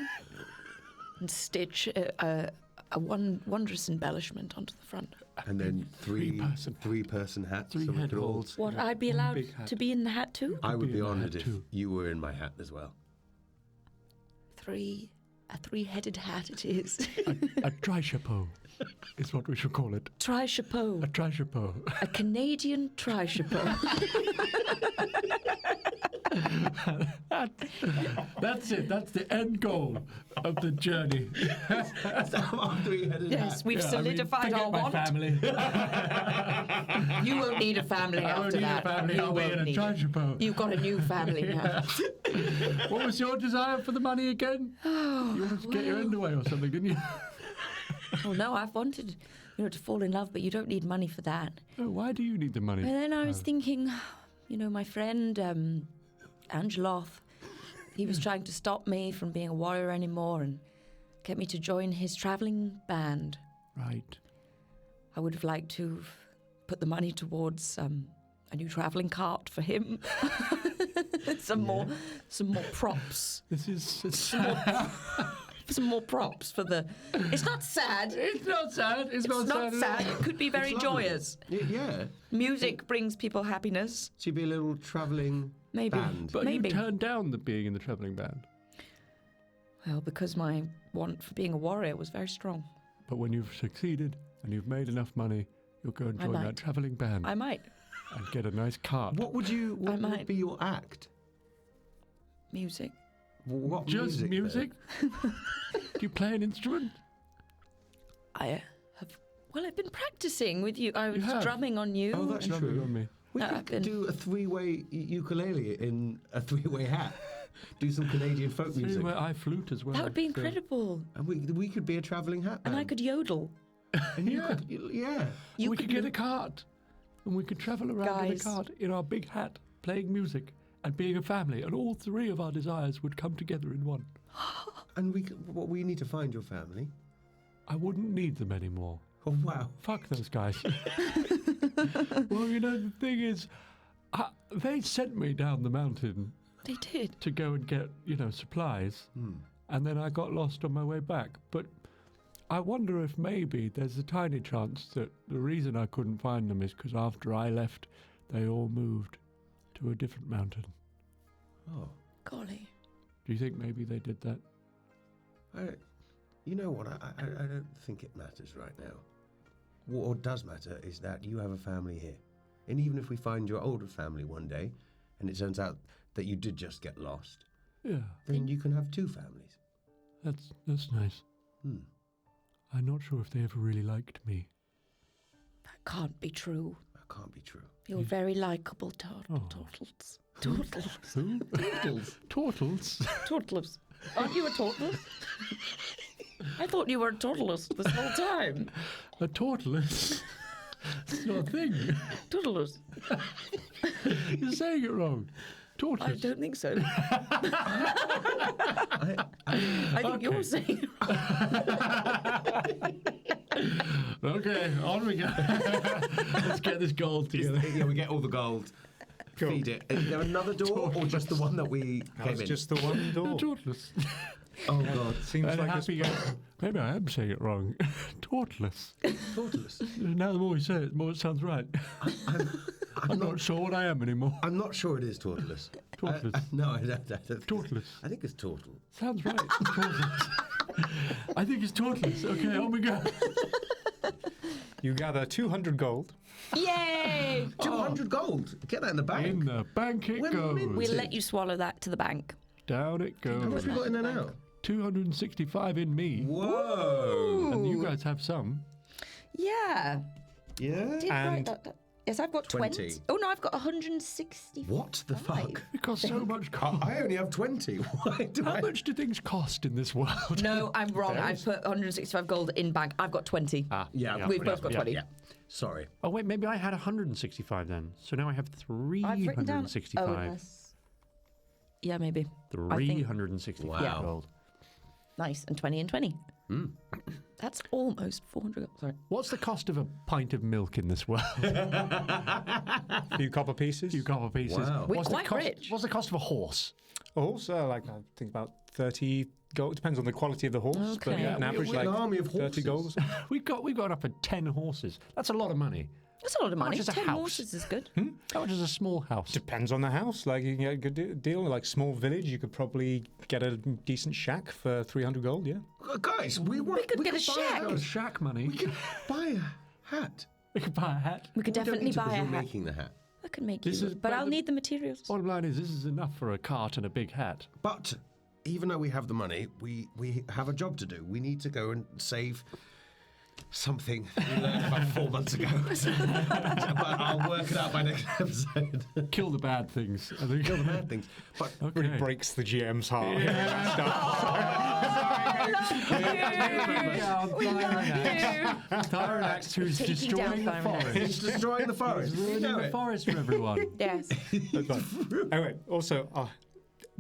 and stitch a wondrous embellishment onto the front. And then three-person hat. 3 head holds. What, I'd be allowed to be in the hat too? I would be in the honoured hat if too. you were in my hat as well. A 3-headed hat it is. A tri-chapeau is what we should call it. Tri-chapeau. A tri-chapeau. A Canadian tri-chapeau. That's it. That's the end goal of the journey. Yes, we've solidified our my want. family. You won't need a family I won't after need that. a family. You I'll be won't in a need it. tri-chapeau. You've got a new family now. What was your desire for the money again? You wanted to get your end away or something, didn't you? Oh no, I've wanted, to fall in love, but you don't need money for that. Oh, why do you need the money? And then I was thinking, my friend Angeloth, he was trying to stop me from being a warrior anymore and get me to join his travelling band. Right. I would have liked to put the money towards a new travelling cart for him. some more props. This is Some more props for the. It's not sad. It's not sad. It's Not not sad. It could be very joyous. Yeah. Music brings people happiness. So you'd be a little travelling band. But Maybe. you turned down the being in the travelling band. Well, because my want for being a warrior was very strong. But when you've succeeded and you've made enough money, you'll go and I join might. that travelling band I might. and get a nice cart. What would might. be your act? Music. What Just music? though? Do you play an instrument? I have. Well, I've been practicing with you. I was have? drumming on you. Oh, that's Drumming true. on me. We I've could been- do a three-way ukulele in a three-way hat. Do some Canadian folk music. Anyway, I flute as well. That would be so- incredible. And we could be a travelling hat And band. I could yodel. And you Yeah. could, yeah. You we could could get do- a cart. And we could travel around in a Guys. cart in our big hat, playing music and being a family. And all three of our desires would come together in one. And we need to find your family. I wouldn't need them anymore. Oh, wow. Fuck those guys. Well, you know, the thing is, they sent me down the mountain They did. to go and get, supplies. And then I got lost on my way back. But I wonder if maybe there's a tiny chance that the reason I couldn't find them is because after I left, they all moved to a different mountain. Oh. Golly. Do you think maybe they did that? You know what? I don't think it matters right now. What does matter is that you have a family here. And even if we find your older family one day, and it turns out that you did just get lost, Yeah, then you can have two families. that's nice. I'm not sure if they ever really liked me. That can't be true. That can't be true. You're very likeable, Oh. Tortles. Tortles. Who? Turtles. Tortles. Aren't you a tortoise? I thought you were a tortoise this whole time. A tortoise? It's not a thing. Tortoise. You're saying it wrong. I Tortoise. don't think so. I think you're saying it wrong. Okay, on we go. Let's get this gold together. Yeah, we get all the gold. Cool. Feed it. Is there another door or just the one that we That came was in? just the one door. Tortoise. Oh, God. Seems And like happy guy. Maybe I am saying it wrong. Tortoise. Tortoise. Now the more you say it, the more it sounds right. I'm not sure what I am anymore. I'm not sure it is tortoise. Tortoise. No, I don't think Tortoise. I think it's turtle. Sounds right. Tortoise. I think it's tortoise. Okay, on we go. You gather 200 gold. Yay! 200 gold. Get that in the bank. In the bank it When goes. mint- We'll let you swallow that to the bank. Down it How much goes. we got in there now? 265 in me. Whoa. And you guys have some. Yeah. Yeah? Did And- write that. Yes, I've got 20. 20. Oh, no, I've got 160. What the fuck? It costs so much I cost. I only have 20. Why do How I? much do things cost in this world? No, I'm wrong. I put 165 gold in bank. I've got 20. Yeah, We've both got 20. Yeah. Sorry. Oh, wait, maybe I had 165 then. So now I have I've written down. 365. unless- Yeah, maybe. I think- 365 Wow. gold. Nice. And 20 and 20. That's almost 400 gold. Sorry. What's the cost of a pint of milk in this world? A few copper pieces. Few copper pieces. Wow. We're What's the quite cost? rich. What's the cost of a horse? A horse, like I think about 30 gold. Depends on the quality of the horse, but Okay. yeah, an average we're an like army of 30 horses. gold or something. We've got up at 10 horses. That's a lot of money. That's a lot of money. much is a 10 house? horses is good. How much is a small house? Depends on the house. Like you can get a good deal. Like small village, you could probably get a decent shack for 300 gold. Yeah. Guys, we could get a buy shack. That was shack money. We could buy a hat. We could buy a hat. We could We don't definitely need to, buy 'cause a you're hat. making the hat. I can make This you, is- but but I'll the- need the materials. Bottom line is, this is enough for a cart and a big hat. But even though we have the money, we have a job to do. We need to go and save something we learned about 4 months ago. But I'll work it out by next episode. Kill the bad things. I think. Kill the bad things. But Okay. Really breaks the GM's heart. Tyrannax, who's Taking destroying the down forest. it's destroying the forest. You Ruining know the it. forest for everyone. Yes. Anyway, also,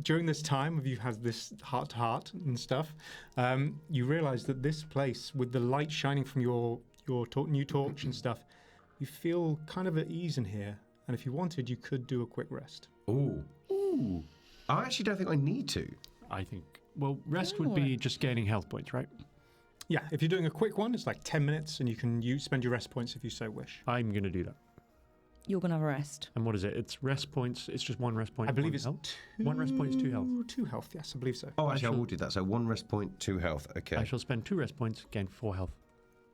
during this time, you've had this heart to heart and stuff. You realise that this place, with the light shining from your new torch and stuff, you feel kind of at ease in here. And if you wanted, you could do a quick rest. Ooh. I actually don't think I need to. I think. Well, rest would be just gaining health points, right? Yeah, if you're doing a quick one, it's like 10 minutes, and you can spend your rest points if you so wish. I'm going to do that. You're going to have a rest. And what is it? It's rest points. It's just one rest point. I believe it's health. One rest point is 2 health. 2 health, yes, I believe so. Oh, actually, I will do that. So 1 rest point, 2 health. Okay. I shall spend 2 rest points, gain 4 health.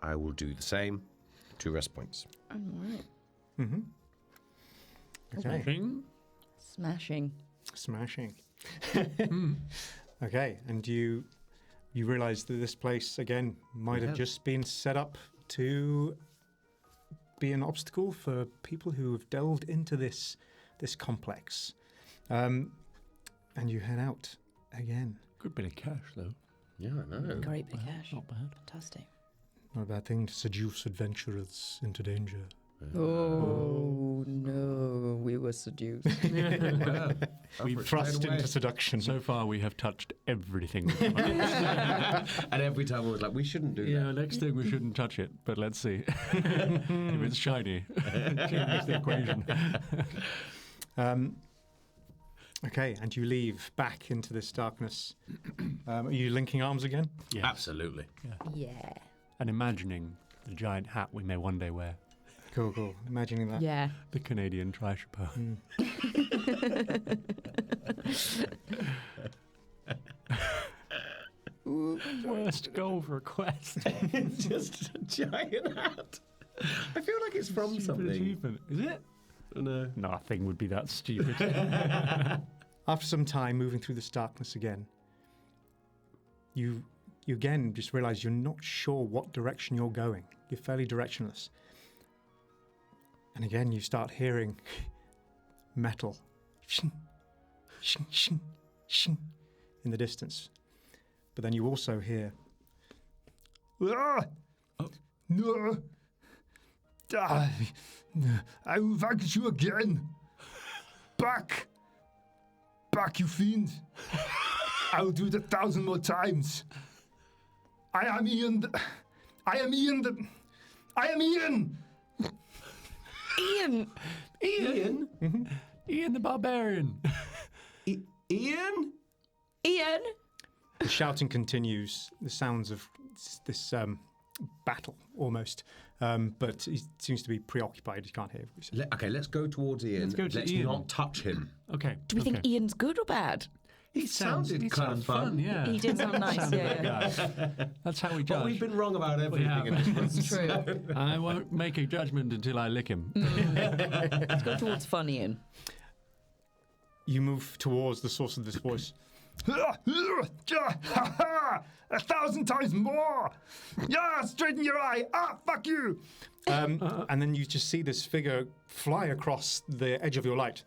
I will do the same. 2 rest points. All right. Mm-hmm. Okay. Smashing. Okay, and you realise that this place, again, might have just been set up to be an obstacle for people who have delved into this complex. And you head out again. Good bit of cash, though. Yeah, I know. Great big cash. Not bad. Fantastic. Not a bad thing to seduce adventurers into danger. Oh, no. We were seduced. We thrust into seduction. So far, we have touched everything. And every time I was like, we shouldn't do Yeah, that. next thing we shouldn't touch it, but let's see. If it's shiny, change the equation. Okay, and you leave back into this darkness. Are you linking arms again? Yes. Absolutely. Yeah. And imagining the giant hat we may one day wear. Cool. Imagining that. Yeah. The Canadian Chapeau. Worst goal for a quest. Just a giant hat. I feel like it's from something. Achievement. Is it? No. Nothing would be that stupid. After some time moving through this darkness again, you again just realise you're not sure what direction you're going. You're fairly directionless. And again, you start hearing metal shing, shing, shing, shing in the distance. But then you also hear, no, I will vanquish you again. Back, you fiend. I will do it 1,000 more times. I am Ian. Ian. Ian! Ian the Barbarian. Ian? The shouting continues. The sounds of this battle almost, but he seems to be preoccupied. He can't hear what we say. Okay, let's go towards Ian. Let's go to Let's Ian. not touch him. Okay. Do we think Ian's good or bad? He sounded kind of fun. Yeah. He did sound nice, yeah. That's how we But judge. we've been wrong about everything have. in this one. It's true. I won't make a judgment until I lick him. Let's go towards fun, Ian. You move towards the source of this voice. 1,000 times more! Yeah, straighten your eye! Ah, fuck you! And then you just see this figure fly across the edge of your light.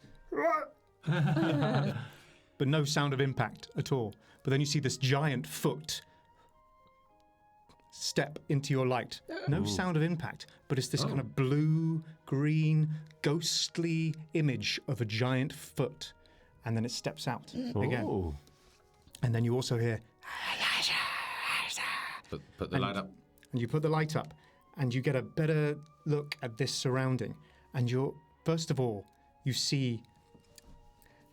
But no sound of impact at all. But then you see this giant foot step into your light. No sound of impact, but it's this kind of blue, green, ghostly image of a giant foot. And then it steps out again. Oh. And then you also hear... Put the light up. And you put the light up, and you get a better look at this surrounding. And you're, first of all, you see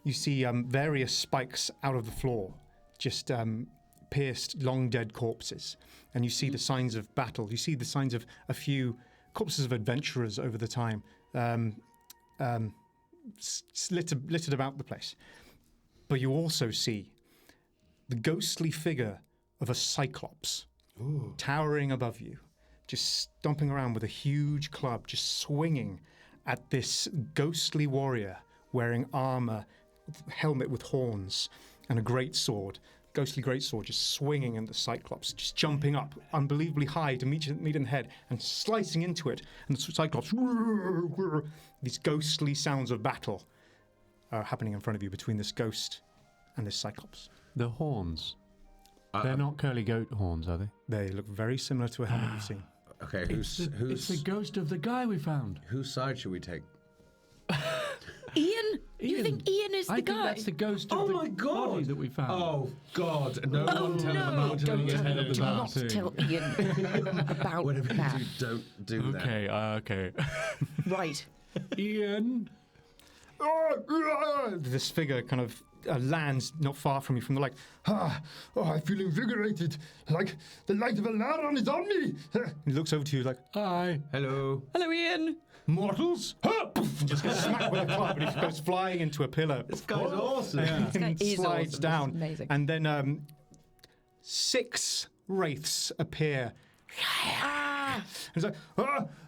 various spikes out of the floor, just pierced, long dead corpses. And you see the signs of battle. You see the signs of a few corpses of adventurers over the time, littered about the place. But you also see the ghostly figure of a cyclops towering above you, just stomping around with a huge club, just swinging at this ghostly warrior wearing armor, helmet with horns, and a greatsword, ghostly greatsword, just swinging at the cyclops, just jumping up unbelievably high to meet in the head and slicing into it. And the cyclops, these ghostly sounds of battle are happening in front of you between this ghost and this cyclops. The horns. They're not curly goat horns, are they? They look very similar to a helmet you've seen. Okay, It's the ghost of the guy we found. whose side should we take? Ian? You think Ian is the I guy? think that's the ghost of Oh the my God. body that we found. Oh God! No one tell him about Don't doing his head of the do mountain. not tell Ian about Whatever that. you do, don't do that. Okay. Right. Ian, This figure kind of lands not far from you from the light. I feel invigorated, like the light of Alaron is on me. He looks over to you like, Hi. Hello. Hello, Ian. mortals? And just gets smacked with a club, and he goes flying into a pillar. This guy's awesome. And is slides awesome. down. This is amazing. And then 6 wraiths appear. He's like,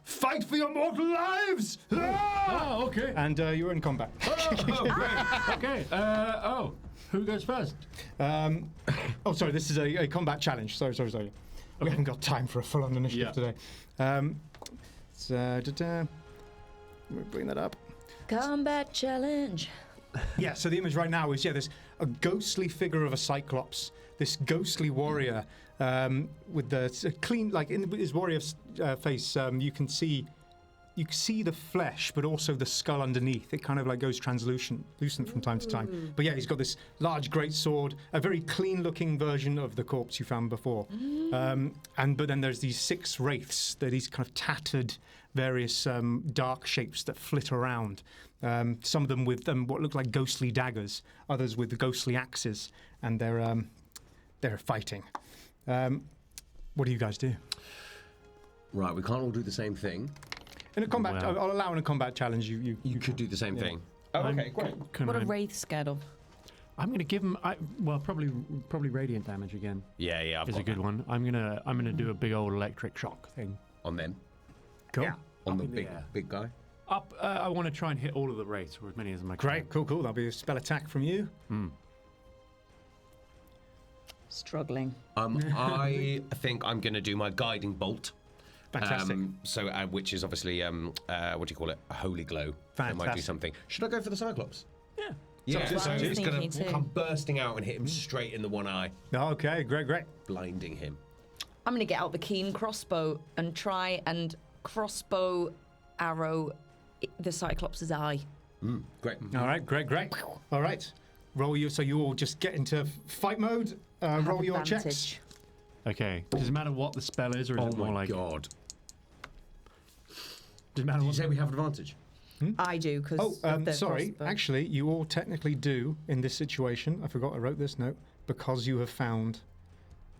fight for your mortal lives! Oh, okay. And you're in combat. Okay. Who goes first? Sorry, this is a combat challenge. Sorry. We haven't got time for a full-on initiative today. We'll bring that up. Combat challenge. Yeah, so the image right now is, there's a ghostly figure of a cyclops, this ghostly warrior with the clean, like in his warrior face, you can see the flesh, but also the skull underneath. It kind of like goes translucent from time to time. But yeah, he's got this large great sword, a very clean-looking version of the corpse you found before. But then there's these 6 wraiths, they're these kind of tattered, various dark shapes that flit around. Some of them with what look like ghostly daggers, others with ghostly axes, and they're fighting. What do you guys do? Right, we can't all do the same thing. In a combat, I'll allow in a combat challenge. You could do the same thing. Oh, okay, great. What are wraiths scared of? I'm going to give him. Probably radiant damage again. Yeah, I've Is got a good that. one. I'm gonna do a big old electric shock thing. On them. Cool. Yeah. On the in the big air. big guy. Up. I want to try and hit all of the wraiths, or as many as I can. Great, cool. That'll be a spell attack from you. Struggling. I think I'm going to do my guiding bolt. Fantastic. Which is obviously what do you call it? A holy glow. That might do Fantastic. something. Should I go for the cyclops? Yeah. Yeah. That's what So I was it's going thinking to too. come bursting out and hit him straight in the one eye, Okay, great. blinding him. I'm going to get out the keen crossbow and try and crossbow arrow the Cyclops' eye. Great. All right, great. All right, roll you. So you all just get into fight mode. Roll your checks. Advantage. Okay. Does it matter what the spell is, or is Oh it more my like? god. Does it matter Did you what? say we have advantage? I do, because Sorry. Actually, you all technically do in this situation. I forgot I wrote this note because you have found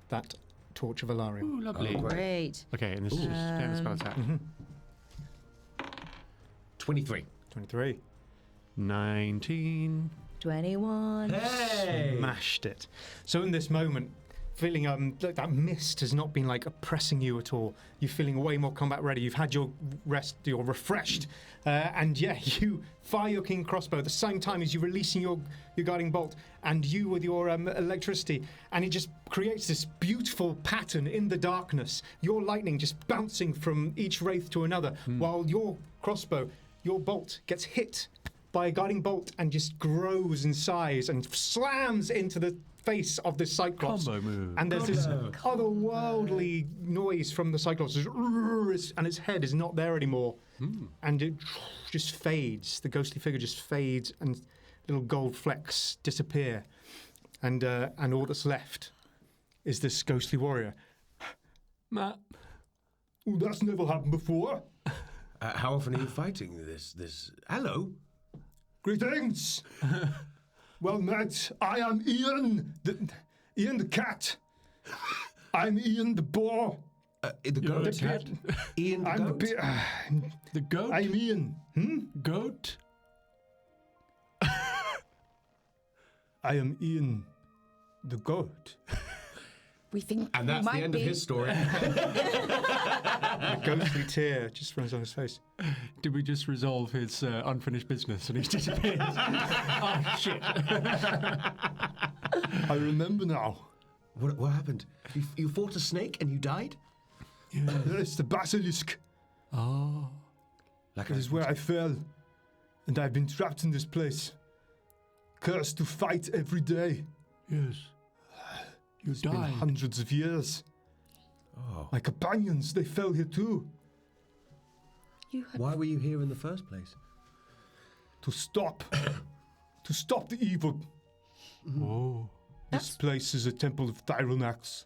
that torch of Alarium. Ooh, lovely. Oh, great. Great. Okay, and this is just standard spell attack. 23. 23. 19. 21. Hey! Smashed it. So in this moment, feeling like that mist has not been like oppressing you at all. You're feeling way more combat ready. You've had your rest. You're refreshed, and you fire your king crossbow at the same time as you're releasing your guiding bolt, and you with your electricity, and it just creates this beautiful pattern in the darkness. Your lightning just bouncing from each wraith to another, while your crossbow, your bolt gets hit by a guiding bolt and just grows in size and slams into the face of this cyclops. Combo move. And there's this otherworldly noise from the cyclops, and its head is not there anymore. And it just fades. The ghostly figure just fades, and little gold flecks disappear. And all that's left is this ghostly warrior. Matt. Oh, that's never happened before. How often are you fighting this? Hello? Greetings. Well met. I am Ian the cat. I'm Ian the boar. The goat? cat? Ian the I'm goat? The goat? I'm Ian. Goat? I am Ian the goat. We think And that's we the might end be. of his story. A ghostly tear just runs on his face. Did we just resolve his unfinished business and he's disappeared? Oh, shit. I remember now. What happened? You fought a snake and you died? It's the basilisk. Oh. Like It is where I fell, and I've been trapped in this place, cursed to fight every day. Yes. You It's been died. hundreds of years. Oh. My companions, they fell here too. Why were you here in the first place? To stop the evil. Oh. This place is a temple of Tyronax.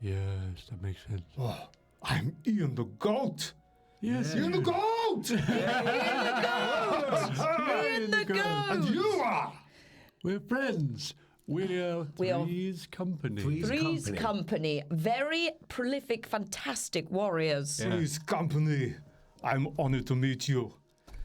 Yes, that makes sense. Oh, I'm Ian the goat. Yes. Ian the goat! Ian the goat! And you are! We're friends. We're Three's Company. Three's Company. Very prolific, fantastic warriors. Yeah. Three's Company. I'm honored to meet you.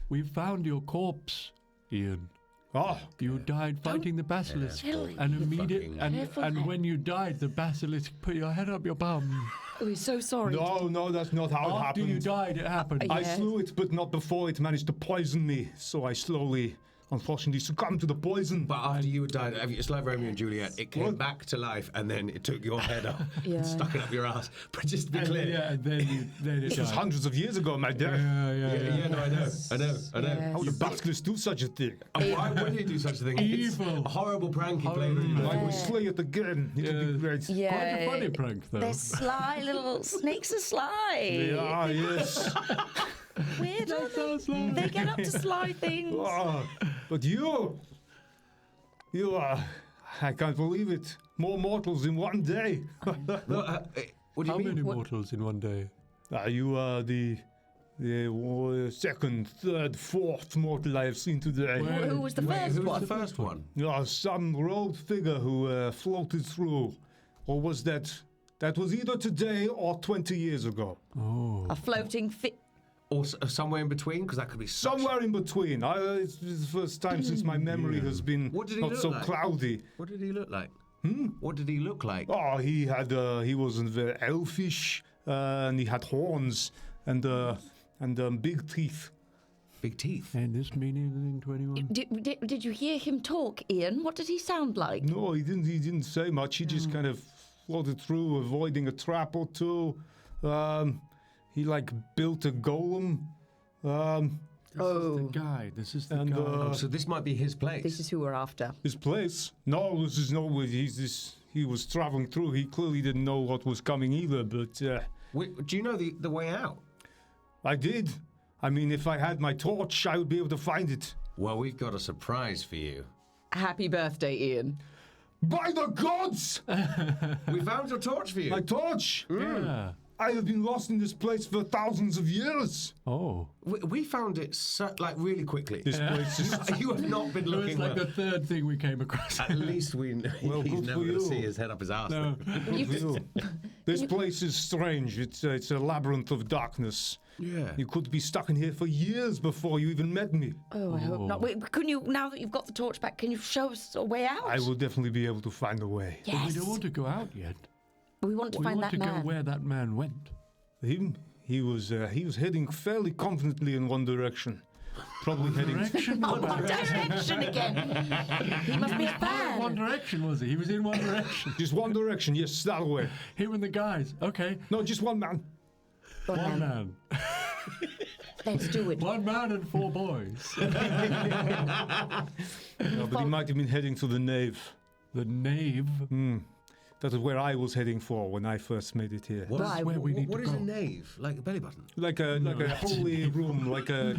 We found your corpse, Ian. Ah, You died fighting the basilisk, and when you died, the basilisk put your head up your bum. We're so sorry. no, that's not how it After happened. you died, it happened. Yeah. I slew it, but not before it managed to poison me. So I slowly, unfortunately, succumbed to the poison. But after you had died, it's like Romeo and Juliet. It came back to life, and then it took your head up and stuck it up your ass. But just to be clear, And then it This was died. hundreds of years ago, my dear. no, I know. How would a basilisk do such a thing? And why would he do such a thing? Evil. It's a horrible prank he played on you. I will slay it again. It would be great. Yeah. Quite a funny prank, though. They're sly little snakes are sly. Ah, yes. Weird, aren't they? They get up to sly things. Ah, but you are, I can't believe it. More mortals in one day. What do you How mean? many mortals in one day? You are the second, third, fourth mortal I have seen today. Who was the first Who was one? the first one? Some robed figure who floated through. Or was that? That was either today or 20 years ago. Oh. A floating Or somewhere in between? Because that could be Somewhere in between. It's the first time since my memory has been What did he not look so like? cloudy. What did he look like? What did he look like? Oh, he was very elfish, and he had horns and big teeth. Big teeth. And this mean anything to anyone? Did you hear him talk, Ian? What did he sound like? No, he didn't say much. He just kind of floated through, avoiding a trap or two. He built a golem. The guy. This is the And, guy. So this might be his place. This is who we're after. His place? No, this is no. He was traveling through. He clearly didn't know what was coming either. But Do you know the way out? I did. I mean, if I had my torch, I would be able to find it. Well, we've got a surprise for you. Happy birthday, Ian. By the gods! We found your torch for you. My torch! Yeah. I have been lost in this place for thousands of years. Oh. We found it really quickly. This place is. You have not been It was looking like well. the third thing we came across. At least Well, he's good never for going to you. see his head up his ass. No. This place is strange. It's a labyrinth of darkness. Yeah. You could be stuck in here for years before you even met me. Oh, I hope not. Wait, can you, now that you've got the torch back, can you show us a way out? I will definitely be able to find a way. But we don't want to go out yet. We want to We find want that to go man. where that man went. He was heading fairly confidently in one direction. Probably heading. Direction? Oh, One Direction again. He must be a One fan. Direction, was he? He was in One Direction. Just one direction, yes, that way. Him and the guys. Okay. No, just one man. One man. Let's do it. One man and 4 boys. No, but he might have been heading to the nave. The nave. That is where I was heading for when I first made it here. What Right, is, where we need what to is go. a nave? Like a belly button? Like a holy room, like a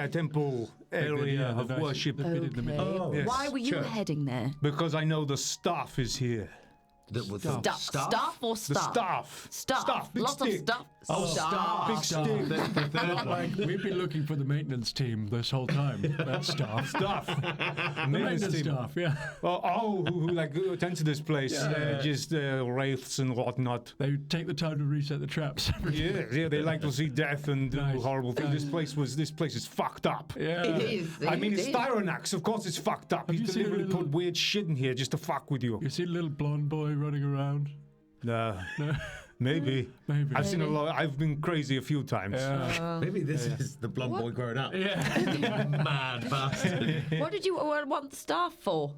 temple area of nice- worship. the bit in the middle. Oh. Yes. Why were you Church. heading there? Because I know the staff is here. Stuff or The stuff? staff. Stuff. Big Lots stick. of stuff. Oh, Stuff. Big stick. The third one. We've been looking for the maintenance team this whole time. That's staff. Stuff. The Maintenance maintenance team. staff, yeah. Who attend to this place? Yeah. Just wraiths and whatnot. They take the time to reset the traps. Yeah, they like to see death and do Nice. horrible things. This place is fucked up. Yeah. It is. I mean, it it's is. Tyronax. Of course, it's fucked up. Have He you seen a deliberately little- put weird shit in here just to fuck with you. You see a little blonde boy running around? No, No. maybe. Maybe. I've seen a lot. I've been crazy a few times. Yeah. Maybe this is the blonde boy growing up. Yeah. Mad bastard. What did you want the staff for?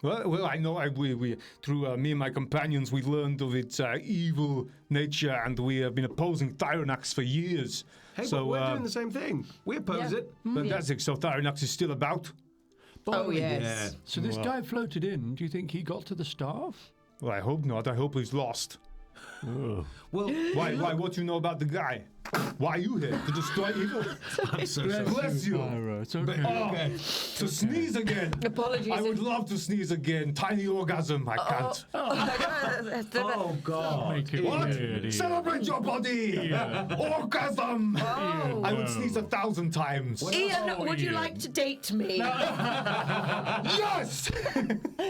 Well, I know. We through me and my companions, we learned of its evil nature, and we have been opposing Tyronax for years. Hey, so but we're doing the same thing. We oppose Yeah. it. fantastic. So Tyronax is still about. Oh, yes. Yeah. So this guy floated in. Do you think he got to the staff? Well, I hope not. I hope he's lost. Oh. Well, Why? What you know about the guy? Why are you here? To destroy evil? I'm so sorry. Bless you. Pyra, it's okay. Oh, to sneeze again. Apologies. I would love to sneeze again. Tiny orgasm. I can't. Oh, God. Make it What? weird, Celebrate your body. Orgasm. I would sneeze 1,000 times. Ian, would you like to date me? Yes.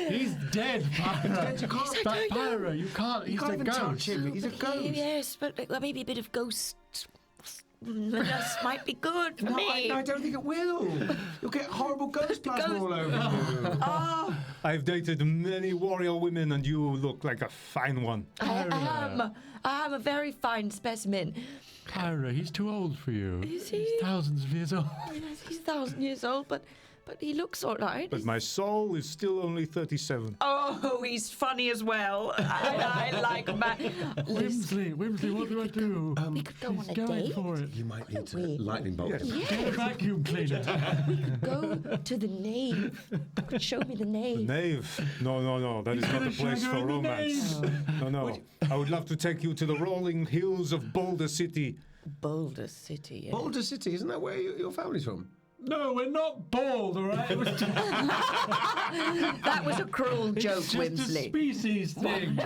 He's dead, Pyra. You can't, Pyra, you can't. you He's can't a even ghost. touch him. He's a ghost. Yes, but maybe a bit of ghost. This might be good for No, me. I don't think it will. You'll get horrible ghost plasma all over you. Oh, I've dated many warrior women, and you look like a fine one. I am a very fine specimen. Pyra, he's too old for you. Is he? He's thousands of years old. Yes, he's 1,000 years old, but he looks all right. But my soul is still only 37. Oh, he's funny as well. I like Matt. Whimsley, what do I do? We could go He's on a going date. for it. You might need to Wait. lightning bolt him. Get a vacuum cleaner. Go to the nave. Show me the nave. Nave? No. That is not the place shag for her in the romance. No. I would love to take you to the rolling hills of Boulder City. Boulder City. Yeah. Boulder City, isn't that where your family's from? No, we're not bald, all right? It was just, That was a cruel joke, it's just a Whimsley. species thing.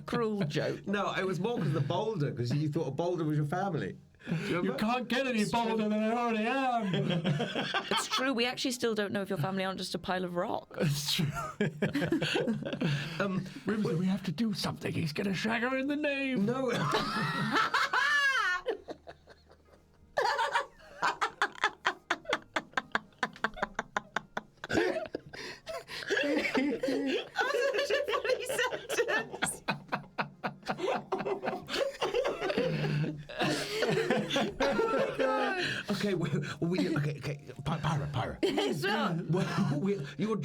Cruel joke. No, it was more because of the boulder, because you thought a boulder was your family. Do you You remember? can't get any bolder than I already am. It's true. We actually still don't know if your family aren't just a pile of rock. It's true. Whimsley, we have to do something. He's going to shag her in the name. No. Okay, Pyra. Yes, sir. You're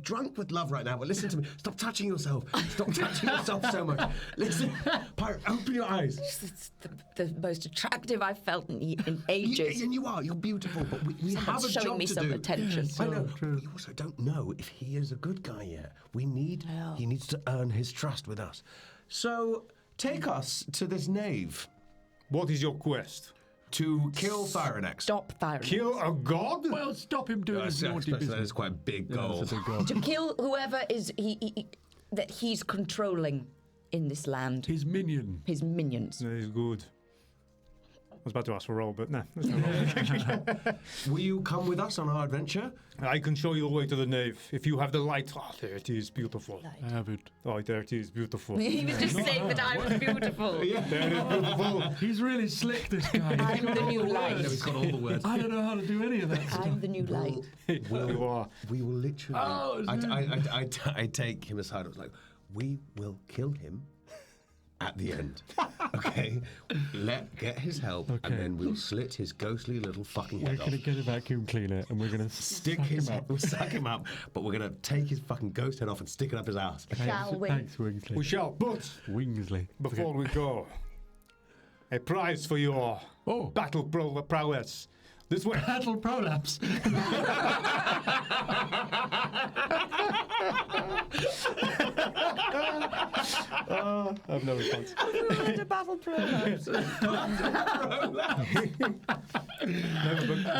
drunk with love right now. But listen to me. Stop touching yourself. Stop touching yourself so much. Listen, Pyra, open your eyes. It's the most attractive I've felt in ages. And you are. You're beautiful. But we have Someone's a job showing me to some do. attention. I know. But we also don't know if he is a good guy yet. He needs to earn his trust with us. So take us to this nave What is your quest? to kill Thyronex. Stop firing. Kill a god? Well, stop him doing his naughty That business. is quite a big goal. That's a big goal. To kill whoever is that he's controlling in this land. His minion. His minions. That is good. I was about to ask for a roll, but no. That's not roll. Will you come with us on our adventure? I can show you the way to the nave. If you have the light. Oh, there it is. Beautiful. I have it. Oh, there it is. Beautiful. He was just saying that I was beautiful. There it is. Beautiful. He's really slick, this guy. I'm the new light. He's got all the words. I don't know how to do any of that. I'm the new light. You are. We will literally. Oh, I take him aside. I was like, we will kill him at the end. Okay? Get his help, Okay. and then we'll slit his ghostly little fucking We're head going to off. get a vacuum cleaner and we're going to Stick his head, we'll suck him up, but we're going to take his fucking ghost head off and stick it up his ass. Shall we? Thanks, Wingsley. We shall. But Wingsley. before we go, a prize for your Oh. battle prowess. This way. Battle prolapse. I've no response. What a battle program.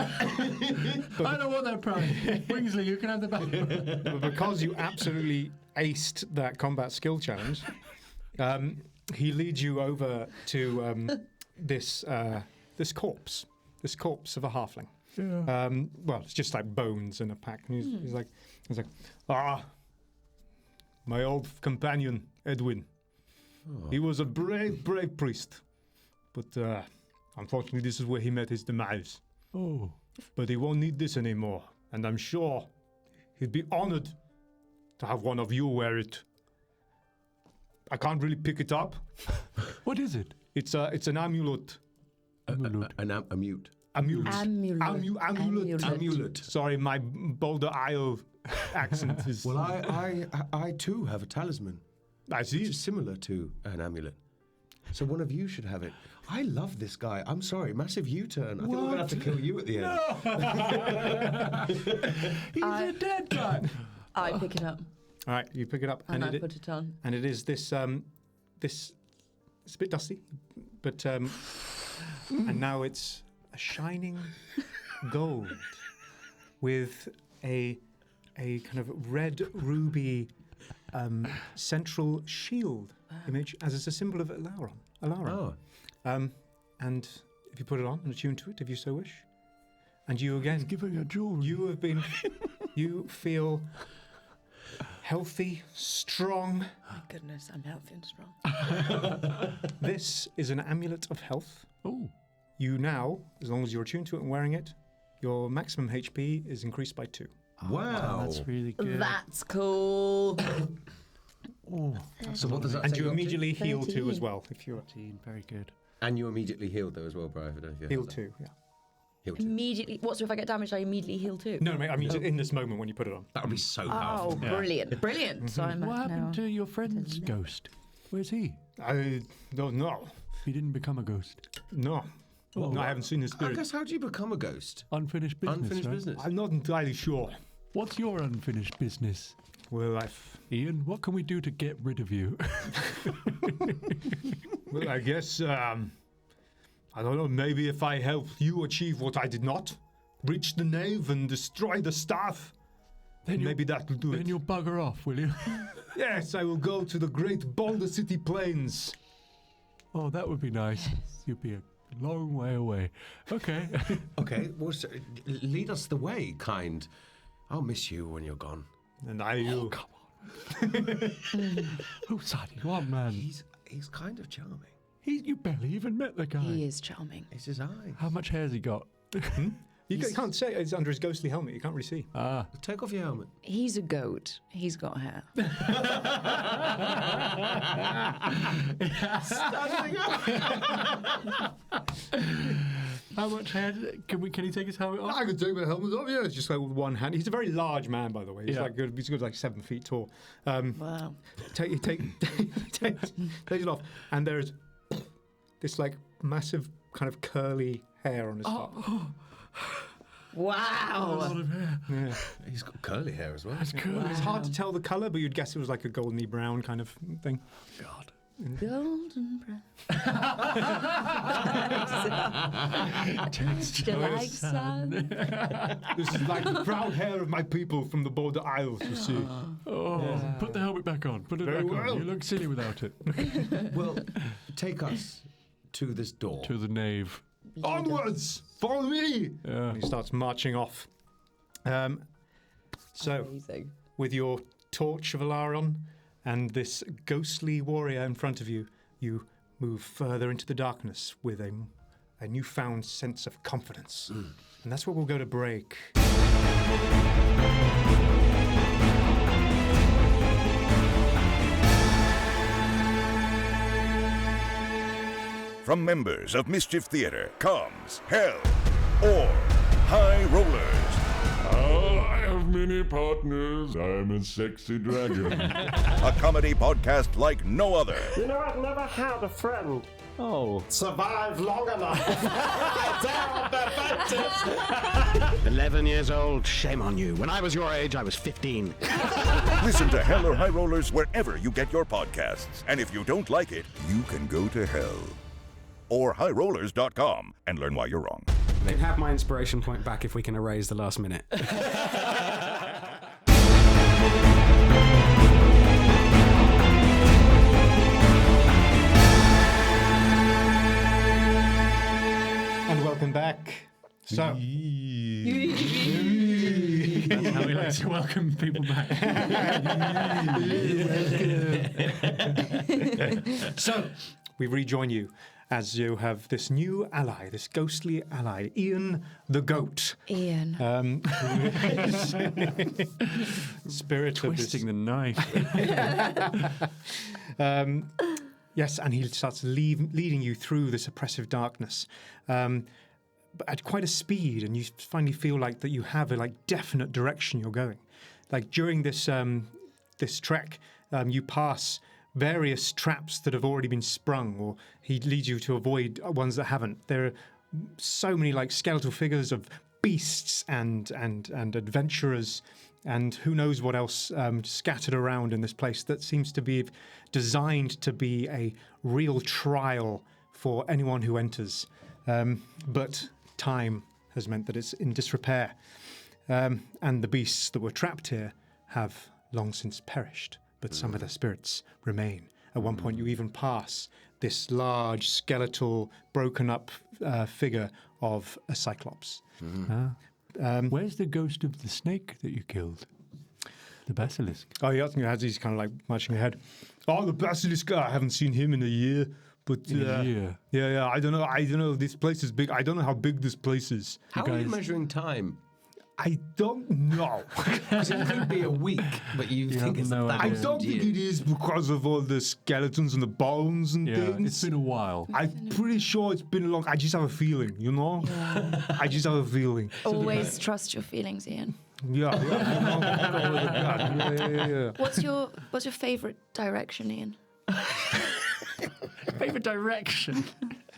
I don't want that prize. Wingsley, you can have the battle. But because you absolutely aced that combat skill challenge, he leads you over to this corpse of a halfling. Yeah. Well, it's just like bones in a pack. And he's like, my old companion Edwin. He was a brave priest, but unfortunately, this is where he met his demise. Oh. But he won't need this anymore, and I'm sure he'd be honored to have one of you wear it. I can't really pick it up. What is it? It's an amulet. A mute. Amulet. Amulet. Amulet. Sorry, my Boulder Isle accent is. Well, I too have a talisman, I which see. is similar to an amulet. So one of you should have it. I love this guy. I'm sorry, massive U-turn. I think we're going to have to kill you at the end. He's a dead guy. I pick it up All right, you pick it up, and I it, put it on. and it is this It's a bit dusty, but and now it's a shining gold with a kind of red ruby central shield image as a symbol of Alarum. Oh. And if you put it on and attune to it, if you so wish, and you again, He's giving a jewelry. You feel healthy, strong. My goodness, I'm healthy and strong. This is an amulet of health. Oh. You now, as long as you're attuned to it and wearing it, your maximum HP is increased by 2. Wow. That's really good. That's cool. So what does that And take you up to? immediately heal 2 as 13. well, if you're 14, very good. And you immediately healed though as well, Brian. I don't know if you heal healed 2. Yeah. Heal 2. Immediately. What? So if I get damaged, I immediately heal too? No, mate. I mean, in this moment when you put it on. That would be so Oh, powerful. brilliant, brilliant. So I'm What at now. happened to your friend's ghost? Where's he? I don't know. He didn't become a ghost. No. No, I haven't seen his I spirit. guess how do you become a ghost? Unfinished business. Unfinished right? business. I'm not entirely sure. What's your unfinished business? Well, Ian, what can we do to get rid of you? I guess, I don't know, maybe if I help you achieve what I did not, reach the nave and destroy the staff, Then you'll- maybe that will do then it. you'll bugger off, will you? Yes, I will go to the great Boulder City Plains. Oh, that would be nice. You'd be a long way away. Okay. Okay, well, so, lead us the way, kind. I'll miss you when you're gone. And I will. Come on. Whose side are you on, man? He's kind of charming. You barely even met the guy. He is charming. It's his eye. How much hair has he got? You can't say it's under his ghostly helmet. You can't really see. Ah. Take off your helmet. He's a goat. He's got hair. How much hair? Can he take his helmet off? I could take my helmet off. Yeah, it's just like with one hand. He's a very large man, by the way. He's Yeah. like good. He's good, like 7 feet tall. Wow. Take it off, and there's this like massive kind of curly hair on his top. A Wow. lot of hair. Yeah. He's got curly hair as well. That's cool. It's hard to tell the colour, but you'd guess it was like a goldeny brown kind of thing. God. Golden brown. Texture. Like sun. This is like the proud hair of my people from the Border Isles, you see. Oh, put the helmet back on. Put it Very back well. on. You look silly without it. Well, take us to this door. To the nave. Onwards! Follow me! Yeah. And he starts marching off. So, Amazing. with your torch of Alaron and this ghostly warrior in front of you, you move further into the darkness with a newfound sense of confidence. And that's where we'll go to break. From members of Mischief Theater comes Hell or High Rollers. I have many partners. I'm a sexy dragon. A comedy podcast like no other. You know, I've never had a friend. Oh. Survive long enough. 11 years old, shame on you. When I was your age, I was 15. Listen to Hell or High Rollers wherever you get your podcasts. And if you don't like it, you can go to hell. Or highrollers.com and learn why you're wrong. I can have my inspiration point back if we can erase the last minute. And welcome back. So, That's how we like to welcome people back. so we rejoin you as you have this new ally, this ghostly ally, Ian the Goat. Ian. Spirit Twisting the knife. Yes, and he starts leading you through this oppressive darkness, but at quite a speed, and you finally feel like that you have a definite direction you're going. Like during this this trek, you pass various traps that have already been sprung, or he leads you to avoid ones that haven't. There are so many skeletal figures of beasts and adventurers and who knows what else scattered around in this place that seems to be designed to be a real trial for anyone who enters. But time has meant that it's in disrepair. And the beasts that were trapped here have long since perished, but some of their spirits remain. At one point, you even pass this large, skeletal, broken up figure of a cyclops. Where's the ghost of the snake that you killed? The basilisk. Oh, yeah, he's kind of like marching ahead. Oh, the basilisk, I haven't seen him in a year. But in a year. Yeah, I don't know. This place is big. I don't know how big this place is. How are you measuring time? I don't know. It could be a week, but you think it's no I don't think it is because of all the skeletons and the bones and things. It's been a while. I'm pretty sure it's been a long. I just have a feeling, you know. Yeah. I just have a feeling. Always trust your feelings, Ian. Yeah. What's your favourite direction, Ian? Favorite direction?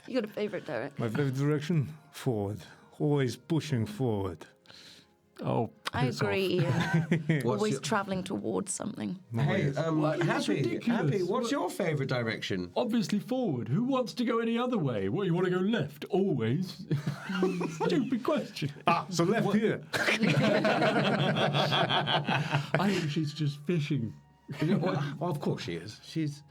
You got a favourite direction? My favourite direction? Forward. Always pushing forward. Oh, I agree, Ian. Always travelling towards something. Hey, Happy, what's your favourite direction? Obviously forward. Who wants to go any other way? What, you want to go left? Always. Stupid question. So left here. I think she's just fishing. Well, of course she is. She's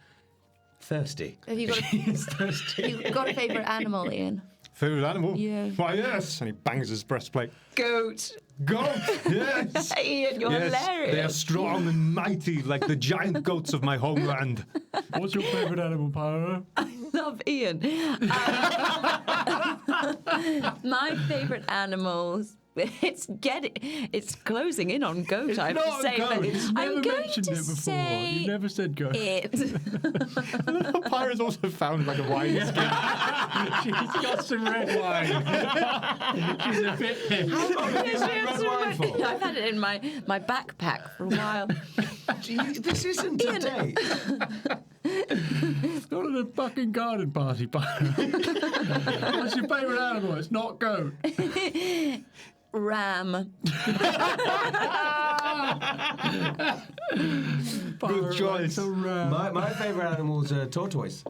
thirsty. Have you got You've got a favourite animal, Ian? Favourite animal? Yeah. Why, yes. And he bangs his breastplate. Goat. Goat, yes. Ian, you're hilarious. They are strong and mighty like the giant goats of my homeland. What's your favourite animal, Pyra? I love Ian. My favourite animals. It's closing in on goat. It's I have not to say, goat. but It's I'm never going mentioned to it before. say You never said goat. Pyra's also found like a wine skin. She's got some red wine. She's a bit pissed. How long have you had red wine for? I've had it in my backpack for a while. This isn't a date. Not at a fucking garden party, Pyra. What's your favourite animal? It's not goat. Ram. Good choice. My favourite animal is a tortoise.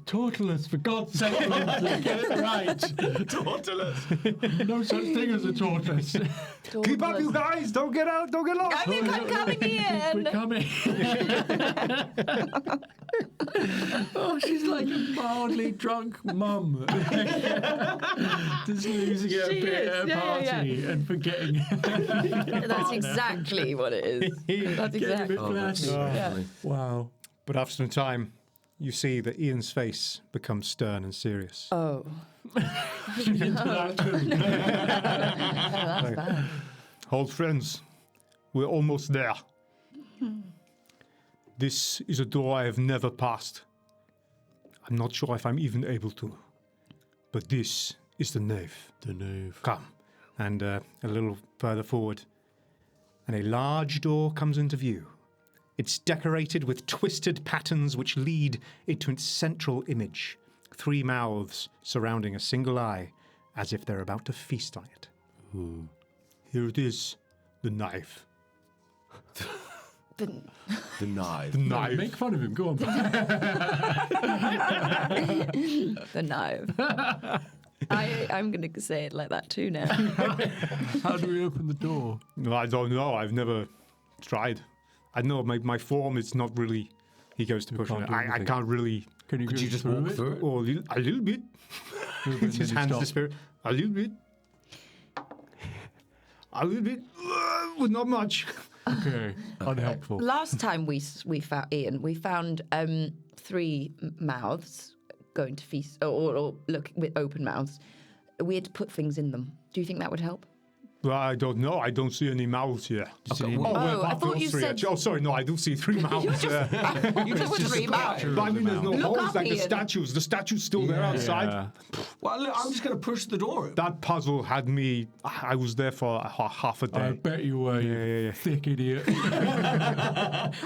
Tortoise, for God's sake, Lorenzo, get it right. Tortoise. No such thing as a tortoise. Keep up, you guys. Don't get out. Don't get lost. I think I'm coming in. We're coming. Oh, she's like a mildly drunk mum. Just losing her bit at a party and forgetting. That's exactly what it is. That's exactly. Wow. But after some time, you see that Ian's face becomes stern and serious. Oh. That's bad. Hold friends. We're almost there. This is a door I have never passed. I'm not sure if I'm even able to. But this is the nave. The nave. Come. And a little further forward. And a large door comes into view. It's decorated with twisted patterns which lead into its central image. 3 mouths surrounding a single eye, as if they're about to feast on it. Ooh. Here it is, the knife. The knife. The knife. No, make fun of him, go on. The knife. I'm going to say it like that too now. How do we open the door? No, I don't know. I've never tried. I know my form is not really. He goes to push on it. I can't really. Could you just walk through it? Oh, a little bit. It's his hands to spirit. A little bit. A little bit. But not much. Okay, unhelpful. Last time we found Ian, we found 3 mouths going to feast, or look with open mouths. We had to put things in them. Do you think that would help? Well, I don't know. I don't see any mouths here. Okay, well, I thought you said... Oh, sorry, no, I do see 3 mouths. You just 3 mouths. But I mean, there's no Look holes up, like the Ian. statues. The statue's still there outside. Well, look, I'm just going to push the door open. That puzzle had me... I was there for half a day. I bet you were, you thick idiot.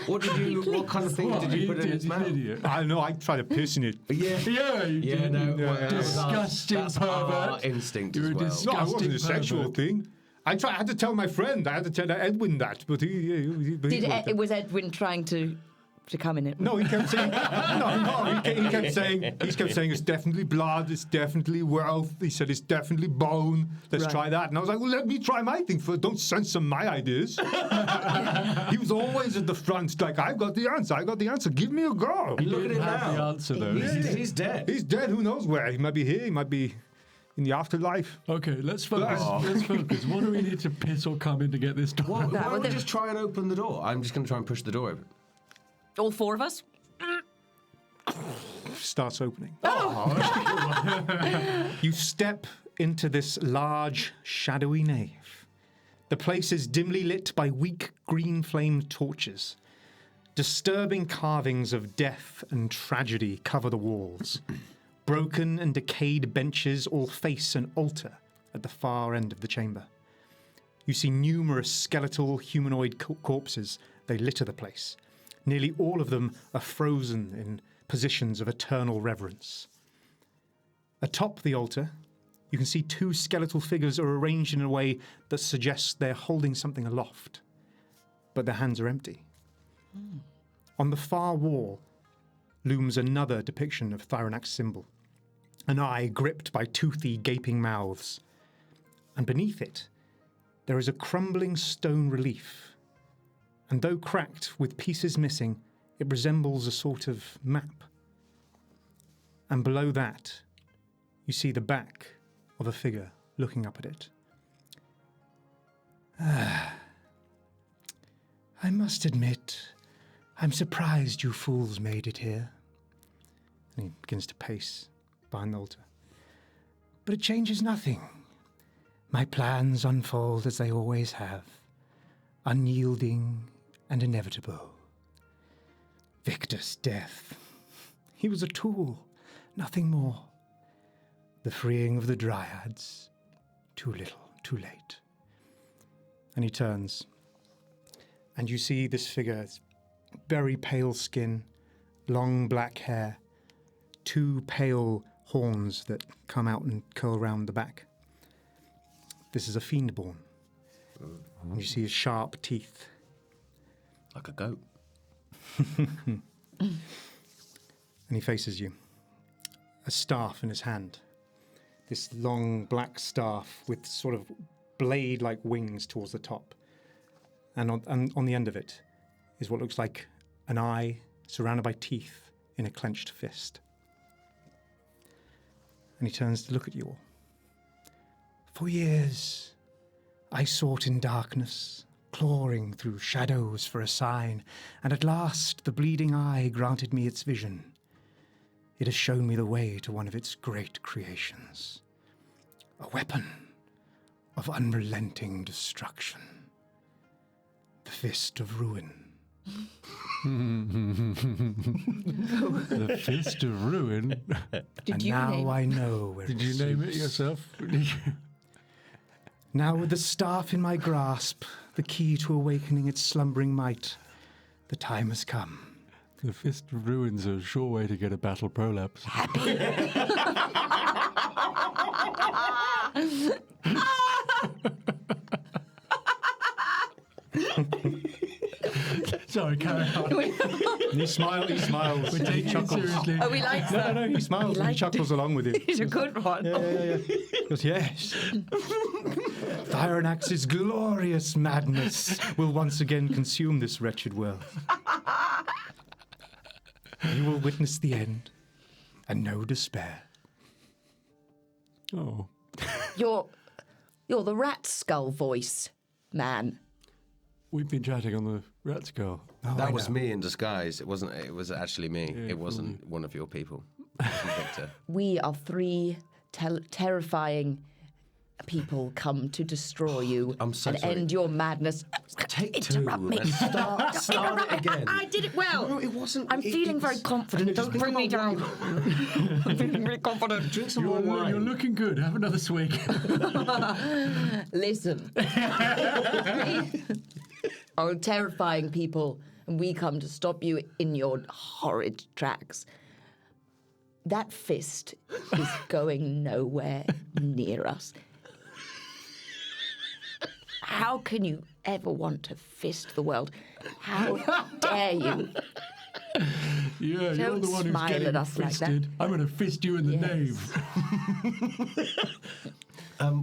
What kind of thing did you put in its mouth? I don't know, I tried to piss in it. Yeah, you did. Disgusting that's pervert. our instinct You're as a well. No, it wasn't a sexual pervert. thing. I had to tell my friend. I had to tell Edwin that, but Was Edwin trying to come in it? No, he kept saying. He kept saying it's definitely blood. It's definitely wealth. He said it's definitely bone. Let's try that. And I was like, well, let me try my thing first. Don't censor my ideas. He was always at the front, like, I've got the answer. I got the answer. Give me a go. He look at him now. The answer though. He's dead. He's dead. Who knows where? He might be here. He might be in the afterlife. Okay, let's focus. Let's focus. What do we need to piss or come in to get this door? Why don't we just try and open the door? I'm just going to try and push the door open. All 4 of us? Starts opening. You step into this large, shadowy nave. The place is dimly lit by weak green-flamed torches. Disturbing carvings of death and tragedy cover the walls. Broken and decayed benches all face an altar at the far end of the chamber. You see numerous skeletal humanoid corpses. They litter the place. Nearly all of them are frozen in positions of eternal reverence. Atop the altar, you can see 2 skeletal figures are arranged in a way that suggests they're holding something aloft, but their hands are empty. On the far wall looms another depiction of Thyronac's symbol, an eye gripped by toothy, gaping mouths. And beneath it, there is a crumbling stone relief. And though cracked with pieces missing, it resembles a sort of map. And below that, you see the back of a figure looking up at it. I must admit, I'm surprised you fools made it here. And he begins to pace behind the altar. But it changes nothing. My plans unfold as they always have, unyielding and inevitable. Victor's death. He was a tool, nothing more. The freeing of the dryads. Too little, too late. And he turns, and you see this figure, very pale skin, long black hair, 2 pale horns that come out and curl around the back. This is a fiendborn. You see his sharp teeth. Like a goat. And he faces you. A staff in his hand. This long black staff with sort of blade-like wings towards the top. And on the end of it is what looks like an eye surrounded by teeth in a clenched fist. And he turns to look at you all. For years, I sought in darkness, clawing through shadows for a sign, and at last the bleeding eye granted me its vision. It has shown me the way to one of its great creations. A weapon of unrelenting destruction. The Fist of Ruin. The Fist of Ruin? And now I know where Did you name it yourself? Now with the staff in my grasp, the key to awakening its slumbering might, the time has come. The Fist of Ruin's a sure way to get a battle prolapse. Sorry, carry on. He smiles. We're taking it seriously. Oh, we like that. No, he smiles and he chuckles along with you. He's a good one. Yeah. He goes, yes. Thyronax's glorious madness will once again consume this wretched world. You will witness the end, and no despair. Oh. You're the rat skull voice, man. We've been chatting on the rat skull. That was me in disguise. It wasn't. It was actually me. Yeah, it wasn't one of your people. It wasn't Victor. We are 3 terrifying people come to destroy you I'm so and sorry. end your madness. Take Interrupt two me. and start it again. I did it well. No, it wasn't. I'm feeling very confident. Don't bring me down. I'm feeling really confident. Drink some more wine. You're looking good. Have another swig. Listen. Are terrifying people, and we come to stop you in your horrid tracks. That fist is going nowhere near us. How can you ever want to fist the world? How dare you? Yeah, you're the one who's smile getting at us like fisted. that. I'm going to fist you in the nave.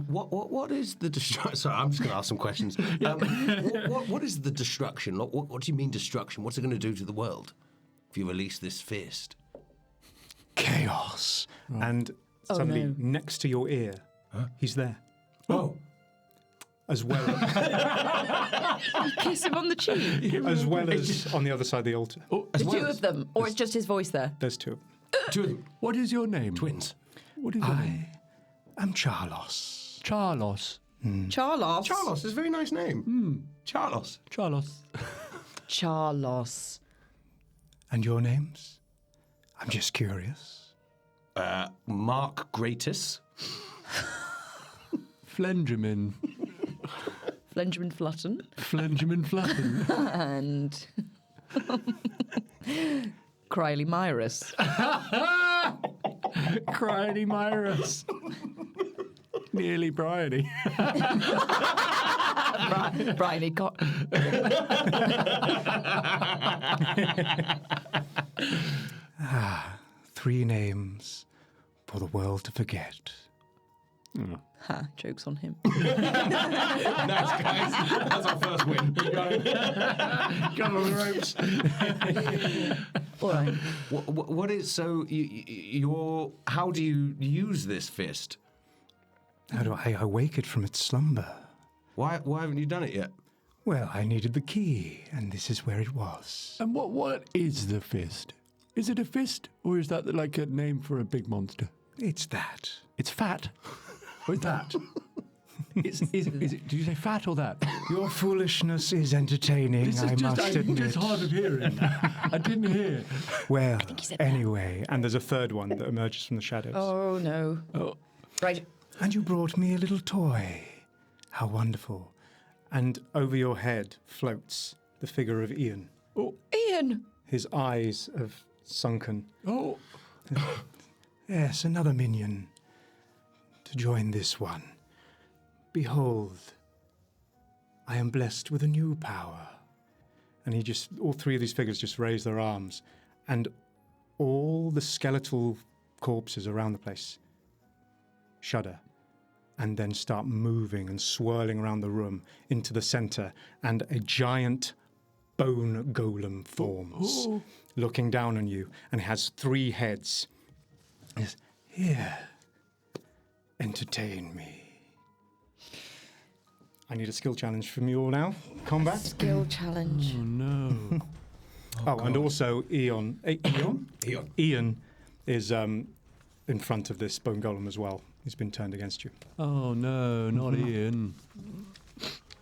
What is the destruction? Sorry, I'm just going to ask some questions. What is the destruction? What do you mean destruction? What's it going to do to the world if you release this fist? Chaos. And suddenly, next to your ear, he's there. Oh. As well as... You kiss him on the cheek. as well as on the other side of the altar. The two of them, or it's just his voice there? There's two. Two of them. What is your name? Twins. What is your name? I'm Charlos. Charlos. Charlos. Charlos is a very nice name. Charlos. Charlos. Charlos. And your names? I'm just curious. Mark Gratis. Flenjamin. Flenjamin Flutton. Flenjamin Flutton. And Criley Myrus. Cryony Myrus. Nearly Bryony. Bryony Cotton. 3 names for the world to forget. Ha, joke's on him. Nice, guys. That's our first win. Got on the ropes. All right. What is so? You're. How do you use this fist? How do I awake it from its slumber? Why haven't you done it yet? Well, I needed the key, and this is where it was. And what is the fist? Is it a fist, or is that like a name for a big monster? It's that. It's fat. Or is that? Is it, did you say fat or that? Your foolishness is entertaining, I must admit. It's hard of hearing. I didn't hear. Well, anyway, and there's a third one that emerges from the shadows. Oh, no. Oh. Right. And you brought me a little toy. How wonderful. And over your head floats the figure of Ian. Oh, Ian! His eyes have sunken. Oh. Yes, another minion to join this one. Behold, I am blessed with a new power. And all 3 of these figures just raise their arms, and all the skeletal corpses around the place shudder and then start moving and swirling around the room into the center, and a giant bone golem forms, looking down on you, and has 3 heads. Yes, here, entertain me. I need a skill challenge from you all now. Combat. Skill challenge. Oh, no. And also Ian is in front of this bone golem as well. He's been turned against you. Oh, no, not Ian.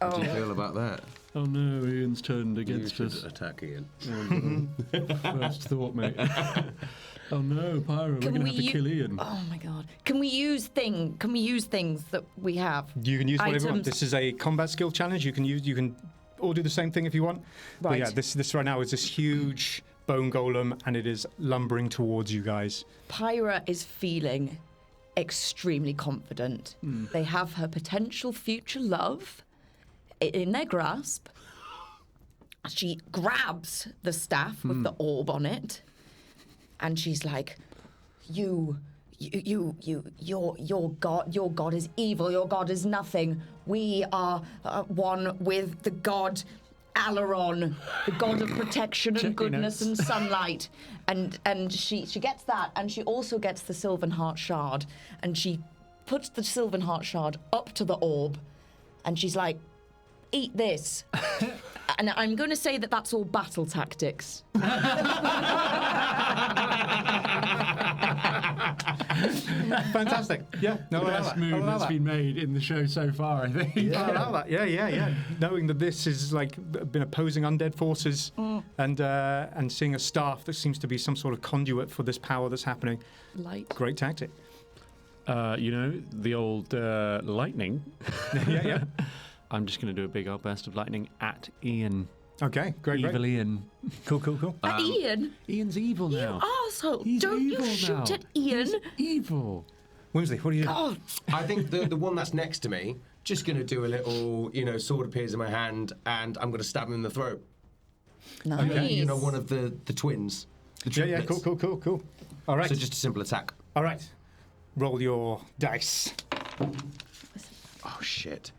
How do you feel about that? Oh, no, Ian's turned against You us. should attack Ian. First thought, mate. Oh, no, Pyra, we're going to have to kill Ian. Oh, my God. Can we use things that we have? You can use whatever you want. Items. This is a combat skill challenge. You can all do the same thing if you want. But Right. yeah, this right now is this huge bone golem, and it is lumbering towards you guys. Pyra is feeling extremely confident. They have her potential future love in their grasp. She grabs the staff with the orb on it, and she's like, your God is evil. Your God is nothing. We are one with the God Alaron, the God of protection and goodness and sunlight. And she gets that, and she also gets the Sylvan Heart Shard, and she puts the Sylvan Heart Shard up to the orb, and she's like, eat this. And I'm going to say that that's all battle tactics. Fantastic. Yeah, no, The best move that's been made in the show so far, I think. I allow that. Yeah. Knowing that this is like been opposing undead forces, and seeing a staff that seems to be some sort of conduit for this power that's happening. Light. Great tactic. The old lightning. Yeah. I'm just going to do a big old burst of lightning at Ian. Okay, great. Evil Ian. Cool. At Ian? Ian's evil now. You arsehole. He's Don't evil you shoot now. at Ian. He's evil. Whimsley, what do you do? God. I think the one that's next to me, just going to do a little, sword appears in my hand, and I'm going to stab him in the throat. Nice. Okay, one of the twins. The Yeah, triplets. cool. All right. So just a simple attack. All right. Roll your dice. Oh, shit.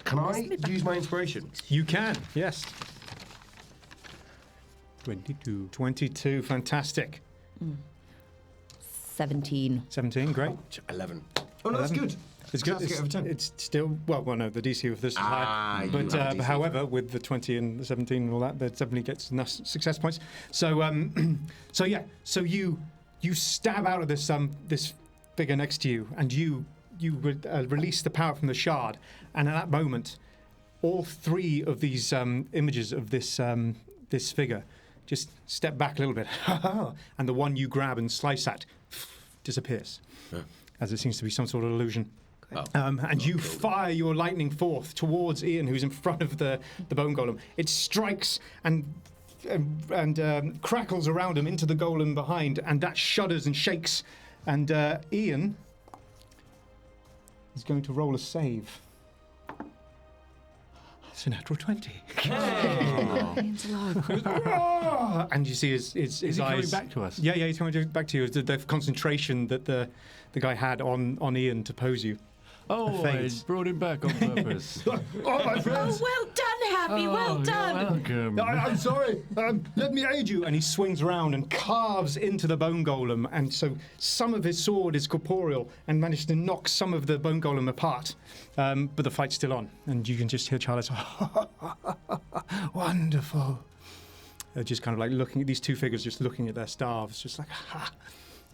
Can I use my inspiration? You can, yes. 22. 22, fantastic. 17. 17, great. 11. Oh, no, that's 11. good. It's good. That's to get over 10. It's still, well, no, the DC of this is high. you But have DC. however, with the 20 and the 17 and all that definitely gets enough success points. So, so you stab out of this figure next to you, and you release the power from the shard, and at that moment, all three of these images of this figure just step back a little bit, and the one you grab and slice at disappears, as it seems to be some sort of illusion. And you fire your lightning forth towards Ian, who's in front of the bone golem. It strikes and crackles around him into the golem behind, and that shudders and shakes. And Ian is going to roll a save. It's a natural 20. Ian's alive. And you see his Is he eyes coming back to us? Yeah, he's coming back to you. The concentration that the guy had on Ian to pose you. Oh, I fades. brought him back on purpose. Oh, my friends! Oh, well done, Happy. Well done. You're welcome. I'm sorry. Let me aid you. And he swings around and carves into the bone golem. And so some of his sword is corporeal and managed to knock some of the bone golem apart. But the fight's still on. And you can just hear Charlotte, wonderful. They're just kind of like looking at these two figures, just looking at their staves, just like, ha.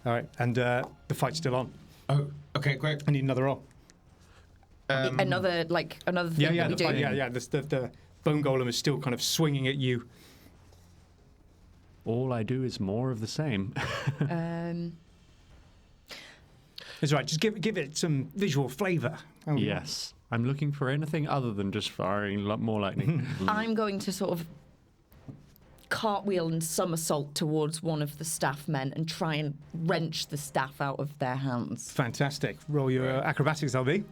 All right. And the fight's still on. Oh, okay, great. I need another roll. Another thing that we do. The bone golem is still kind of swinging at you. All I do is more of the same. It's right. Just give it some visual flavour. Oh, Yes. I'm looking for anything other than just firing more lightning. I'm going to sort of cartwheel and somersault towards one of the staff men and try and wrench the staff out of their hands. Fantastic. Roll your acrobatics, LB.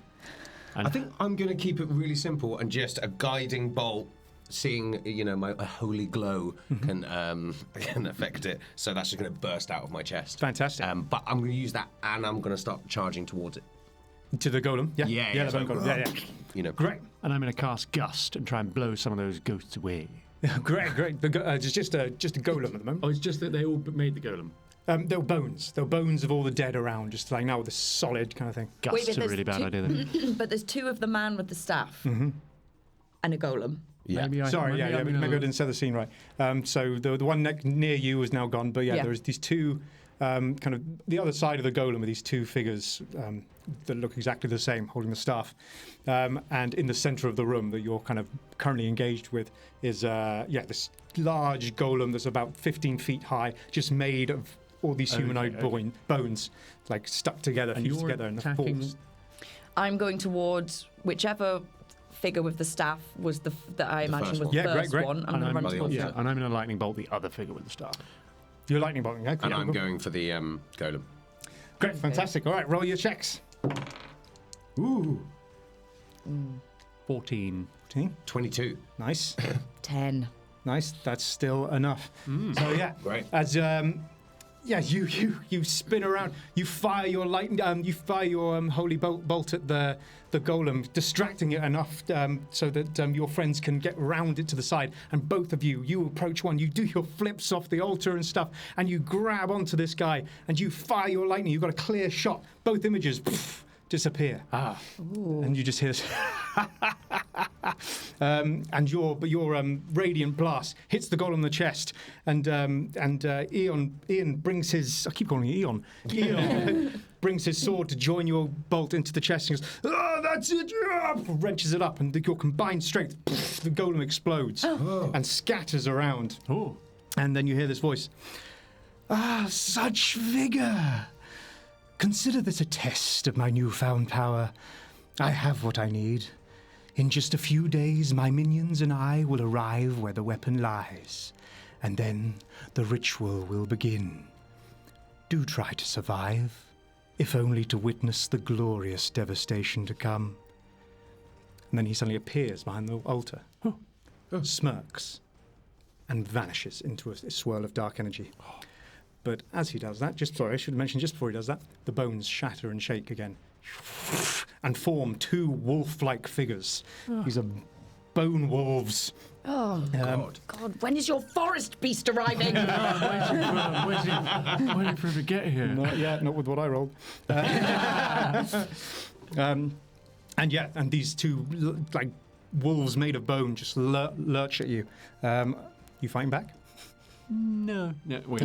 I think I'm going to keep it really simple and just a guiding bolt. Seeing, my holy glow can affect it, so that's just going to burst out of my chest. Fantastic. But I'm going to use that, and I'm going to start charging towards it. To the golem? Yeah. Yeah, the bone golem. Yeah. Great. And I'm going to cast Gust and try and blow some of those ghosts away. Great. It's just a golem at the moment. Oh, it's just that they all made the golem. There were bones. There were bones of all the dead around, just like now with a solid kind of thing. Gust's a really bad idea then. But there's two of the man with the staff and a golem. Yeah. Maybe I didn't set the scene right. So the one near you is now gone, but there's these two, kind of the other side of the golem are these two figures that look exactly the same, holding the staff. And in the centre of the room that you're kind of currently engaged with is this large golem that's about 15 feet high, just made of all these humanoid bones, like stuck together, fused together in the force. I'm going towards whichever figure with the staff was that I imagine was the first one. I'm going to run towards that. And I'm going to lightning bolt the other figure with the staff. You're lightning bolting, okay? And I'm going for the golem. Great, fantastic. All right, roll your checks. Ooh. 14. 22. Nice. 10. Nice. That's still enough. So Great. As you spin around, you fire your holy bolt at the golem, distracting it enough so that your friends can get round it to the side. And both of you approach one. You do your flips off the altar and stuff, and you grab onto this guy and you fire your lightning. You've got a clear shot. Both images disappear. And you just hear this. and your radiant blast hits the golem in the chest, and Ian brings his. I keep calling it Ian. Ian brings his sword to join your bolt into the chest and goes, "Oh, that's it!" Wrenches it up, and your combined strength, the golem explodes and scatters around. Oh. And then you hear this voice. Ah, such vigor! Consider this a test of my newfound power. I have what I need. In just a few days, my minions and I will arrive where the weapon lies, and then the ritual will begin. Do try to survive, if only to witness the glorious devastation to come. And then he suddenly appears behind the altar, smirks, and vanishes into a swirl of dark energy. But as he does that, I should mention just before he does that, the bones shatter and shake again and form two wolf-like figures. These are bone wolves. Oh, God. When is your forest beast arriving? I'm waiting for him to get here. Not yet, not with what I rolled. And these two, like, wolves made of bone just lurch at you. You fighting back? No, wait.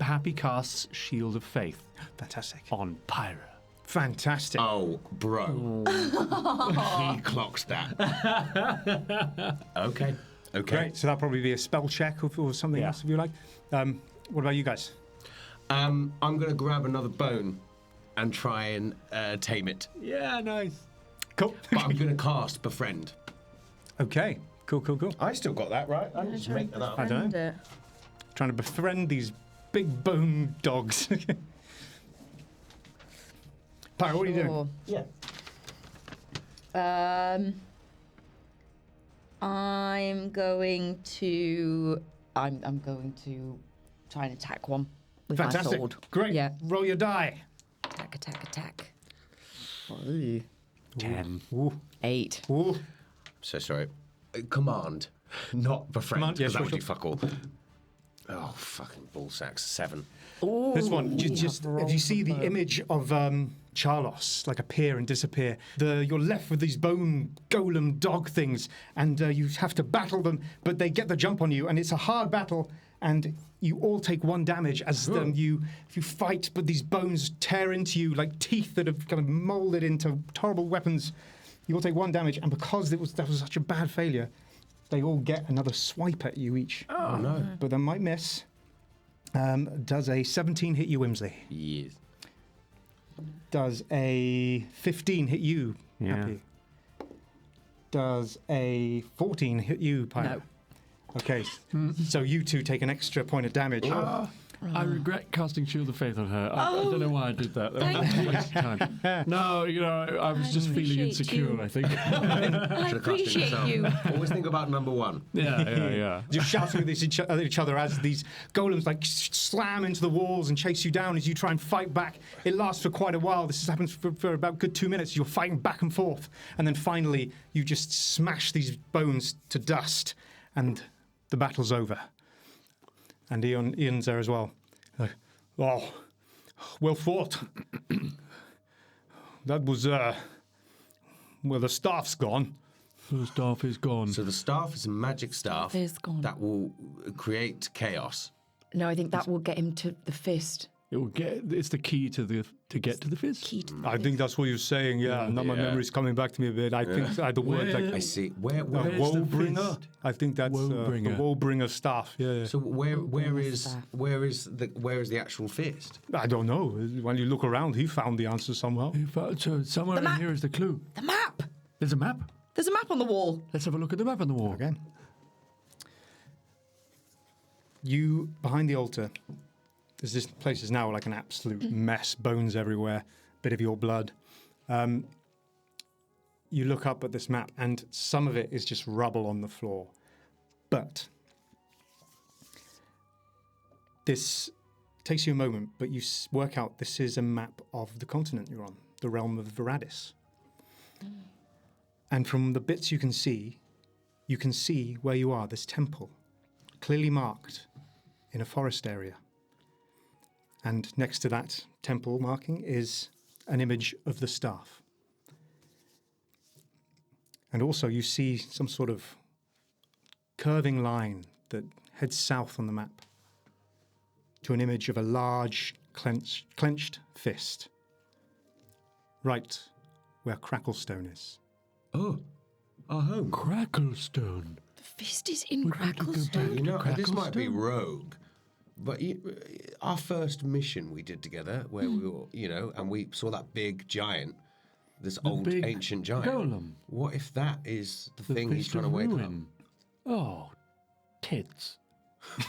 Happy casts Shield of Faith. Fantastic. On Pyra. Fantastic. Oh, bro. He clocks that. Okay. Great. So that'll probably be a spell check or something else if you like. What about you guys? I'm going to grab another bone and try and tame it. Yeah, nice. Cool. But I'm going to cast Befriend. Okay. Cool. I still got that, right? I just make that up. I don't know. Trying to befriend these big bone dogs. Pyra, what are you doing? Yeah. I'm going to try and attack one with my sword. Great. Yeah. Roll your die. Attack. 10. Ooh. 8. Ooh. So sorry. Command, not befriend, because that would do fuck all. Oh, fucking ball sacks. 7. Ooh. This one, if you see the image of Charlos like appear and disappear, you're left with these bone golem dog things, and you have to battle them, but they get the jump on you, and it's a hard battle, and you all take 1 damage as you fight, but these bones tear into you like teeth that have kind of molded into horrible weapons. You all take 1 damage, and because that was such a bad failure, they all get another swipe at you each. Oh no! But they might miss. Does a 17 hit you, Whimsley? Yes. Does a 15 hit you, Yeah. Happy? Does a 14 hit you, Pyra? No. Okay, so you two take an extra point of damage. I regret casting Shield of Faith on her. I don't know why I did that. That was a waste of time. No, I was just feeling insecure, I think. I appreciate you. Always think about number 1. Yeah. You're shouting at each other as these golems like slam into the walls and chase you down as you try and fight back. It lasts for quite a while. This happens for about a good 2 minutes. You're fighting back and forth, and then finally you just smash these bones to dust, and the battle's over. And Ian's there as well. Oh, well fought. That was, the staff's gone. The staff is gone. So the staff is a magic staff Is gone. that will create chaos. No, I think that will get him to the fist. It's the key to get to the fist. Key to the I think that's what you're saying, yeah. Now my memory's coming back to me a bit. I think the word like I see. Where Where's the Woe-bringer. fist? I think that's Woe-bringer. the Woe-bringer staff. Yeah. So where is the actual fist? I don't know. When you look around, he found the answer somehow. So somewhere in here is the clue. The map. There's a map. There's a map on the wall. Let's have a look at the map on the wall. Again. You behind the altar. This place is now like an absolute mess. Bones everywhere. Bit of your blood. You look up at this map, and some of it is just rubble on the floor. But this takes you a moment, but you work out this is a map of the continent you're on, the realm of Viradis. And from the bits you can see where you are, this temple, clearly marked in a forest area. And next to that temple marking is an image of the staff. And also you see some sort of curving line that heads south on the map to an image of a large clenched fist. Right where Cracklestone is. Oh, our home. Cracklestone. The fist is in Cracklestone. You know, this might be rogue, but our first mission we did together, where we were, you know, and we saw that big giant, this old ancient giant. Golem. What if that is the thing he's Fist trying to of wake Ruin. Oh, tits.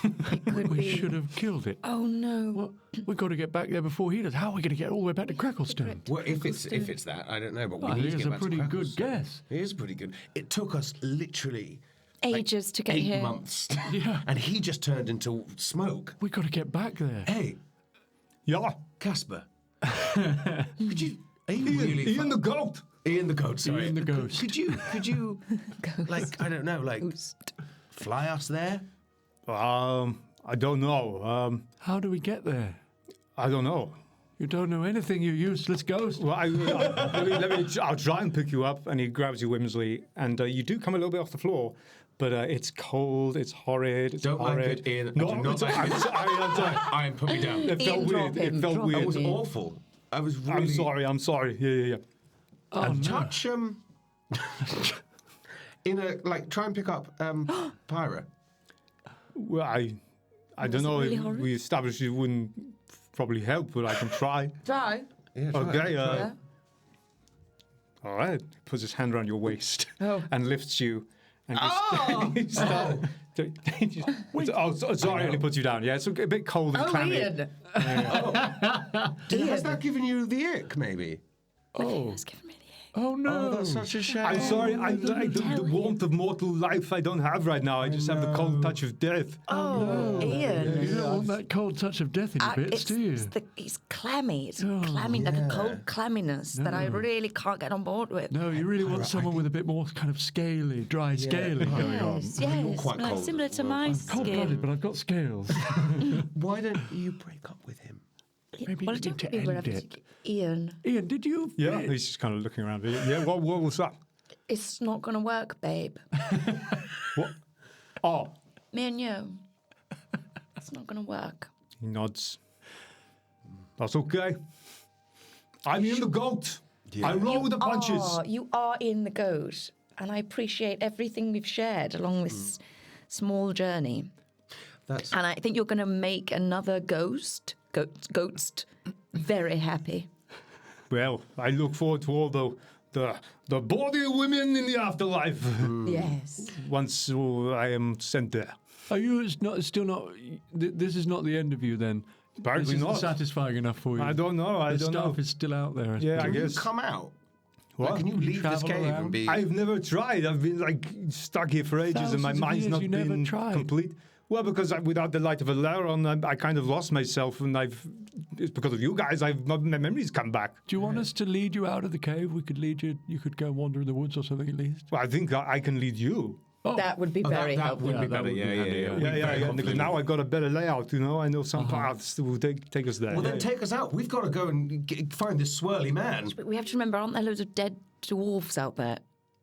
Could We be. should have killed it. Oh no. Well, we've got to get back there before he does. How are we going to get all the way back to Cracklestone? Well, if it's that, I don't know, but we I need think to it's get a back to pretty good Cracklestone. guess. It is pretty good. It took us literally Ages to get 8 here. months. Yeah. And he just turned into smoke. We've got to get back there. Hey, Yeah. Casper. Could you... Are you really... Ian the goat. Ian the goat, sorry. Ian the ghost. Could you like, I don't know, like, fly us there? I don't know. How do we get there? I don't know. You don't know anything, you useless ghost. Well, I'll try and pick you up. And he grabs you, Whimsley, and you do come a little bit off the floor. But it's cold, it's horrid, it's Don't mind horrid. it, Ian. No, I do not I'm like it. sorry. Ian, put me down. It felt Ian, weird. drop It him, felt drop weird. That was Ian. awful. I was really... I'm sorry. Yeah. Oh, And no. touch in a like try and pick up Pyra. Well, I Was don't it know. really If horrid? we established it wouldn't probably help, but I can try. Try. Yeah, try Okay. it. Yeah. All right. He puts his hand around your waist Oh. and lifts you. And Oh! you start. Sorry, and he puts you down. Yeah, it's a bit cold and Oh, clammy. Ian. Has that given you the ick, maybe? Oh. It's given me the Oh, no. Oh, that's such a shame. I'm sorry. The warmth of mortal life I don't have right now. I just have the cold touch of death. Oh, Ian. You don't want that cold touch of death in your bits, do you? It's clammy. It's Oh, clammy, like a cold clamminess that I No. really can't get on board with. No, you really want someone with a bit more kind of scaly, dry scaling going on. Yes, quite like cold similar as to well. my I'm cold-blooded, skin. but I've got scales. Why don't you break up with him? Maybe Well, you it need don't to be wherever end to it. Ian, Ian, did you... Yeah, he's just kind of looking around. Yeah, what was that? it's not going to work, babe. What? Oh, Me and you. It's not going to work. he nods. That's okay. I'm in the goat. I roll with the punches. You are in the goat, and I appreciate everything we've shared along this small journey. And I think you're going to make another ghost very happy. Well, I look forward to all the body women in the afterlife. Yes. Once I am sent there. Are you still not... This is not the end of you, then? Apparently this isn't not. satisfying enough for you? I don't know. I The don't stuff know. is still out there. Yeah, I Can you guess. come out? What? Like, can you leave this travel cave around? and be... I've never tried. I've been like stuck here for ages, and my Thousands of mind's years, not you never been tried. complete. Well, because without the light of a Laron, I kind of lost myself, and it's because of you guys. My memories come back. Do you want us to lead you out of the cave? We could lead you. You could go wander in the woods or something at least. Well, I think I can lead you. Oh, That would be very that helpful. would be that better. would be Yeah. Yeah. Because now I've got a better layout. I know some paths that will take us there. Well, then take us out. We've got to go and find this swirly man. But we have to remember, aren't there loads of dead dwarves out there?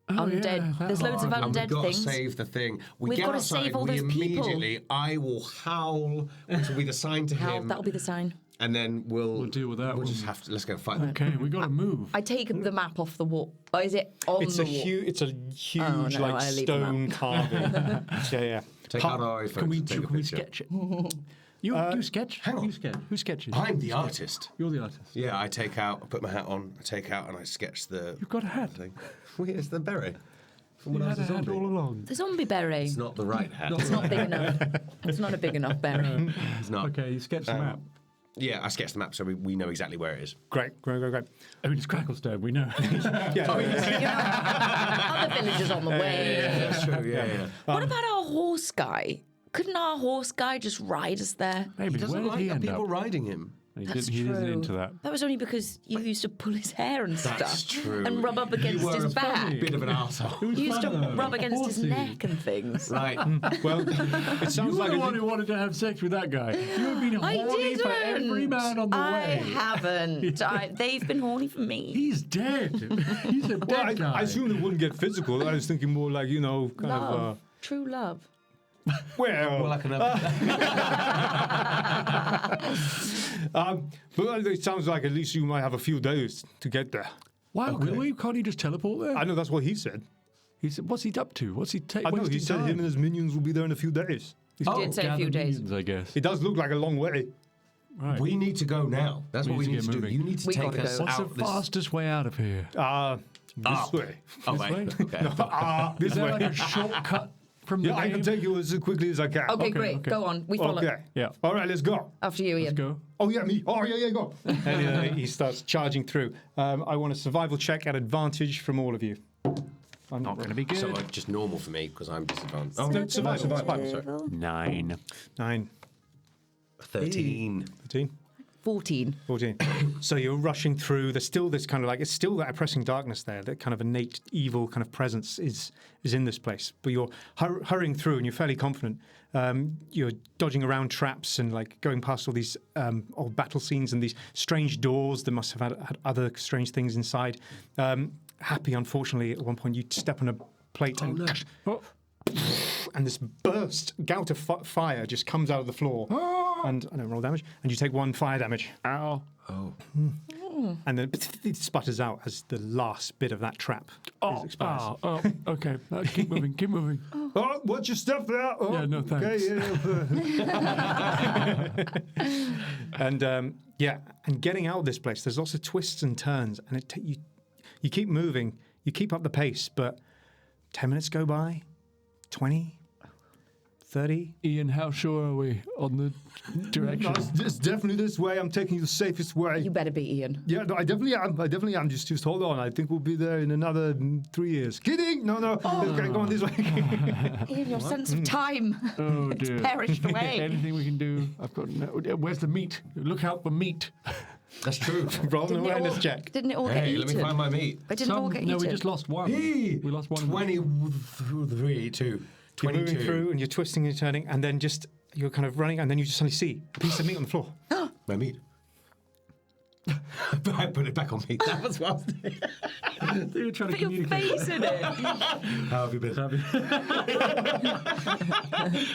Undead. yeah, There's loads of And we've undead got things. to save the thing. We've get got to outside, save all we those people. immediately, I will howl, which will be the sign to How? him. That'll be the sign. And then we'll deal with that We'll one. just have to, let's go fight them. Okay, we got to move. I take the map off the wall. Or is it on It's the a wall? huge, Oh, no, like I leave stone them carving. yeah. Take out our iPhones Can we and take a can we picture. sketch it? You sketch? hang on. You sketch. Who sketches? I'm the artist. You're the artist. Yeah, I put my hat on, I take out and I sketch the You've got a hat. thing. Well, it's the beret. From You when I was had a a hat zombie. all along. The zombie berry. It's not the right hat. It's not big enough. It's not a big enough berry. It's not. Okay, you sketch the map. Yeah, I sketched the map so we know exactly where it is. Great. I mean, it's Cracklestone, we know. Other villages on the way. That's true, yeah. What about our horse guy? Couldn't our horse guy just ride us there? Maybe, He where doesn't did like he end people up? riding him. That's He true. isn't into that. That was only because you used to pull his hair and stuff. That's true. And rub up against You were his a back. bit of an arsehole. You used to rub against his neck and things. Right. Well, it sounds You were like the one who wanted to have sex with that guy. You have been I horny for every man on the I way. haven't. They've been horny for me. He's dead. He's a dead guy. I assumed it wouldn't get physical. I was thinking more like, kind Love. of... True love. Well... More like another. but it sounds like at least you might have a few days to get there. Why will we? Can't he just teleport there? I know that's what he said. He said, what's he up to? What's he I know, he said him and his minions will be there in a few days. He did say a few days. Minions, I guess. It does look like a long way. Right. We need to go now. That's what we need to do. moving. You need to We take gotta us go. What's out the fastest way out of here? This way. Oh, This wait. way? Okay. This Is there way. like a shortcut from the Yeah, I can name? take you as quickly as I can. Okay, great. okay. Go on. We follow. Okay. Yeah. All right, let's go. After you, Ian. Let's go. Oh, yeah, me. Oh, yeah, go. And he starts charging through. I want a survival check at advantage from all of you. I'm Not going to be good. So just normal for me because I'm disadvantaged. Oh, no, survive. Sorry. 9. 9. 13. 13. 14. 14. So you're rushing through. There's still this kind of it's still that oppressing darkness there. That kind of innate evil kind of presence is in this place. But you're hurrying through and you're fairly confident. You're dodging around traps and going past all these old battle scenes and these strange doors that must have had other strange things inside. Happy, unfortunately, at one point you step on a plate and this gout of fire just comes out of the floor. And I don't roll damage. And you take 1 fire damage. Ow. Oh. And then it sputters out as the last bit of that trap expires. Okay. Keep moving, keep moving. Oh, watch your stuff there. Oh, Yeah, no thanks. Okay, and and getting out of this place, there's lots of twists and turns, and you keep moving, you keep up the pace, but 10 minutes go by, 20, 30. Ian, how sure are we on the direction? No, it's definitely this way. I'm taking you the safest way. You better be Ian. Yeah, no, I definitely am. Just hold on. I think we'll be there in another 3 years. Kidding? No. Okay, go on this way. Ian, your sense of time. Oh, dear. It's perished away. Anything we can do? I've got where's the meat? Look out for meat. That's true. Roll an Didn't it awareness all- check. Didn't it all get Hey, eaten? let me find my meat. But didn't it all get No, eaten? we just lost one. Hey, We lost one. 23, 2. You're 22. moving through and you're twisting and turning, and then you're kind of running, and then you just suddenly see a piece of meat on the floor. My meat. But I put it back on me. That was what I was doing. You were trying to Put your communicate. face in it. How have you been?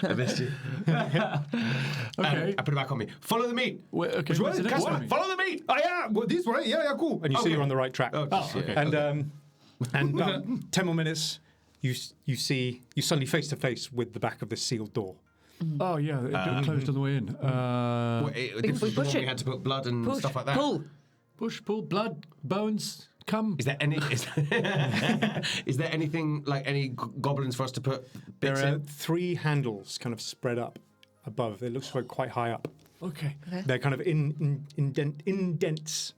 I missed you. Okay. I put it back on me. Follow the meat. Wait, okay. Which way? what's the next What? one? Follow the meat. Oh yeah, well, this way. Yeah, cool. And you see Okay. you're on the right track. Oh, just, yeah. And about 10 more minutes, you suddenly face to face with the back of this sealed door. Oh, yeah, it closed on the way in. This was the push one it. we had to put blood and Push. stuff like that. Pull. Push, pull, blood, bones, come. Is there any? Is there anything like any goblins for us to put bits There are in? 3 handles kind of spread up above. It looks like quite high up. Okay. They're kind of indents.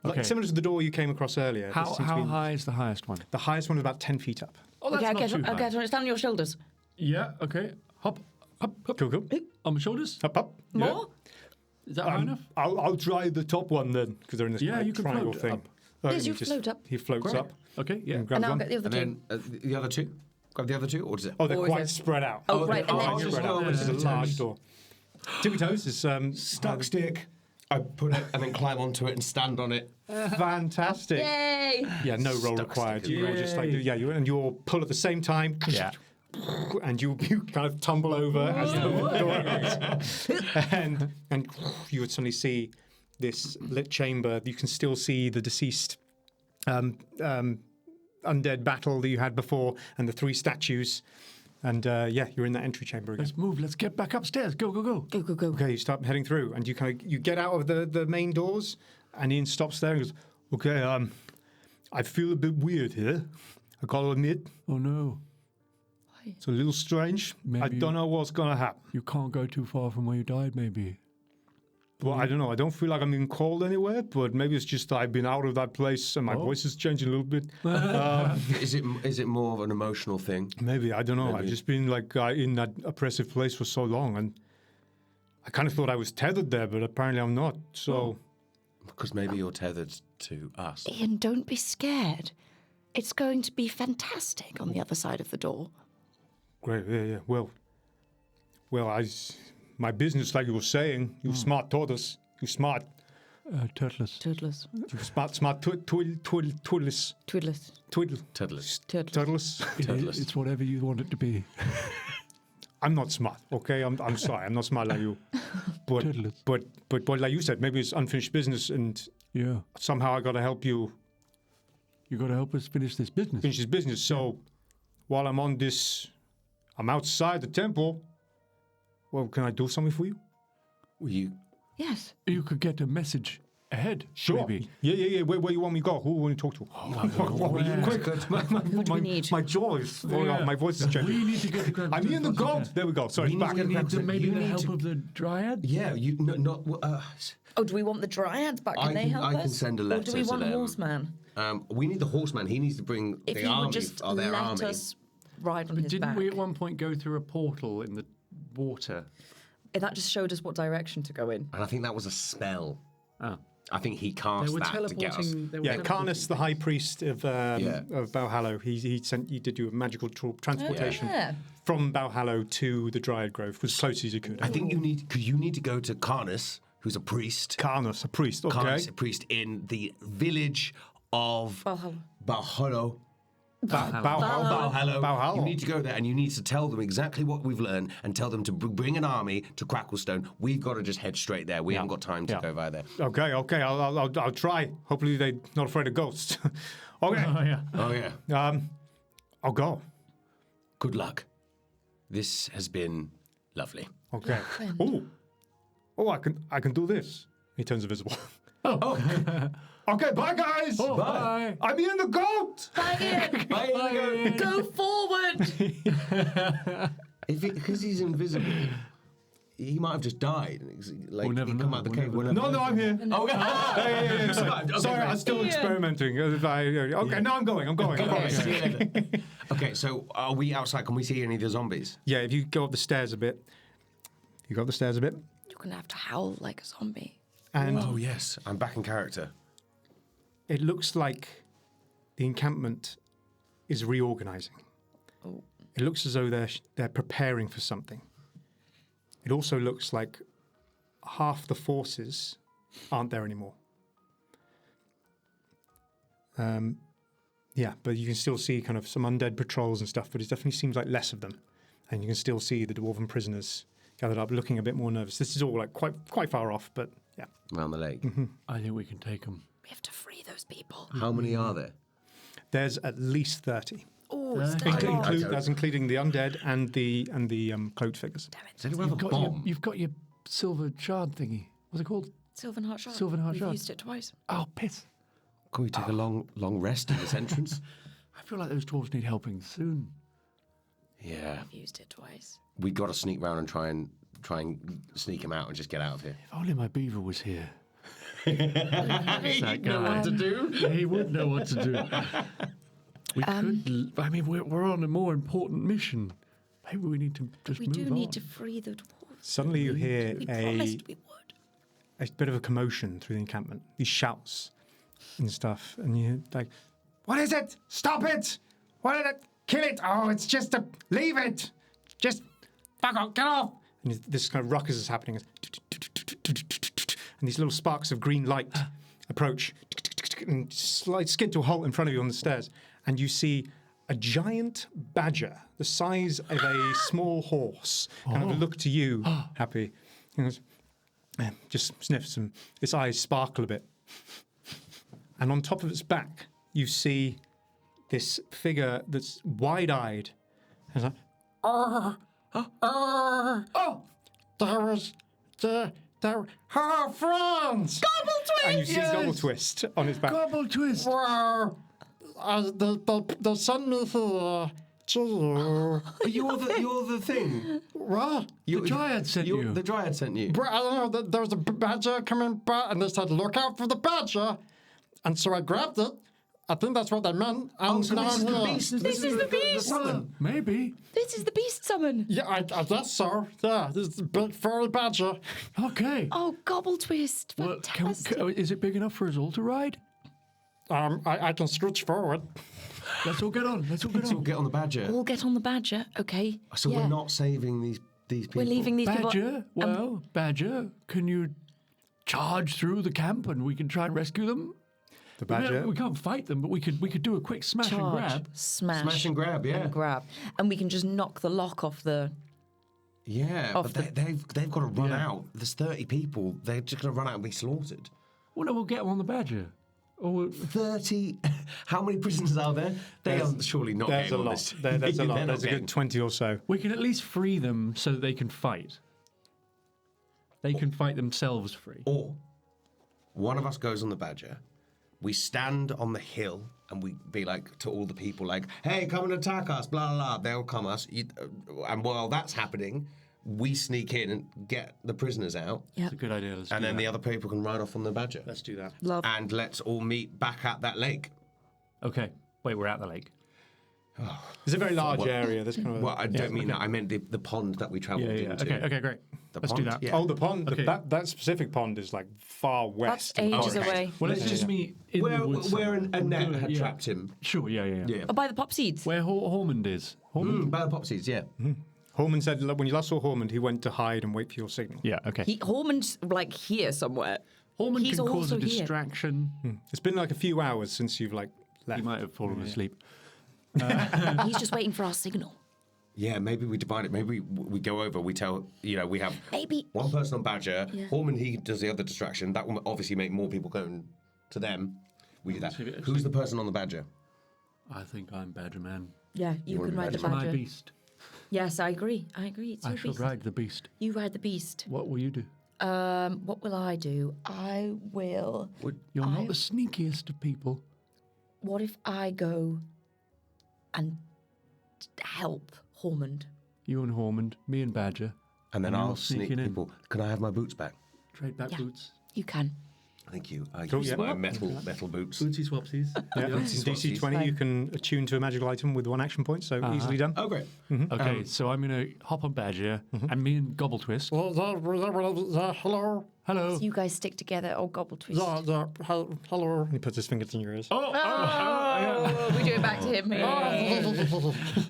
Okay. Like similar to the door you came across earlier. How This seems to be- high is the highest one? The highest one is about 10 feet up. Oh, that's Okay, not too high. okay, stand on your shoulders. Yeah, okay. Hop, hop, hop. Cool. On my shoulders? Up. More? Is that high enough? I'll try the top one then, because they're in this Yeah, kind of you can triangle float thing. up. Oh, Yes, you you float up. He floats Great. up. Okay, yeah. And grabs And I'll one. get the other And two. then the other two. Grab the other two, or does it? Oh, they're Or is quite it- spread out. Oh, right, and Quite then- spread out. This is a large door. Tippy toes is Stuck stick. I put it and then climb onto it and stand on it. fantastic. Yay! Yeah, no roll Stuck required. stick. You roll just like and you'll pull at the same time. Yeah. And you kind of tumble over as the door opens. and you would suddenly see this lit chamber. You can still see the deceased undead battle that you had before, and the 3 statues. And you're in that entry chamber again. Let's move. Let's get back upstairs. Go, go, go. Go, go, go. Okay, you start heading through, and you get out of the main doors, and Ian stops there and goes, "Okay, I feel a bit weird here. I gotta admit, Oh, no. it's a little strange. I Maybe- don't know what's gonna happen. You can't go too far from where you died, maybe. Well, I don't know. I don't feel like I'm being called anywhere, but maybe it's just I've been out of that place and my voice is changing a little bit. Is it more of an emotional thing? Maybe, I don't know. I've Maybe. just been in that oppressive place for so long, and I kind of thought I was tethered there, but apparently I'm not. So, because maybe you're tethered to us. Ian, don't be scared. It's going to be fantastic on the other side of the door. Great. Yeah. Well, my business, like you were saying, you smart tortoise. You smart. Turtless. You smart twiddless. It's whatever you want it to be. I'm not smart, okay? I'm sorry, I'm not smart like you. But like you said, maybe it's unfinished business, and somehow I got to help you. You got to help us finish this business. So while I'm outside the temple. Well, can I do something for you? Will you? Yes. You could get a message ahead. Sure. Maybe. Yeah. Where you want me to go? Who will you talk to? Quick. My jaw is falling off. My voice is changing. We need to get the Grand. I'm in the goat. There we go. Sorry, back. We need to maybe the help of the Dryad? Yeah, Oh, do we want the Dryads back? Can they help us? I can send a letter to them. Or do we want a horseman? We need the horseman. He needs to bring if the he army. Would just their let army. us ride on his Didn't back. we at one point go through a portal in the water? That just showed us what direction to go in. And I think that was a spell. Oh. I think he cast that to get us. Carnus, the high priest of Valhallow, he did you a magical transportation from Valhallow to the Dryad Grove as close as he could. I think you need to go to Carnus, who's a priest. Carnus, a priest. Okay. Carnus, a priest in the village of Valhallow. Valhallow. You need to go there and you need to tell them exactly what we've learned and tell them to bring an army to Cracklestone. We've got to just head straight there. We haven't got time to go via there. Okay. I'll try. Hopefully they're not afraid of ghosts. Okay. Oh yeah. I'll go. Good luck. This has been lovely. Okay. I can do this. He turns invisible. Okay, bye guys. Bye. I'm in the goat. Bye. Go forward. Because he's invisible, he might have just died. Like never he come out the cave. No, I'm here. Okay. Sorry, I'm still experimenting. Okay, no, I'm going. Okay, so are we outside? Can we see any of the zombies? Yeah, if you go up the stairs a bit. You're going to have to howl like a zombie. And oh, yes. I'm back in character. It looks like the encampment is reorganizing. Oh. It looks as though they're preparing for something. It also looks like half the forces aren't there anymore. But you can still see kind of some undead patrols and stuff, but it definitely seems like less of them. And you can still see the dwarven prisoners gathered up, looking a bit more nervous. This is all like quite far off, but yeah. Around the lake. Mm-hmm. I think we can take them. We have to free those people. How many are there? There's at least 30. Oh, That's including the undead and the cloaked figures. Does anyone have a bomb? You've got your silver shard thingy. What's it called? Sylvan Heart Shard. We've used it twice. Oh, piss. Can we take a long rest in this entrance? I feel like those dwarves need helping soon. Yeah. We've used it twice. We got to sneak round and try and sneak him out and just get out of here. If only my beaver was here. He'd know what to do. Yeah, he would know what to do. We could. I mean, we're on a more important mission. Maybe we need to just move on. We do need to free the dwarves. Suddenly you hear we promised we would. A bit of a commotion through the encampment. These shouts and stuff, and you're like, "What is it? Stop it! What is it? Kill it! Oh, it's just leave it! Just fuck off! Get off!" And this kind of ruckus is happening. And these little sparks of green light approach and skid to a halt in front of you on the stairs. And you see a giant badger, the size of a small horse, kind of look to you, happy. And just sniffs and its eyes sparkle a bit. And on top of its back, you see this figure that's wide-eyed. And it's like, there are friends! Gobble Twist! And you see Gobble Twist on his back. Gobble Twist! They sent me here. You're the thing. What? The Dryad sent you. The Dryad sent you. I don't know. There was a badger coming by, and they said, "Look out for the badger." And so I grabbed it, I think that's what they meant. Oh, so now this is the I'm here. beast. This is the beast. summon. Maybe. This is the beast summon. Yeah, I guess so. Yeah, this is the big furry badger. Okay. Oh, gobble twist. Well, Fantastic. is it big enough for us all to ride? I can scooch forward. Let's all get on. Let's all get Let's all on. get on the badger. We'll get on the badger. Okay. So yeah. we're not saving these people. We're leaving these people. Badger, well, Badger, can you charge through the camp and we can try and rescue them? The badger. We can't fight them, but we could do a quick smash and grab. Smash and grab, yeah. And grab. And we can just knock the lock off the... Yeah, Off but they've got to run out. There's 30 people. They're just going to run out and be slaughtered. Well, no, we'll get them on the Badger. Or 30? How many prisoners are there? They are surely not There's a getting on lot. this. There's a They're lot. not There's a getting- good 20 or so. we can at least free them so that they can fight. They can fight themselves free. Or one of us goes on the badger, we stand on the hill and we be like to all the people like, hey, come and attack us, blah, blah, blah. They'll come us. And while that's happening, we sneak in and get the prisoners out. That's a good idea. Let's And do then that. the other people can ride off on the badger. Let's do that. Love. And let's all meet back at that lake. Okay. Wait, we're at the lake. It's a very large area. There's kind of a, Well, I don't mean that. I meant the pond that we travelled Yeah. into. Okay, great. The Let's pond? do that. Yeah. Oh, the pond. Okay. That specific pond is like far west. That's ages Okay. away. Well, let's just meet in the woods. Where somewhere. a net We'll do it, had yeah. trapped him. Sure, yeah. Oh, by the pop seeds. Where Hormond is. Hormond? By the pop seeds, yeah. Hormond said when you last saw Hormond, he went to hide and wait for your signal. Yeah, okay. Hormond's like here somewhere. Hormond He's can cause also a here. distraction. It's been like a few hours since you've like left. He might have fallen asleep. He's just waiting for our signal. Yeah, maybe we divide it. Maybe we go over. We tell, we have Maybe. one person on Badger. Yeah. Hormond, he does the other distraction. That will obviously make more people going to them. We do that. Who's the person on the Badger? I think I'm Badger Man. Yeah, you wanna can be ride the It's my badger. beast. Yes, I agree. It's I your shall beast. ride the beast. You ride the beast. What will you do? What will I do? I will. You're not the sneakiest of people. What if I go and help Hormond? You and Hormond, me and Badger. And then you're I'll sneak sneaking in. people. Can I have my boots back? Trade back Yeah. boots. You can. Thank you. I Cool, use yeah. my metal boots. Bootsy swapsies. Yeah, DC 20, you can attune to a magical item with one action point, so easily done. Oh, great. Okay, so I'm going to hop on Badger, and me and Gobble Twist. Hello. Hello. So you guys stick together. Oh, gobble twist. Hello. He puts his fingers in your ears. Oh, we do it back to him.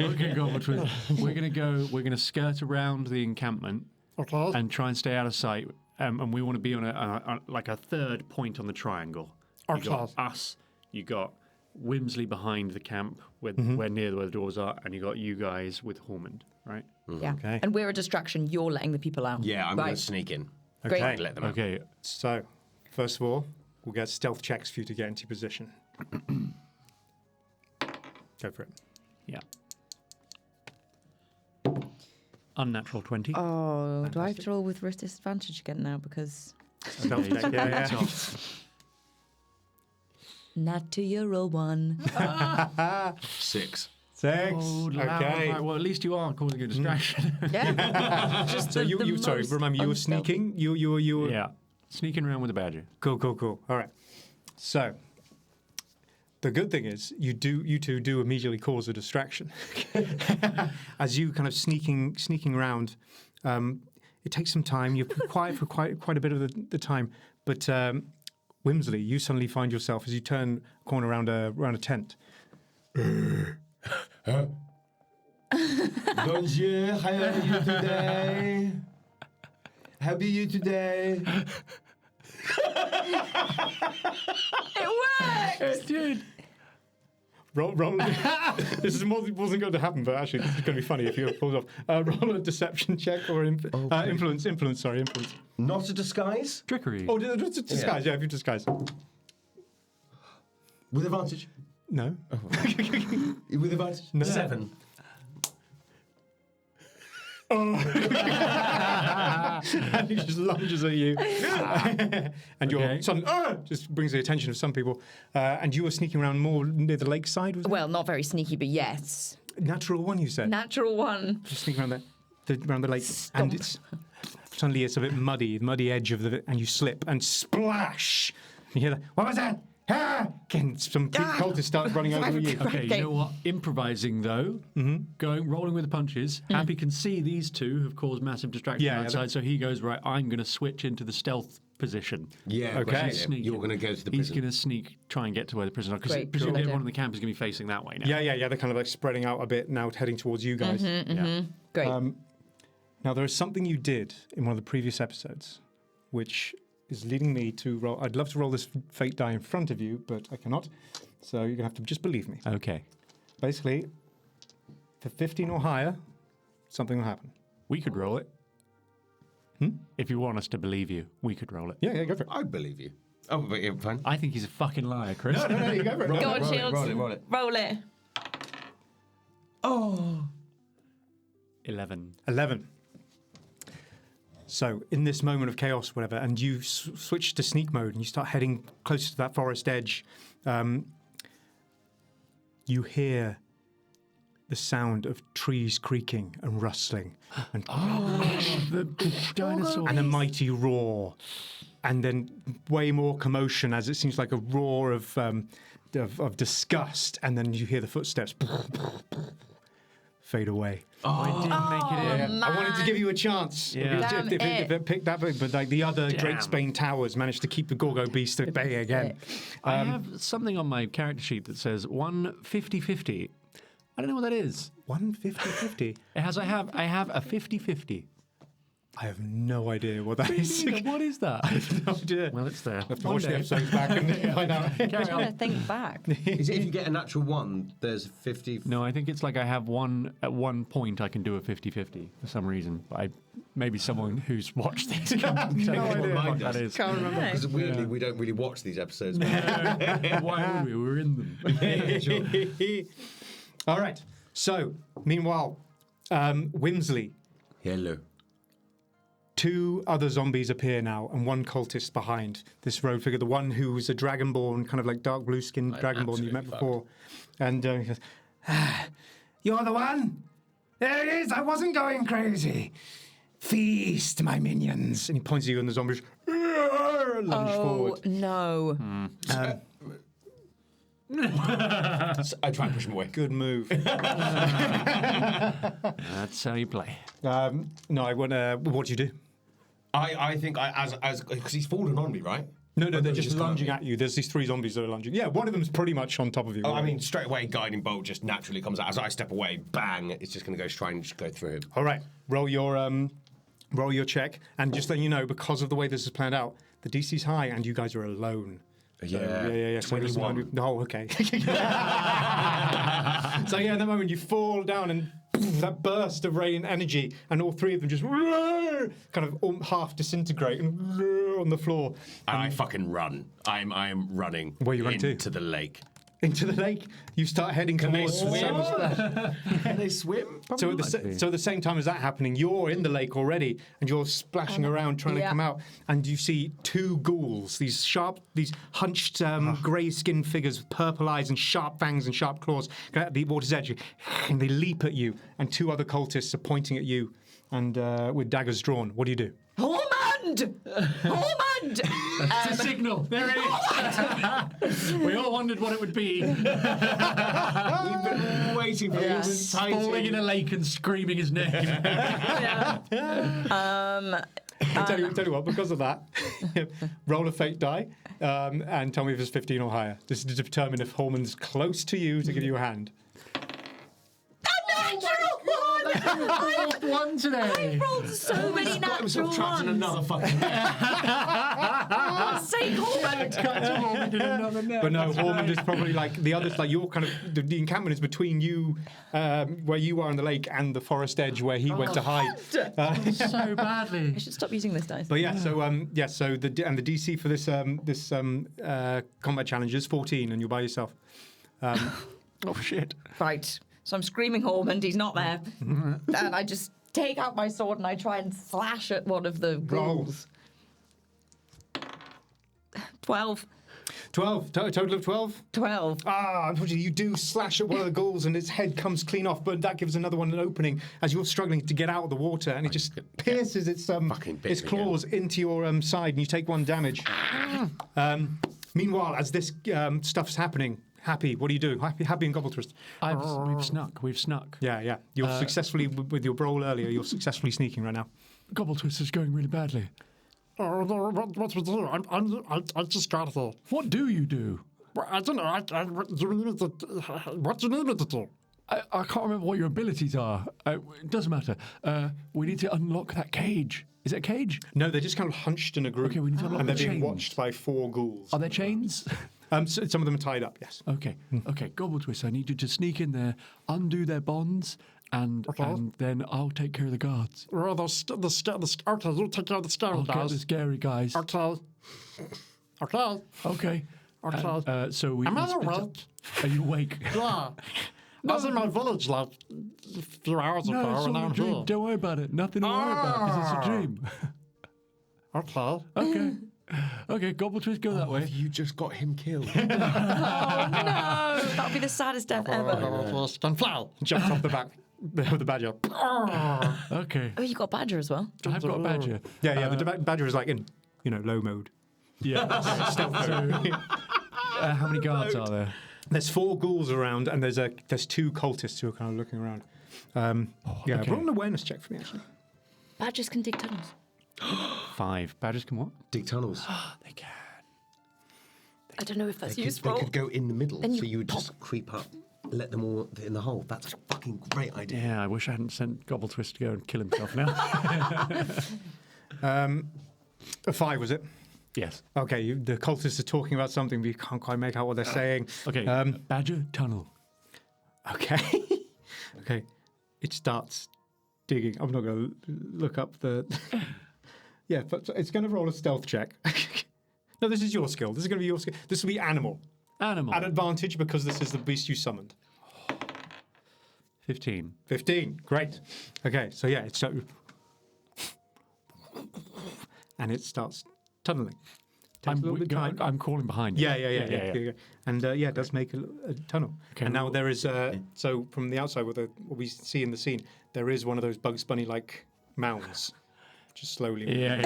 Okay, Gobble Twist. We're going to skirt around the encampment Okay. and try and stay out of sight. And we want to be on a third point on the triangle. You got us, you got Whimsley behind the camp where near where the doors are, and you got you guys with Hormond, right? Yeah. Okay. And we're a distraction. You're letting the people out. Yeah, I'm going Right. to sneak in. Great. Okay. Let them out. Okay, So, first of all, we'll get stealth checks for you to get into position. Go for it. yeah. Unnatural 20. Oh, do I have to roll with disadvantage again now? Because Stealth check, yeah. nat to your roll 1. 6. 6. Oh, Okay. Right, well, at least you are causing a distraction. Yeah. Just So you sorry, most remind me, you were unstealthy. sneaking? You were... Yeah. Sneaking around with a Badger. Cool. All right. So, the good thing is you two do immediately cause a distraction. As you kind of sneaking around, it takes some time. You're quiet for quite a bit of the time. But Whimsley, you suddenly find yourself as you turn a corner around a tent. Bonjour, how are you today? How are you today? It worked! It did. Roll. This wasn't going to happen, but actually, this is going to be funny if you pull it off. Roll a deception check or influence. Influence. Not a disguise? Trickery. Oh, disguise. Yeah, if you disguise. With advantage? No. With advantage? No. 7. And he just lunges at you. And your Okay. son just brings the attention of some people. And you were sneaking around more near the lakeside, was it? Well, not very sneaky, but yes. Natural one, you said. Natural 1. Just sneaking around around the lake. And suddenly it's a bit muddy, the muddy edge of and you slip and splash. You hear that? What was that? Again, some cultists start running over you. Okay, you know what? Improvising though, rolling with the punches. Happy can see these two have caused massive distraction outside, so he goes, right, I'm going to switch into the stealth position. Yeah, okay. You're going to go to the prison. He's going to sneak, try and get to where the prison are, because presumably everyone in the camp is going to be facing that way now. Yeah. They're kind of like spreading out a bit now, heading towards you guys. Great. Now, there is something you did in one of the previous episodes, which is leading me to roll. I'd love to roll this fate die in front of you, but I cannot. So you're going to have to just believe me. Okay. Basically, for 15 or higher, something will happen. We could roll it. If you want us to believe you, we could roll it. Yeah, go for it. I believe you. Oh, but yeah, fine. I think he's a fucking liar, Chris. No, you go for it. Go on, Shields. Roll it. Roll it. Oh. 11. So, in this moment of chaos, whatever, and you switch to sneak mode and you start heading closer to that forest edge, you hear the sound of trees creaking and rustling, and the dinosaur, and a mighty roar, and then way more commotion as it seems like a roar of disgust, and then you hear the footsteps fade away. I didn't make it in. I wanted to give you a chance. Yeah. If it picked that, but like the other Drakesbane towers managed to keep the Gorgo beast at bay again. I have something on my character sheet that says 150-50. I don't know what that is. 150-50? I have a 50-50. I have no idea what that is. What is that? I have no idea. Well, it's there. I have to watch the episodes back and find out. I'm trying to think back. Is it if you get a natural 1, there's 50... No, I think it's like I have one, at one point I can do a 50-50 for some reason. Maybe someone who's watched these can tell me what that is. Can't remember. Because weirdly, we don't really watch these episodes. Why would we? We're in them. Sure. All right. So, meanwhile, Whimsley. Hello. 2 other zombies appear now, and 1 cultist behind this road figure. The one who's a dragonborn, kind of like dark blue skinned dragonborn you met before. And he goes, "You're the one? There it is. I wasn't going crazy. Feast, my minions." And he points at you, and the zombies lunge forward. No. I try and push him away. Good move. That's how you play. No, I want to. What do you do? I think as because he's fallen on me, right? No, they're just lunging at you. There's these 3 zombies that are lunging. Yeah, one of them's pretty much on top of you. Oh, I mean, straight away, guiding bolt just naturally comes out. As I step away, bang! It's just going to try and go through him. All right, roll your check, and just letting you know, because of the way this is planned out, the DC's high, and you guys are alone. Yeah. 21. Oh, okay. So yeah, in that moment you fall down and that burst of rain energy, and all 3 of them just kind of half disintegrate and on the floor. And I fucking run. I am running. Where are you running to? Into the lake. Into the lake. You start heading towards. Can they swim? So at the same time as that happening, you're in the lake already, and you're splashing around trying to come out, and you see 2 ghouls, these hunched grey-skinned figures with purple eyes and sharp fangs and sharp claws at the water's edge, and they leap at you, and 2 other cultists are pointing at you, and with daggers drawn. What do you do? Hormond! Hormond! It's a signal. There it is. We all wondered what it would be. We've been waiting for this. Falling in a lake and screaming his name. Tell you what, because of that, roll a fate die and tell me if it's 15 or higher. This is to determine if Horman's close to you to give you a hand. One today. I rolled so many natural ones. Trapped in another fucking Say Hormond. But no, Hormond is probably like the others. Like you're kind of the encampment is between you, where you are in the lake, and the forest edge where he went to hide. So badly. I should stop using this dice. But yeah, so the DC for this combat challenge is 14, and you're by yourself. Oh shit! Right. So I'm screaming Hormond, he's not there. And I just take out my sword and I try and slash at one of the ghouls. 12. 12. Total of 12? 12. Unfortunately, you do slash at one of the ghouls and its head comes clean off, but that gives another one an opening as you're struggling to get out of the water, and it just pierces its claws into your side, and you take 1 damage. Meanwhile, as this stuff's happening, Happy, what are you doing? Happy and Gobbletwist. We've snuck. Yeah. You're successfully, with your brawl earlier, you're successfully sneaking right now. Gobbletwist is going really badly. What we do? I just got here. What do you do? I don't know. What do you need me to do? I can't remember what your abilities are. It doesn't matter. We need to unlock that cage. Is it a cage? No, they're just kind of hunched in a group. Okay, we need to unlock and they're the being chains. watched by 4 ghouls. Are there chains? So some of them are tied up, yes. Okay. Gobbletwist, I need you to sneak in there, undo their bonds, and then I'll take care of the guards. Okay, you take care of the scary I'll guys. get the scary guys. Okay. So we. Am I split up. awake? Are you awake? Yeah. I was in my village like a few hours ago, No, it's and all a I'm dream. here. Don't worry about it. Nothing to worry about because it's a dream. Okay. Okay, Gobbletwist, go that way. You just got him killed. Oh no! That would be the saddest death ever. Can fly. Jumps off the back of the badger. Okay. Oh, you got Badger as well. I've got a badger. Yeah, the badger is like in, low mode. Yeah. Stealth mode. How many guards are there? There's 4 ghouls around, and there's 2 cultists who are kind of looking around. okay. Roll an awareness check for me, actually. Badgers can dig tunnels. 5. Badgers can what? Dig tunnels. They can. I don't know if that's They useful. could go in the middle, Then so you you would just creep up, let them all in the hole. That's a fucking great idea. Yeah, I wish I hadn't sent Gobbletwist to go and kill himself now. A 5, was it? Yes. Okay, the cultists are talking about something, but you can't quite make out what they're saying. Okay, badger tunnel. Okay. Okay. It starts digging. I'm not going to look up the... Yeah, but it's going to roll a stealth check. No, this is your skill. This is going to be your skill. This will be animal. Animal. At advantage because this is the beast you summoned. 15. 15. Great. Okay, so yeah, it's... And it starts tunneling. Takes a little bit of time. I'm crawling behind you. Yeah. And it does make a tunnel. Okay, and now there is so from the outside, what we see in the scene, there is one of those Bugs Bunny-like mounds, just slowly. Yeah.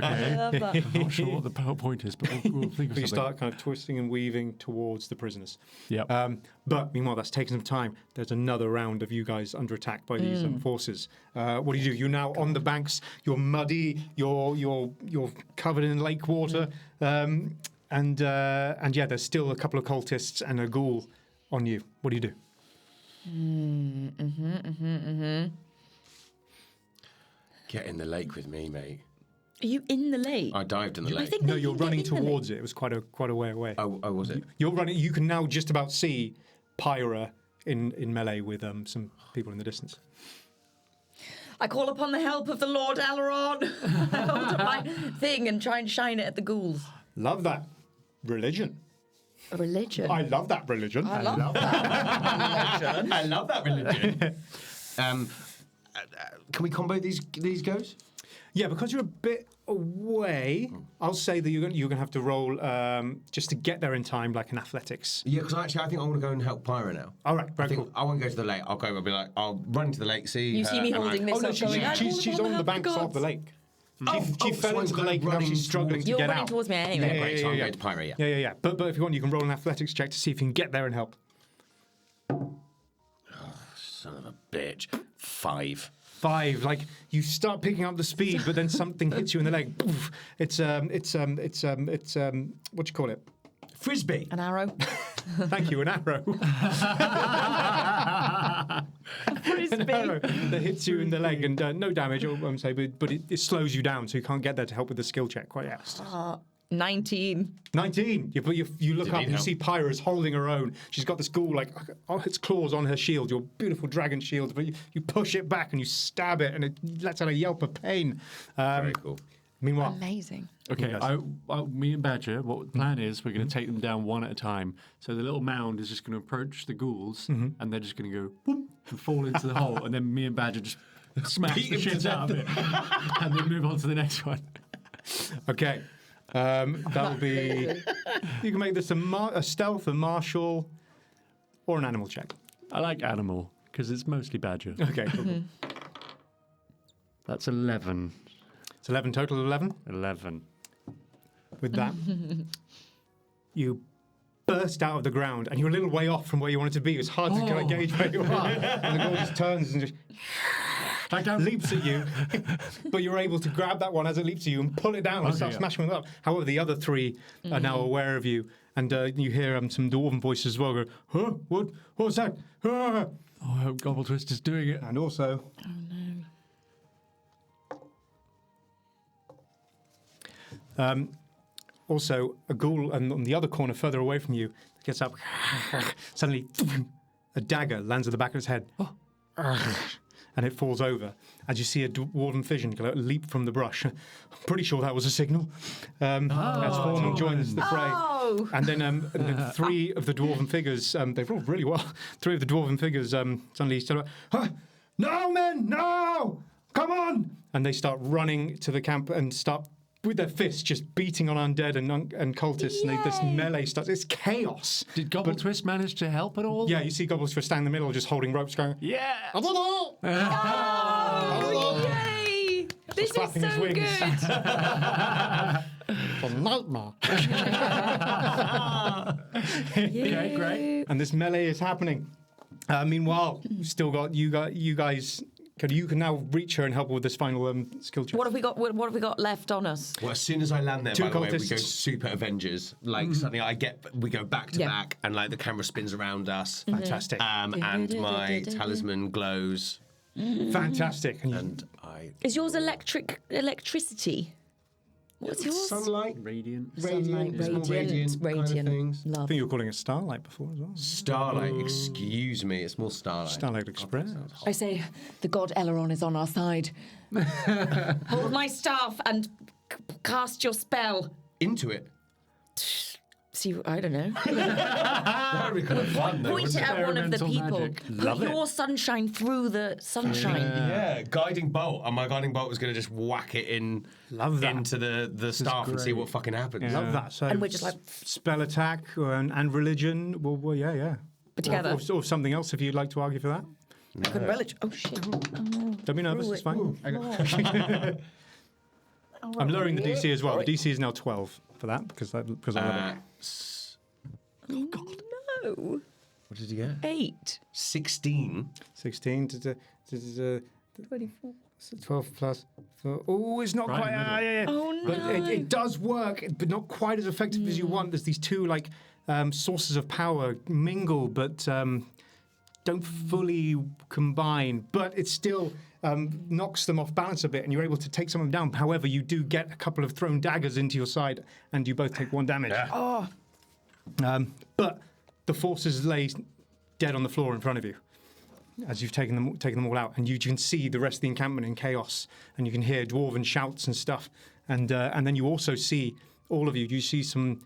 I love that. I'm not sure what the point is, but we'll think of So you something. start kind of twisting and weaving towards the prisoners. Yep. But meanwhile, that's taking some time. There's another round of you guys under attack by these forces. What do? You're now on the banks. You're muddy. You're covered in lake water. And there's still a couple of cultists and a ghoul on you. What do you do? Get in the lake with me, mate. Are you in the lake? I dived in the lake. think No, that you're you get running in the lake. towards it. It was quite a way away. Oh, was it? You're running. You can now just about see Pyra in melee with some people in the distance. I call upon the help of the Lord Aileron. I hold up my thing and try and shine it at the ghouls. Love that religion. A religion. I love that religion. I love that religion. I love that religion. Can we combo these goes? Yeah, because you're a bit away, I'll say that you're going to have to roll just to get there in time, like an athletics. Yeah, because actually I think I want to go and help Pyra now. All right, very I think cool. I won't go to the lake. I'll go and be like, I'll run to the lake, see You see me and holding like, this Oh no, up going, I call she's upon on the help banks gods. of the lake. so She fell I'm into the kind of lake and now running she's struggling to You're get running out. towards me anyway. Yeah, great, so I'm yeah. going to Pyra, Yeah. But if you want, you can roll an athletics check to see if you can get there and help. Son of a bitch. 5. 5, like you start picking up the speed, but then something hits you in the leg. Poof. It's what do you call it? Frisbee. An arrow. Thank you, an arrow. An arrow that hits you in the leg, and no damage, I won't say, but it slows you down, so you can't get there to help with the skill check quite yet. 19. 19. You look up and you see Pyra is holding her own. She's got this ghoul, like, its claws on her shield, your beautiful dragon shield, but you push it back and you stab it, and it lets out a yelp of pain. Very cool. Meanwhile, Amazing. Okay, me and Badger, what the plan is, we're going to take them down one at a time. So the little mound is just going to approach the ghouls, and they're just going to go whoop, and fall into the hole, and then me and Badger just smash the shit out of it, and then move on to the next one. okay. That will be... You can make this a stealth, a martial, or an animal check. I like animal, because it's mostly Badger. Okay, cool. That's 11. It's 11 total, 11? 11. with that. You burst out of the ground, and you're a little way off from where you wanted to be. It's hard to kind of gauge where you are. And the ghoul just turns and just leaps at you, but you're able to grab that one as it leaps at you and pull it down and start smashing them up. However, the other three are now aware of you, and you hear some dwarven voices as well go, huh? What's that? Ah! Oh, I hope Gobbletwist is doing it. And also... Oh, no. Also, a ghoul on the other corner, further away from you, gets up. Suddenly, a dagger lands at the back of his head. And it falls over. As you see a dwarven vision leap from the brush. I'm pretty sure that was a signal. As Forming joins the fray. And then three of the dwarven figures, they've rolled really well. Three of the dwarven figures suddenly start, no, men, no! Come on! And they start running to the camp and start with their fists just beating on undead and cultists. And this melee starts. It's chaos. Did Gobbletwist manage to help at all? Yeah, you see Gobbletwist standing in the middle just holding ropes going, yeah! I don't know! Yay! This is so good! It's a nightmare. Okay, great. And this melee is happening. Meanwhile, we've still got you guys... You can now reach her and help her with this final skill check. What have we got? What have we got left on us? Well, as soon as I land there, Two by the way, we cultists. go super Avengers. Like suddenly, we go back to back, and like the camera spins around us. Fantastic. And my talisman glows. Fantastic. And I. Is yours electricity? What's yours? Sunlight. Radiant. Sunlight, radiant. kind of things. I Love. think you were calling it Starlight before as well. Starlight. Excuse me. It's more Starlight. Starlight Express. I say, the god Elrond is on our side. Hold my staff and cast your spell. Into it. See, I don't know. That would be kind of fun, though. Point it at one of the Experimental people. magic. Put your sunshine through the sunshine. Yeah, guiding bolt, and my guiding bolt was going to just whack it in. Love that. Into the staff and see what fucking happens. Love that. So And we're just like- spell attack and religion. Well, yeah. But together. Or something else if you'd like to argue for that. I can relish. Oh shit! Oh, no. Don't be nervous. Ooh, It's fine. Oh, I'm lowering the DC as well. The DC is now 12 for that because I love it. Oh God! No. What did you get? 8. 16. 16 to 24. 12 plus. Oh, it's not Right quite. in the middle. Yeah. Oh no! But it does work, but not quite as effective as you want. There's these two sources of power mingle, but don't fully combine. But it still knocks them off balance a bit, and you're able to take some of them down. However, you do get a couple of thrown daggers into your side, and you both take 1 damage. Oh. But the forces lay dead on the floor in front of you as you've taken them all out, and you can see the rest of the encampment in chaos, and you can hear dwarven shouts and stuff, and then you also see all of you. You see some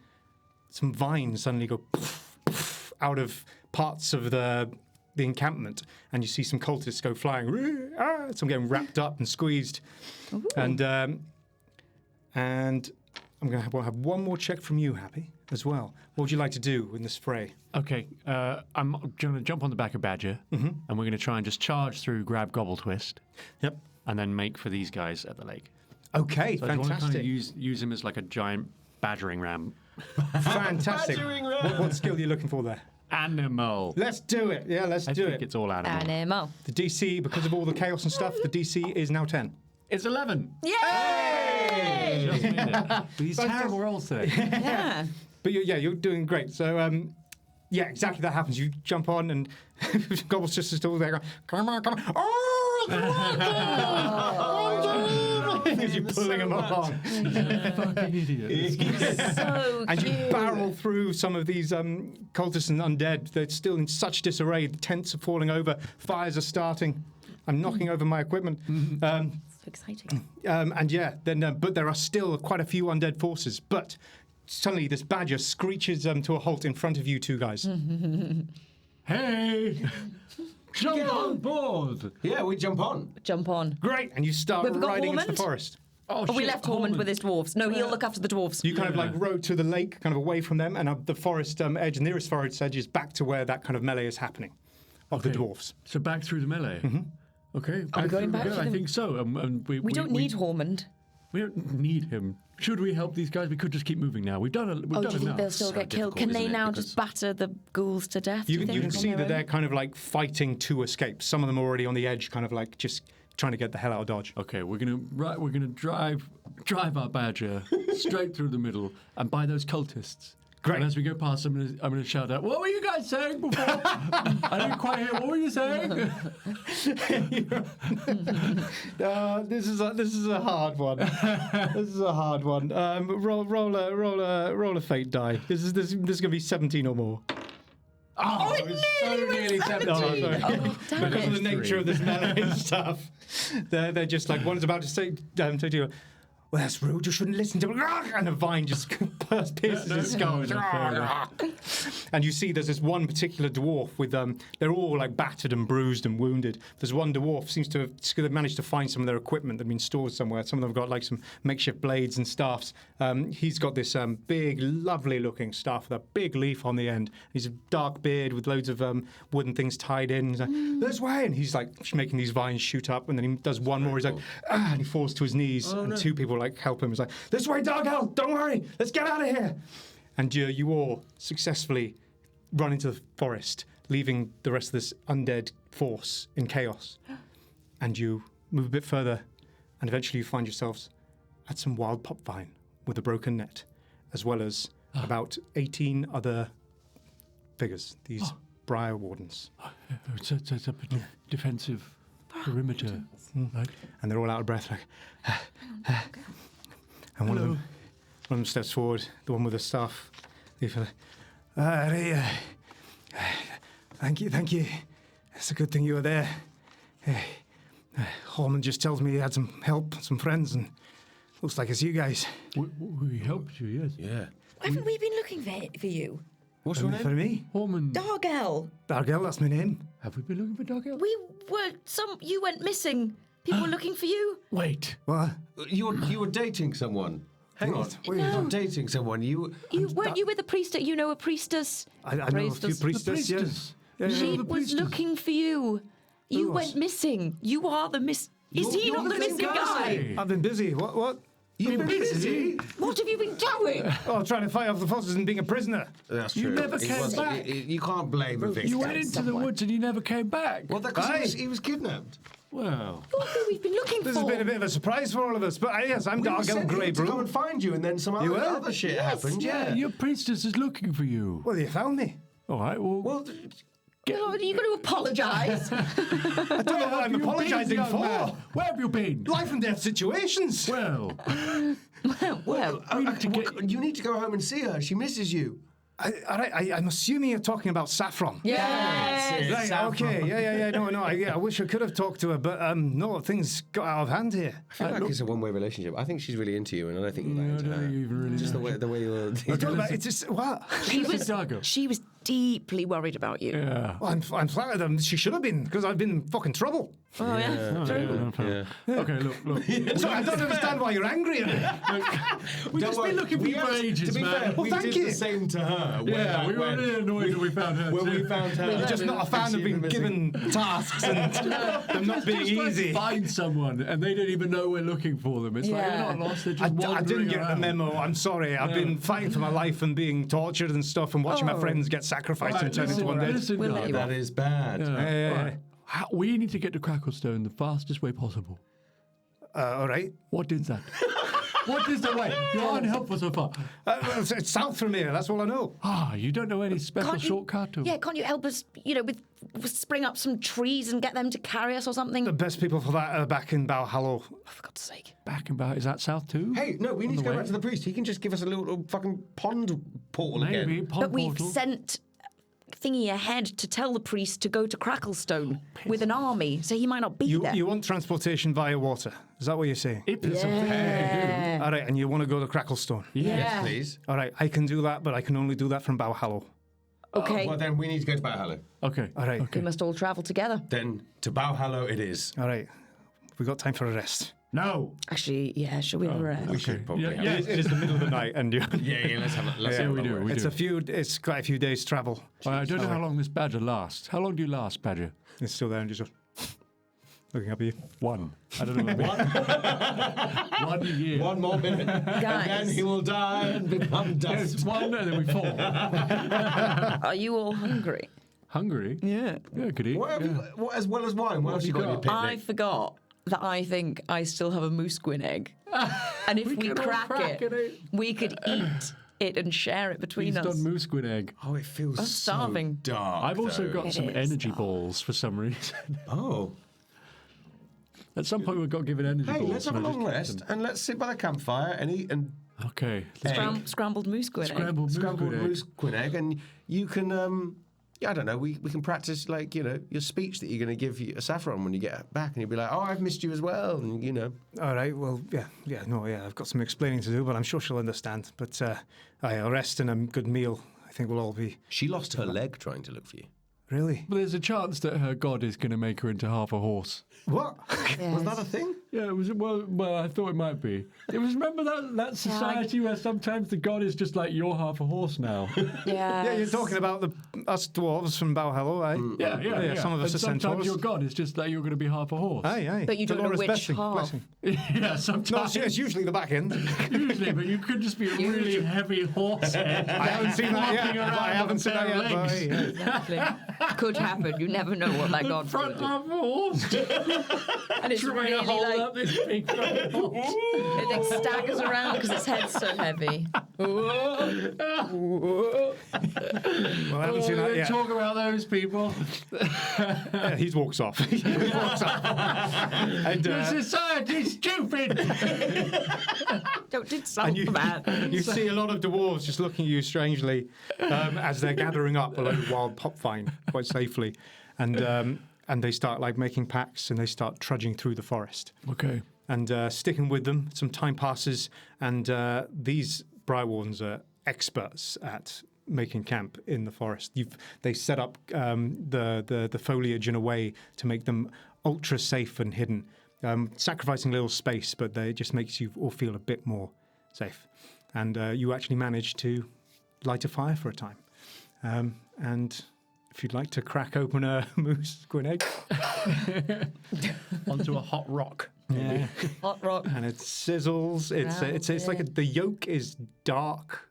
vines suddenly go poof, poof, out of parts of the encampment, and you see some cultists go flying. Some getting wrapped up and squeezed, and I'm going to have one more check from you, Happy, as well. What would you like to do in this fray? Okay, I'm going to jump on the back of Badger, and we're going to try and just charge through, grab Gobbletwist. Yep. And then make for these guys at the lake. Okay, So I want to fantastic. kind of use him as like a giant battering ram. Fantastic. What skill are you looking for there? Animal. Let's do it. Yeah, let's I do think it. it's all animal. Animal. The DC, because of all the chaos and stuff, the DC is now 10. It's 11. Yay! Just made it. These terrible rolls today. Yeah. But you're doing great. So, yeah, exactly that happens. You jump on, and Gobble's just still there going, come on. Oh, as you're pulling him along. Fucking idiot. So And you cute. barrel through some of these cultists and undead. They're still in such disarray. The tents are falling over. Fires are starting. I'm knocking over my equipment. So exciting. And yeah, then but there are still quite a few undead forces. But suddenly this badger screeches to a halt in front of you two guys. Hey! Jump on board! Yeah, we jump on. Jump on. Great, and you start We've got riding into the Hormond? forest. Oh, We left Hormond with his dwarves. No, he'll look after the dwarves. You kind of like rode to the lake, kind of away from them, and the forest edge, nearest forest edge, is back to where that kind of melee is happening of the dwarves. So back through the melee. Okay. Are we going back through to I them? think so. And We don't need Hormond. We don't need him. Should we help these guys? We could just keep moving now. We've done do you enough. think they'll still get killed? Can they now just batter the ghouls to death? You can see that they're kind of like fighting to escape. Some of them are already on the edge, kind of like just trying to get the hell out of Dodge. Okay, we're gonna drive our badger straight through the middle and by those cultists. Great. And as we go past, I'm gonna shout out, "What were you guys saying before?" I didn't quite hear. What were you saying? This is a hard one. This is a hard one. Roll a fate die. This is gonna be 17 or more. Oh, it nearly 17. Because of the nature of this melee stuff, they're just like one's about to say to you, "Well, that's rude. You shouldn't listen to." And a vine just pierces his skull. And you see, there's this one particular dwarf with they're all like battered and bruised and wounded. There's one dwarf seems to have managed to find some of their equipment that had been stored somewhere. Some of them have got like some makeshift blades and staffs. He's got this big, lovely-looking staff with a big leaf on the end. He's a dark beard with loads of wooden things tied in. He's like, "This way," and he's like making these vines shoot up. And then he does one more. He's like, and he falls to his knees. And two people like help him. He's like, "This way, dog hell! Don't worry. Let's get out of here." And you all successfully run into the forest, leaving the rest of this undead force in chaos. And you move a bit further, and eventually you find yourselves at some wild pop vine with a broken net, as well as about 18 other figures, these briar wardens. It's a defensive perimeter, right? And they're all out of breath, like. And one of them steps forward, the one with the staff. Thank you. It's a good thing you were there. Holman just tells me he had some help, some friends, and looks like it's you guys. We helped you, yes. Yeah. Haven't we been looking for you? What's your name? For me? Holman. Dargel. Dargel, that's my name. Have we been looking for Dargel? You went missing. People were looking for you. Wait. What? You were dating someone. Hang on. You're not dating someone. Weren't you with a priestess? You know a priestess. I know a few priestess, yes. She was looking for you. You went missing. You are the Is he not the missing guy? I've been busy. What? You've been busy? What have you been doing? Trying to fight off the forces and being a prisoner. That's true. You never came back. You can't blame a victim. You went into the woods and you never came back. Well, because he was kidnapped. Well, You're who we've been looking for. This has been a bit of a surprise for all of us, but yes, I'm Dargel Greybrew. To go and find you, and then some other shit happened. Yeah. Your priestess is looking for you. Well, you found me. All right. Well, You're going to apologise. I don't know what I'm apologising for. Where have you been? Life and death situations. Well, you need to go home and see her. She misses you. I'm assuming you're talking about Saffron. Yes. Right, okay. Yeah. No. I wish I could have talked to her, but no, things got out of hand here. I feel like it's a one-way relationship. I think she's really into you, and I don't think you're into her. Just the way you're... It's just, what? She was deeply worried about you. Yeah. Well, I'm flattered. She should have been, because I've been in fucking trouble. Oh, yeah. Okay, look. Sorry, I don't understand why you're angry at me. We've just been looking for you for ages, to be man. fair, well, thank you. The same to her. Yeah, we were really annoyed when we found her. When we found her. You're just not a fan of being given tasks and them not being easy. Find someone, and they don't even know we're looking for them. It's like, you're not lost, they're just I didn't get the memo. I'm sorry. I've been fighting for my life and being tortured and stuff and watching my friends get sacrificed and turned into undead. We'll let you That is bad. We need to get to Cracklestone the fastest way possible. All right. What is that? What is the way? You're unhelpful so far. It's south from here. That's all I know. You don't know any special shortcut? Yeah, can't you help us, with spring up some trees and get them to carry us or something? The best people for that are back in Bowhallow. Oh, for God's sake. Back and back. Is that south too? Hey, no, we need to go back to the priest. He can just give us a little fucking pond portal again. Maybe, pond But portal. we've sent thingy ahead to tell the priest to go to Cracklestone with an army, so he might not be there. You want transportation via water? Is that what you're saying? If there's something we can do. All right, and you want to go to Cracklestone? Yes, please. All right, I can do that, but I can only do that from Bowhallow. Okay. Well, then we need to go to Bowhallow. Okay. All right. We must all travel together. Then to Bowhallow it is. All right. We got time for a rest. No. Actually, yeah, shall we have a rest? We should probably. Yeah, It is the middle of the night, and Yeah, let's have a look. It's quite a few days travel. I don't know how long this badger lasts. How long do you last, badger? It's still there and just goes. Looking up at you. One. I don't know. 1 year. 1 more minute. Guys. And then he will die and become dust. It's 1 and then we fall. Are you all hungry? Hungry? Yeah. Yeah, could eat. What have you, as well as wine, what else you got in your picnic? I forgot that I think I still have a moose squin egg. And if we crack it, we could eat it and share it between us. He's done moose squid egg. Oh, it feels I'm starving. so dark. I've also got It some is energy dark. balls for some reason. Oh. At some point, we've got given energy balls. Hey, let's have a and I long just rest keep them. and let's sit by the campfire and eat and Okay. Scrambled moose squin egg. Scrambled moose scrambled squid egg. moose quid egg, and you can yeah, I don't know. We can practice like your speech that you're going to give Saffron when you get back, and you'll be like, "Oh, I've missed you as well," and All right. Well, I've got some explaining to do, but I'm sure she'll understand. But a rest and a good meal, I think we'll all be. She lost her leg trying to look for you. Really? But there's a chance that her god is going to make her into half a horse. What? Yes. Was that a thing? Yeah, it was. Well, I thought it might be. It was. Remember that society where sometimes the god is just like, you're half a horse now. Yeah. Yeah, you're talking about us dwarves from Valhalla, right? Yeah. Some of us and are sometimes centaurs. your god is just that you're going to be half a horse. Aye. But you don't know Dolores which blessing, half. blessing. Yeah, sometimes. No, it's usually the back end. Usually, but you could just be a really heavy horse head. I haven't seen that yet. Walking around I haven't with seen that bare yet. but, legs. yeah. Exactly. Could happen. You never know what that god Front could do. half a horse. And it's Trying really to hold like up this big front horse. it like staggers around because its head's so heavy. Well, I haven't seen that yet. Talk about those people. Yeah, he walks off. And, The society's stupid. Don't insult and you, the man. you see a lot of dwarves just looking at you strangely as they're gathering up below the wild pop vine quite safely, and they start like making packs and they start trudging through the forest. Okay. And sticking with them, some time passes, and these Briarwardens are experts at making camp in the forest. They set up the foliage in a way to make them ultra safe and hidden, sacrificing a little space, but it just makes you all feel a bit more safe. And you actually manage to light a fire for a time. And if you'd like to crack open a moose squid egg onto a hot rock. Yeah. Hot rock. And it sizzles. It's like the yolk is dark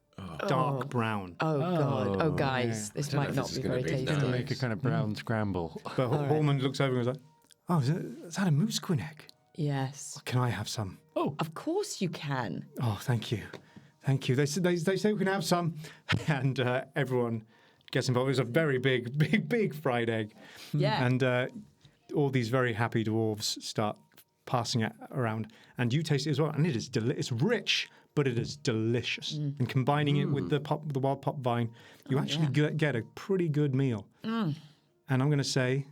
brown. Oh god. Oh guys, Yeah. this might not be very tasty. It's going to make a kind of brown scramble. But Hormond looks over and goes like, "Oh, is that a moose squid egg? Yes. Can I have some?" Oh, of course you can. Oh, thank you. They say we can have some, and everyone gets involved. It was a very big fried egg. Yeah. And all these very happy dwarves start passing it around, and you taste it as well, and it is it's rich, but it is delicious. And combining it with the wild pop vine, you actually get a pretty good meal. And I'm going to say,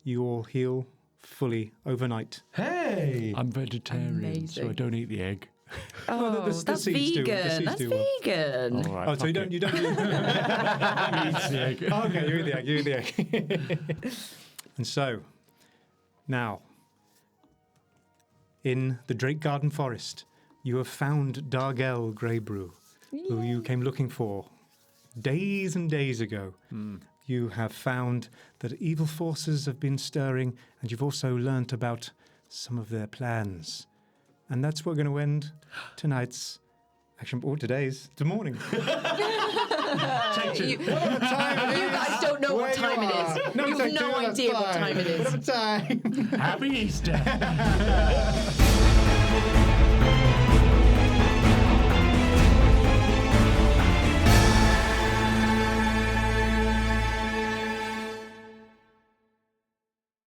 you all heal fully overnight. Hey! I'm vegetarian, Amazing. so I don't eat the egg. Oh, the that's seeds do. The vegan. seeds That's do. vegan. All right, Oh, so you don't eat the egg. Oh, okay, you eat the egg. And so, now, in the Drake Garden Forest, you have found Dargel Greybrew, who you came looking for days and days ago. You have found that evil forces have been stirring, and you've also learnt about some of their plans. And that's where we're going to end tonight's action. Or today's. It's morning. You Whatever time it is. guys don't know what time it is. No, You have no idea what time it is. Whatever time. Happy Easter.